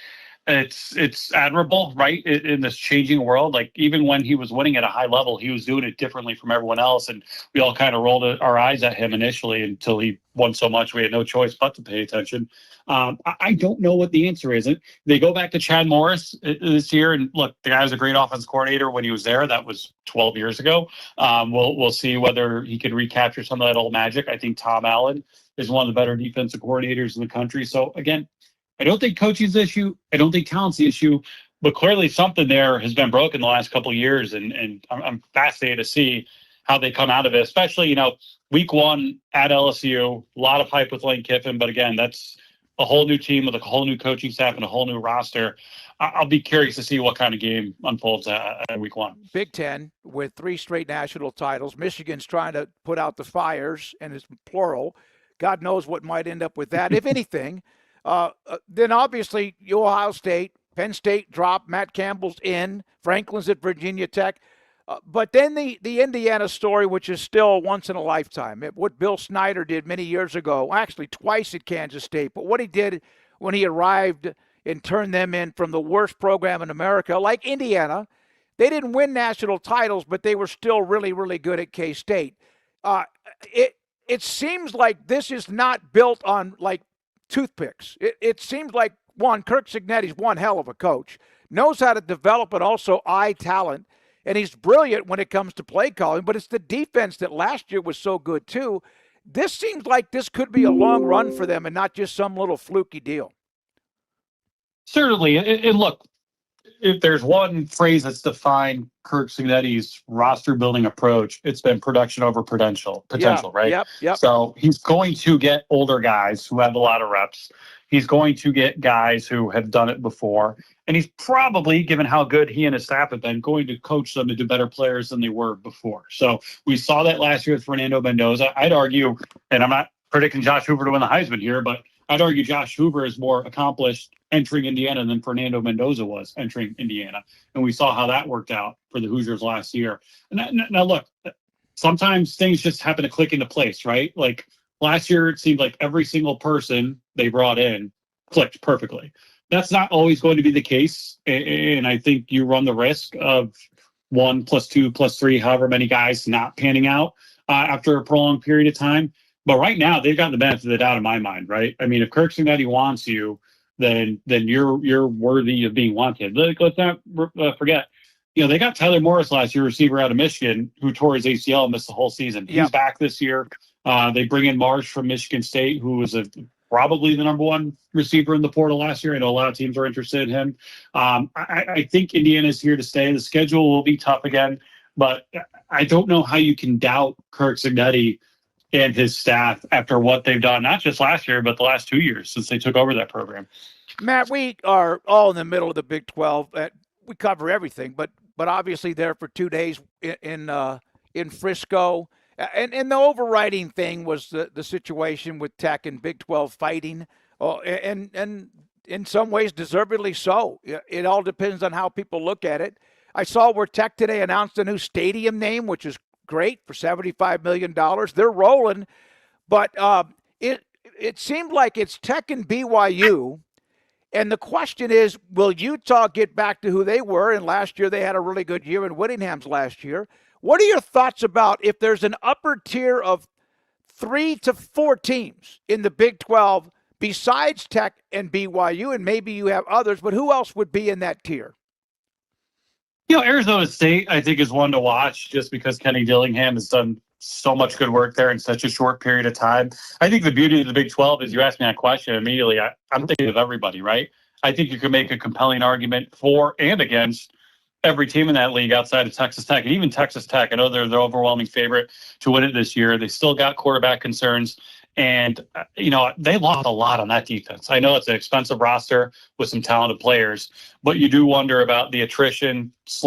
it's admirable, right? In this changing world, like even when he was winning at a high level, he was doing it differently from everyone else. And we all kind of rolled our eyes at him initially until he won so much. We had no choice but to pay attention. I don't know what the answer is. They go back to Chad Morris this year, and look, the guy was a great offense coordinator when he was there. That was 12 years ago. We'll see whether he can recapture some of that old magic. I think Tom Allen is one of the better defensive coordinators in the country. So again, I don't think coaching's the issue. I don't think talent's the issue, but clearly something there has been broken the last couple of years, and I'm fascinated to see how they come out of it. Especially, week one at LSU, a lot of hype with Lane Kiffin, but again, that's a whole new team with a whole new coaching staff and a whole new roster. I'll be curious to see what kind of game unfolds at week one. Big Ten with 3 straight national titles. Michigan's trying to put out the fires, and it's plural. God knows what might end up with that, if anything. Then obviously Ohio State, Penn State dropped, Matt Campbell's in, Franklin's at Virginia Tech. But then the Indiana story, which is still once in a lifetime. What Bill Snyder did many years ago, actually twice at Kansas State, but what he did when he arrived and turned them in from the worst program in America, like Indiana. They didn't win national titles, but they were still really, really good at K-State. It seems like this is not built on like toothpicks. It seems like, Kirk Cignetti's one hell of a coach, knows how to develop and also eye talent, and he's brilliant when it comes to play calling, but it's the defense that last year was so good too. This seems like this could be a long run for them and not just some little fluky deal. Certainly. And look, if there's one phrase that's defined Kirk Cignetti's roster building approach, it's been production over potential, right? Yep. So he's going to get older guys who have a lot of reps. He's going to get guys who have done it before. And he's probably, given how good he and his staff have been, going to coach them into better players than they were before. So we saw that last year with Fernando Mendoza. I'd argue, and I'm not predicting Josh Hoover to win the Heisman here, but I'd argue Josh Hoover is more accomplished entering Indiana than Fernando Mendoza was entering Indiana. And we saw how that worked out for the Hoosiers last year. And now look, sometimes things just happen to click into place, right? Like last year, it seemed like every single person they brought in clicked perfectly. That's not always going to be the case. And I think you run the risk of 1 + 2 + 3, however many guys not panning out after a prolonged period of time. But right now, they've gotten the benefit of the doubt in my mind, right? I mean, if Kirk Cignetti wants you, then you're worthy of being wanted. Let's not forget, they got Tyler Morris last year, receiver out of Michigan, who tore his ACL and missed the whole season. He's back this year. They bring in Marsh from Michigan State, who was probably the number 1 receiver in the portal last year. I know a lot of teams are interested in him. I think Indiana's here to stay. The schedule will be tough again, but I don't know how you can doubt Kirk Cignetti and his staff after what they've done, not just last year, but the last 2 years since they took over that program. Matt, we are all in the middle of the Big 12. We cover everything, but obviously there for 2 days in Frisco. And the overriding thing was the situation with Tech and Big 12 fighting, and in some ways deservedly so. It all depends on how people look at it. I saw where Tech today announced a new stadium name, which is great, for $75 million. They're rolling, but it seemed like it's Tech and BYU. And the question is, will Utah get back to who they were? And last year they had a really good year in Whittingham's last year. What are your thoughts about if there's an upper tier of 3 to 4 teams in the Big 12 besides Tech and BYU, and maybe you have others, but who else would be in that tier? Arizona State, I think, is one to watch just because Kenny Dillingham has done so much good work there in such a short period of time. I think the beauty of the Big 12 is you ask me that question immediately. I'm thinking of everybody, right? I think you can make a compelling argument for and against every team in that league outside of Texas Tech. And even Texas Tech, I know they're the overwhelming favorite to win it this year. They still got quarterback concerns. And, they lost a lot on that defense. I know it's an expensive roster with some talented players, but you do wonder about the attrition /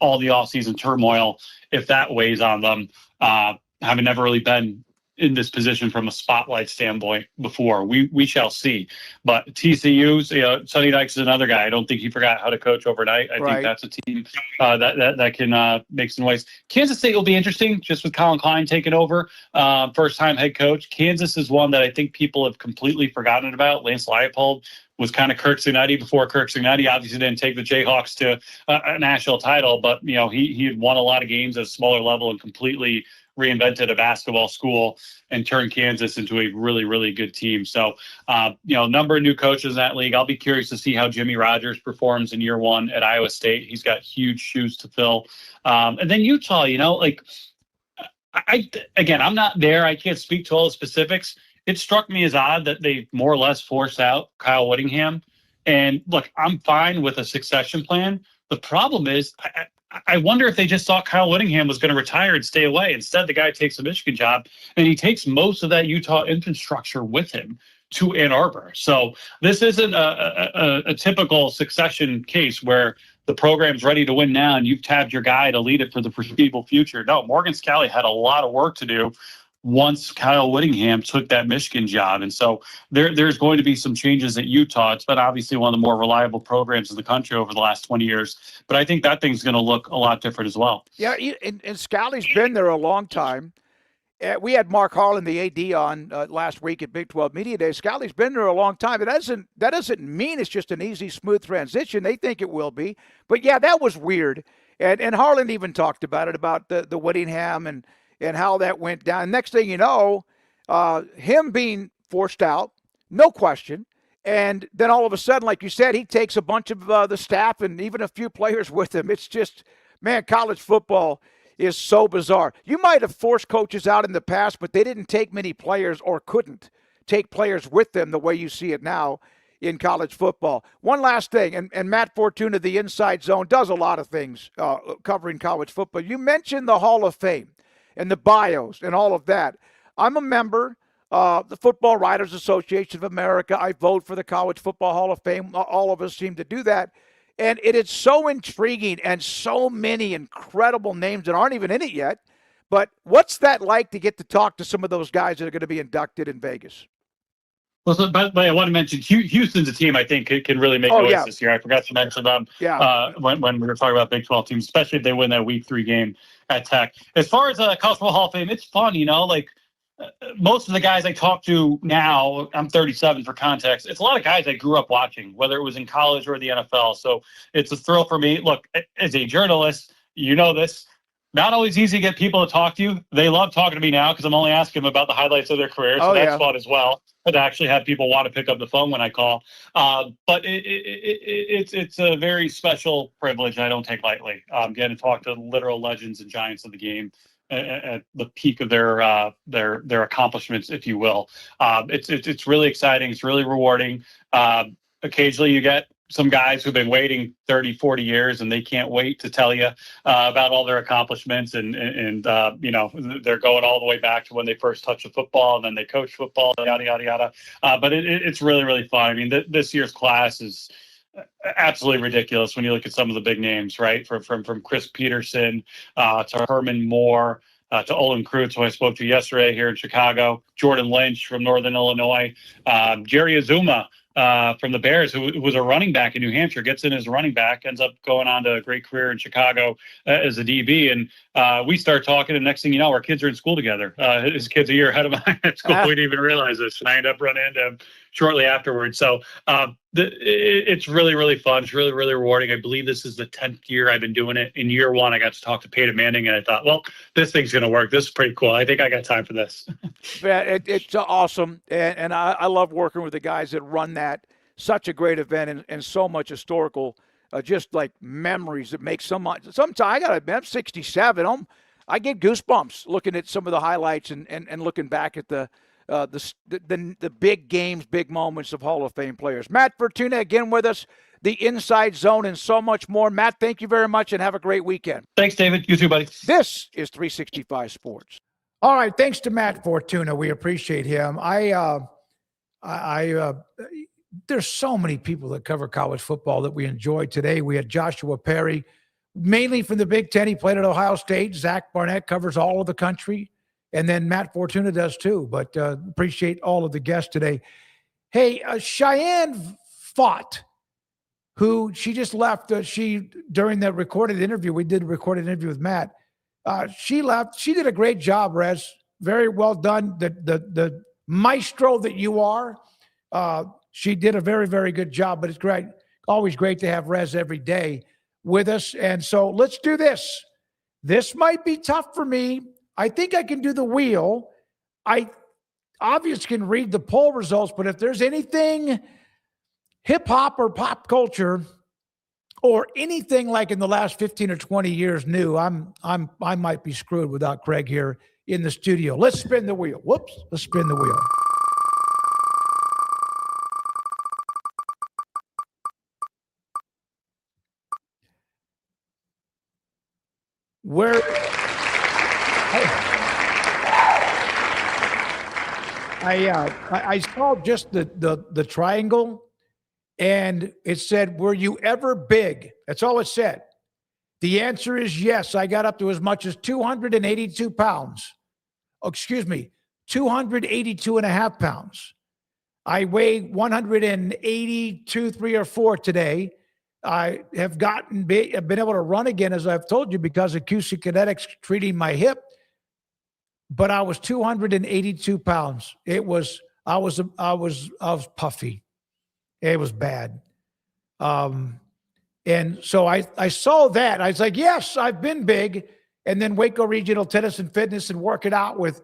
all the offseason turmoil, if that weighs on them, having never really been in this position from a spotlight standpoint before. We shall see. But TCU's, Sonny Dykes is another guy. I don't think he forgot how to coach overnight. I think that's a team that can make some noise. Kansas State will be interesting, just with Colin Klein taking over, first-time head coach. Kansas is one that I think people have completely forgotten about. Lance Leipold was kind of Kirk Cignetti before Kirk Cignetti obviously didn't take the Jayhawks to a national title, but he had won a lot of games at a smaller level and completely reinvented a basketball school and turned Kansas into a really, really good team. So, number of new coaches in that league. I'll be curious to see how Jimmy Rogers performs in year one at Iowa State. He's got huge shoes to fill. And then Utah, I'm not there. I can't speak to all the specifics. It struck me as odd that they more or less forced out Kyle Whittingham. And look, I'm fine with a succession plan. The problem is, I wonder if they just thought Kyle Whittingham was going to retire and stay away. Instead, the guy takes a Michigan job, and he takes most of that Utah infrastructure with him to Ann Arbor. So this isn't a typical succession case where the program's ready to win now, and you've tabbed your guy to lead it for the foreseeable future. No, Morgan Scalley had a lot of work to do once Kyle Whittingham took that Michigan job. And so there's going to be some changes at Utah. It's been obviously one of the more reliable programs in the country over the last 20 years. But I think that thing's going to look a lot different as well. Yeah, and Scalley's been there a long time. We had Mark Harlan, the AD, on last week at Big 12 Media Day. Scalley's been there a long time. That doesn't mean it's just an easy, smooth transition. They think it will be. But, yeah, that was weird. And Harlan even talked about it, about the Whittingham and how that went down. Next thing you know, him being forced out, no question. And then all of a sudden, like you said, he takes a bunch of the staff and even a few players with him. It's just, man, college football is so bizarre. You might have forced coaches out in the past, but they didn't take many players or couldn't take players with them the way you see it now in college football. One last thing, and Matt Fortuna, the Inside Zone, does a lot of things covering college football. You mentioned the Hall of Fame and the bios and all of that. I'm a member of the Football Writers Association of America. I vote for the College Football Hall of Fame. All of us seem to do that. And it is so intriguing and so many incredible names that aren't even in it yet. But what's that like to get to talk to some of those guys that are going to be inducted in Vegas? Well, but I want to mention Houston's a team I think can really make noise this year. I forgot to mention them when we were talking about Big 12 teams, especially if they win that Week 3 game at Tech. As far as College Football Hall of Fame, it's fun, most of the guys I talk to now, I'm 37 for context, it's a lot of guys I grew up watching, whether it was in college or the NFL. So it's a thrill for me. Look, as a journalist, this. Not always easy to get people to talk to you. They love talking to me now because I'm only asking them about the highlights of their career. So that's fun as well. But to actually have people want to pick up the phone when I call. But it's a very special privilege I don't take lightly. Getting to talk to literal legends and giants of the game at the peak of their accomplishments, if you will. It's really exciting. It's really rewarding. Occasionally you get some guys who've been waiting 30, 40 years and they can't wait to tell you about all their accomplishments. And they're going all the way back to when they first touched the football and then they coached football, yada, yada, yada. But it's really, really fun. I mean, this year's class is absolutely ridiculous when you look at some of the big names, right? From Chris Peterson to Herman Moore, to Olin Kreutz, who I spoke to yesterday here in Chicago, Jordan Lynch from Northern Illinois, Jerry Azuma, from the Bears, who was a running back in New Hampshire, gets in as a running back, ends up going on to a great career in Chicago as a DB. And we start talking, and next thing you know, our kids are in school together. His kid's a year ahead of mine at school. We didn't even realize this. And I ended up running into him shortly afterwards. So it's really, really fun. It's really, really rewarding. I believe this is the 10th year I've been doing it. In year one, I got to talk to Peyton Manning, and I thought, well, this thing's going to work. This is pretty cool. I think I got time for this. Yeah, it's awesome. And I love working with the guys that run that. Such a great event and so much historical, just like memories that make so much. Sometimes I got to admit, I'm 67. I get goosebumps looking at some of the highlights and looking back at the big games, big moments of Hall of Fame players. Matt Fortuna again with us, the Inside Zone, and so much more. Matt, thank you very much and have a great weekend. Thanks, David. You too, buddy. This is 365 Sports. All right, thanks to Matt Fortuna. We appreciate him. There's so many people that cover college football that we enjoyed today. We had Joshua Perry, mainly from the Big Ten. He played at Ohio State. Zach Barnett covers all of the country. And then Matt Fortuna does too. But appreciate all of the guests today. Hey, Cheyenne Fought, who she just left. During the recorded interview, we did a recorded interview with Matt. She left. She did a great job, Rez. Very well done. The maestro that you are, she did a very, very good job. But it's great. Always great to have Rez every day with us. And so let's do this. This might be tough for me. I think I can do the wheel. I obviously can read the poll results, but if there's anything hip hop or pop culture or anything like in the last 15 or 20 years new, I might be screwed without Craig here in the studio. Let's spin the wheel. Whoops. Let's spin the wheel. Where I saw just the triangle, and it said, "Were you ever big?" That's all it said. The answer is yes. I got up to as much as 282 pounds. Oh, excuse me, 282 and a half pounds. I weigh 182, 3 or 4 today. I have been able to run again, as I've told you, because of QC Kinetics treating my hip. But I was 282 pounds. I was puffy. It was bad. And so I saw that. I was like, yes, I've been big. And then Waco Regional Tennis and Fitness and working out with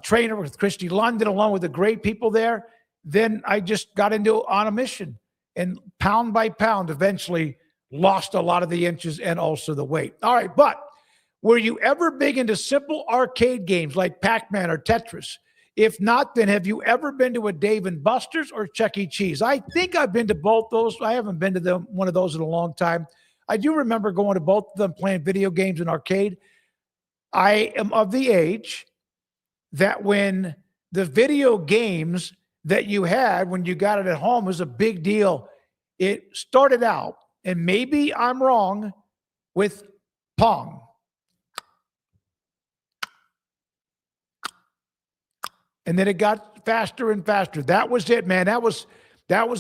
trainer with Christy London, along with the great people there. Then I just got on a mission, and pound by pound, eventually lost a lot of the inches and also the weight. All right, but were you ever big into simple arcade games like Pac-Man or Tetris? If not, then have you ever been to a Dave & Buster's or Chuck E. Cheese? I think I've been to both those. I haven't been to one of those in a long time. I do remember going to both of them, playing video games in arcade. I am of the age that when the video games that you had when you got it at home was a big deal. It started out, and maybe I'm wrong, with Pong. And then it got faster and faster. That was it, man. That was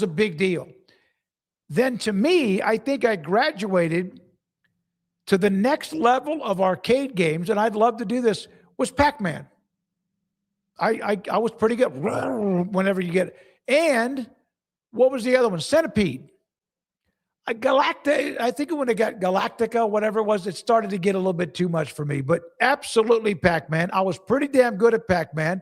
a big deal. Then to me, I think I graduated to the next level of arcade games, and I'd love to do this, was Pac-Man. I was pretty good whenever you get it. And what was the other one? Centipede. Galactica. I think when it got Galactica, whatever it was, it started to get a little bit too much for me. But absolutely Pac-Man. I was pretty damn good at Pac-Man.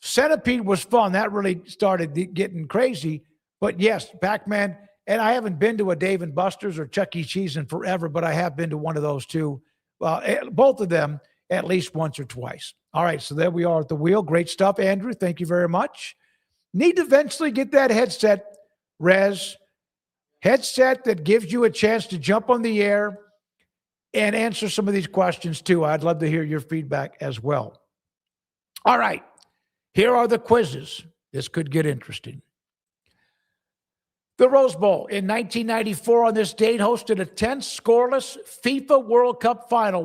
Centipede was fun. That really started getting crazy. But yes, Pac-Man. And I haven't been to a Dave & Buster's or Chuck E. Cheese in forever, but I have been to one of those too. Both of them at least once or twice. All right, so there we are at the wheel. Great stuff, Andrew. Thank you very much. Need to eventually get that headset, Rez. Headset that gives you a chance to jump on the air and answer some of these questions too. I'd love to hear your feedback as well. All right, here are the quizzes. This could get interesting. The Rose Bowl in 1994 on this date hosted a tense, scoreless FIFA World Cup final.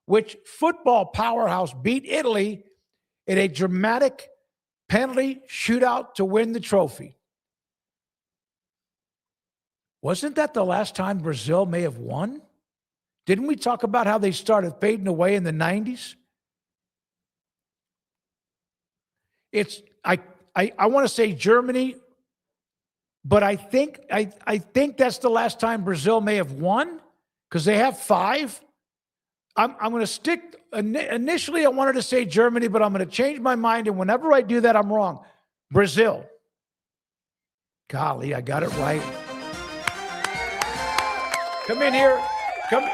Which football powerhouse beat Italy in a dramatic penalty shootout to win the trophy? Wasn't that the last time Brazil may have won? Didn't we talk about how they started fading away in the 90s? I want to say Germany, but I think that's the last time Brazil may have won, because they have 5. I'm going to stick. Initially, I wanted to say Germany, but I'm going to change my mind, and whenever I do that, I'm wrong. Brazil. Golly, I got it right. Come in here. Come,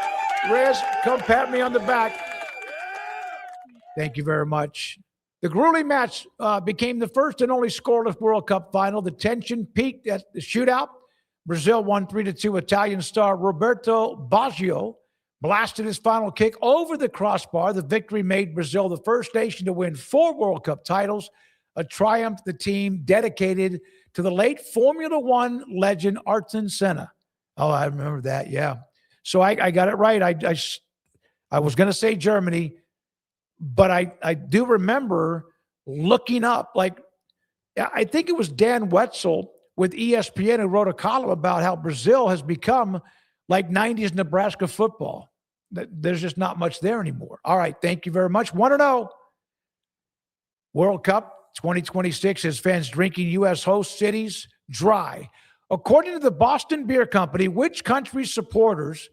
Rez, come pat me on the back. Thank you very much. The grueling match became the first and only scoreless World Cup final. The tension peaked at the shootout. Brazil won 3-2. Italian star Roberto Baggio blasted his final kick over the crossbar. The victory made Brazil the first nation to win 4 World Cup titles, a triumph the team dedicated to the late Formula One legend Ayrton Senna. Oh, I remember that, yeah. So I got it right. I was going to say Germany. But I do remember looking up, like, I think it was Dan Wetzel with ESPN who wrote a column about how Brazil has become like 90s Nebraska football. There's just not much there anymore. All right, thank you very much. Want to know, World Cup 2026 has fans drinking U.S. host cities dry. According to the Boston Beer Company, which country's supporters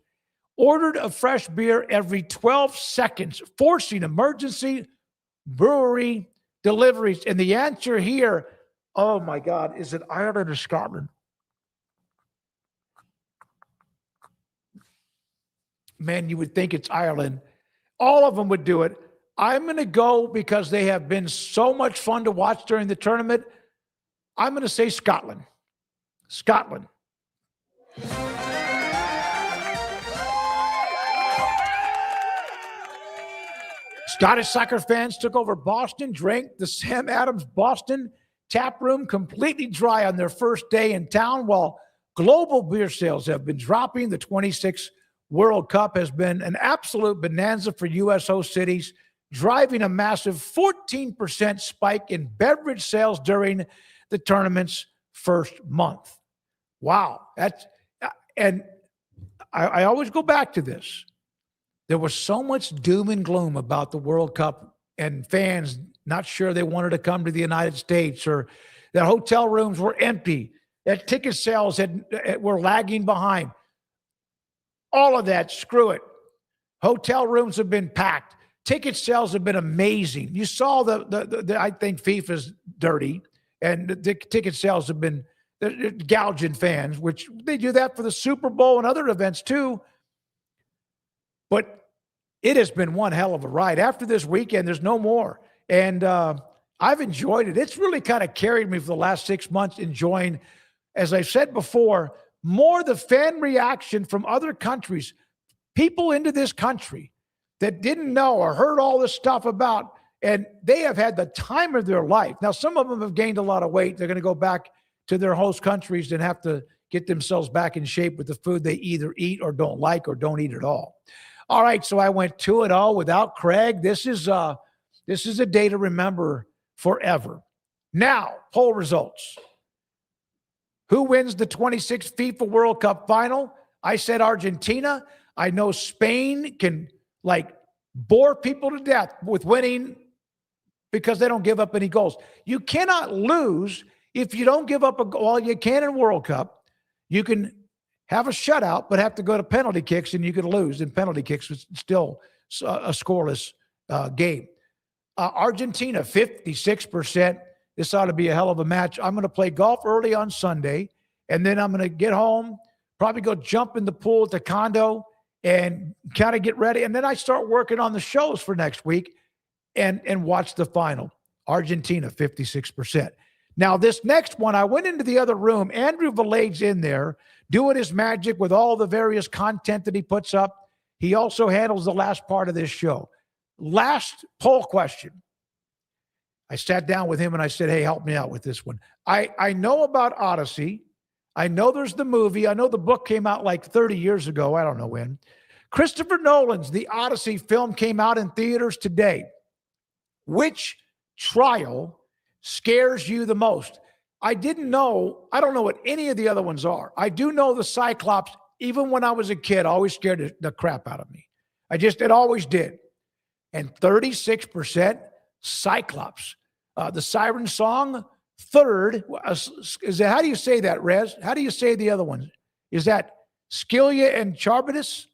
ordered a fresh beer every 12 seconds, forcing emergency brewery deliveries? And the answer here, oh my God, is it Ireland or Scotland? Man, you would think it's Ireland. All of them would do it. I'm going to go because they have been so much fun to watch during the tournament. I'm going to say Scotland. Scotland. Scottish soccer fans took over Boston, drank the Sam Adams Boston tap room completely dry on their first day in town, while global beer sales have been dropping. The 26th World Cup has been an absolute bonanza for U.S. host cities, driving a massive 14% spike in beverage sales during the tournament's first month. Wow. And I always go back to this. There was so much doom and gloom about the World Cup and fans not sure they wanted to come to the United States, or that hotel rooms were empty, that ticket sales were lagging behind. All of that, screw it. Hotel rooms have been packed. Ticket sales have been amazing. You saw the I think FIFA's dirty, and the ticket sales have been gouging fans, which they do that for the Super Bowl and other events too. But it has been one hell of a ride. After this weekend, there's no more. And I've enjoyed it. It's really kind of carried me for the last 6 months, enjoying, as I said before, more the fan reaction from other countries, people into this country that didn't know or heard all this stuff about, and they have had the time of their life. Now, some of them have gained a lot of weight. They're going to go back to their host countries and have to get themselves back in shape with the food they either eat or don't like or don't eat at all. All right, so I went 2-0 without Craig. This is a day to remember forever. Now, poll results. Who wins the 26th FIFA World Cup final? I said Argentina. I know Spain can bore people to death with winning because they don't give up any goals. You cannot lose if you don't give up a goal. Well, you can in World Cup. You can have a shutout, but have to go to penalty kicks, and you could lose in penalty kicks. It's still a scoreless game. Argentina, 56%. This ought to be a hell of a match. I'm going to play golf early on Sunday, and then I'm going to get home, probably go jump in the pool at the condo and kind of get ready. And then I start working on the shows for next week and watch the final. Argentina, 56%. Now, this next one, I went into the other room. Andrew Valade's in there doing his magic with all the various content that he puts up. He also handles the last part of this show. Last poll question. I sat down with him and I said, hey, help me out with this one. I know about Odyssey. I know there's the movie. I know the book came out like 30 years ago. I don't know when. Christopher Nolan's The Odyssey film came out in theaters today. Which trial scares you the most? I don't know what any of the other ones are. I do know the Cyclops, even when I was a kid, always scared the crap out of me. It always did. And 36% Cyclops. The Siren Song, third. How do you say that, Rez? How do you say the other ones? Is that Scylla and Charybdis?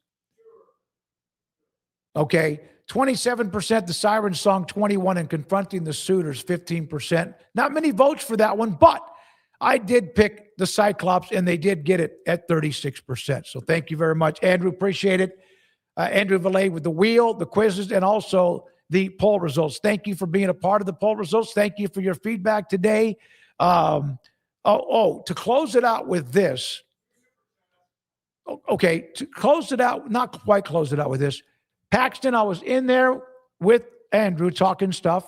Okay. 27% the Siren Song, 21%, and Confronting the Suitors, 15%. Not many votes for that one, but I did pick the Cyclops, and they did get it at 36%. So thank you very much, Andrew. Appreciate it. Andrew Valade with the wheel, the quizzes, and also the poll results. Thank you for being a part of the poll results. Thank you for your feedback today. To close it out with this. Okay, to close it out, not quite close it out with this. Paxton, I was in there with Andrew talking stuff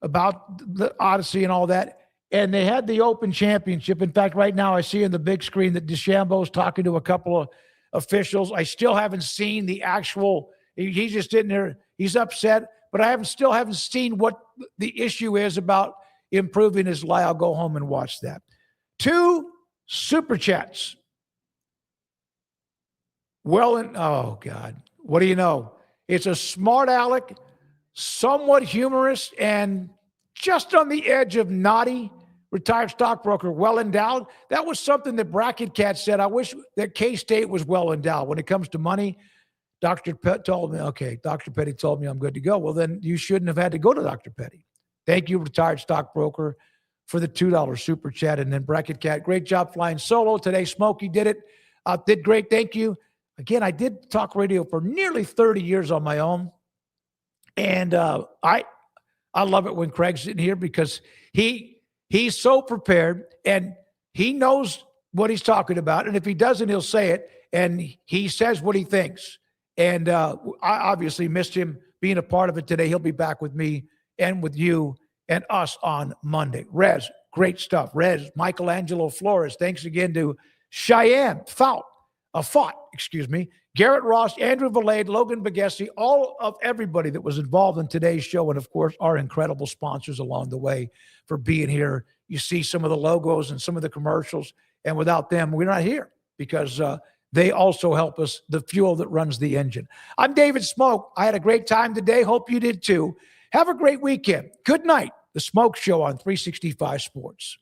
about the Odyssey and all that, and they had the Open Championship. In fact, right now I see on the big screen that DeChambeau's talking to a couple of officials. I still haven't seen the actual – he's just in there. He's upset, but I still haven't seen what the issue is about improving his lie. I'll go home and watch that. 2 super chats. Oh God, what do you know? It's a smart aleck, somewhat humorous, and just on the edge of naughty. Retired stockbroker, well endowed. That was something that Bracket Cat said. I wish that K-State was well endowed. When it comes to money, Dr. Petty told me I'm good to go. Well, then you shouldn't have had to go to Dr. Petty. Thank you, retired stockbroker, for the $2 super chat. And then Bracket Cat, great job flying solo today. Smokey did it. Did great. Thank you. Again, I did talk radio for nearly 30 years on my own. And I love it when Craig's in here because he's so prepared and he knows what he's talking about. And if he doesn't, he'll say it. And he says what he thinks. And I obviously missed him being a part of it today. He'll be back with me and with you and us on Monday. Rez, great stuff. Rez, Michelangelo Flores. Thanks again to Cheyenne Fought, Garrett Ross, Andrew Valade, Logan Bagessi, all of everybody that was involved in today's show. And of course, our incredible sponsors along the way for being here. You see some of the logos and some of the commercials. And without them, we're not here because they also help us, the fuel that runs the engine. I'm David Smoak. I had a great time today. Hope you did too. Have a great weekend. Good night. The Smoak Show on 365 Sports.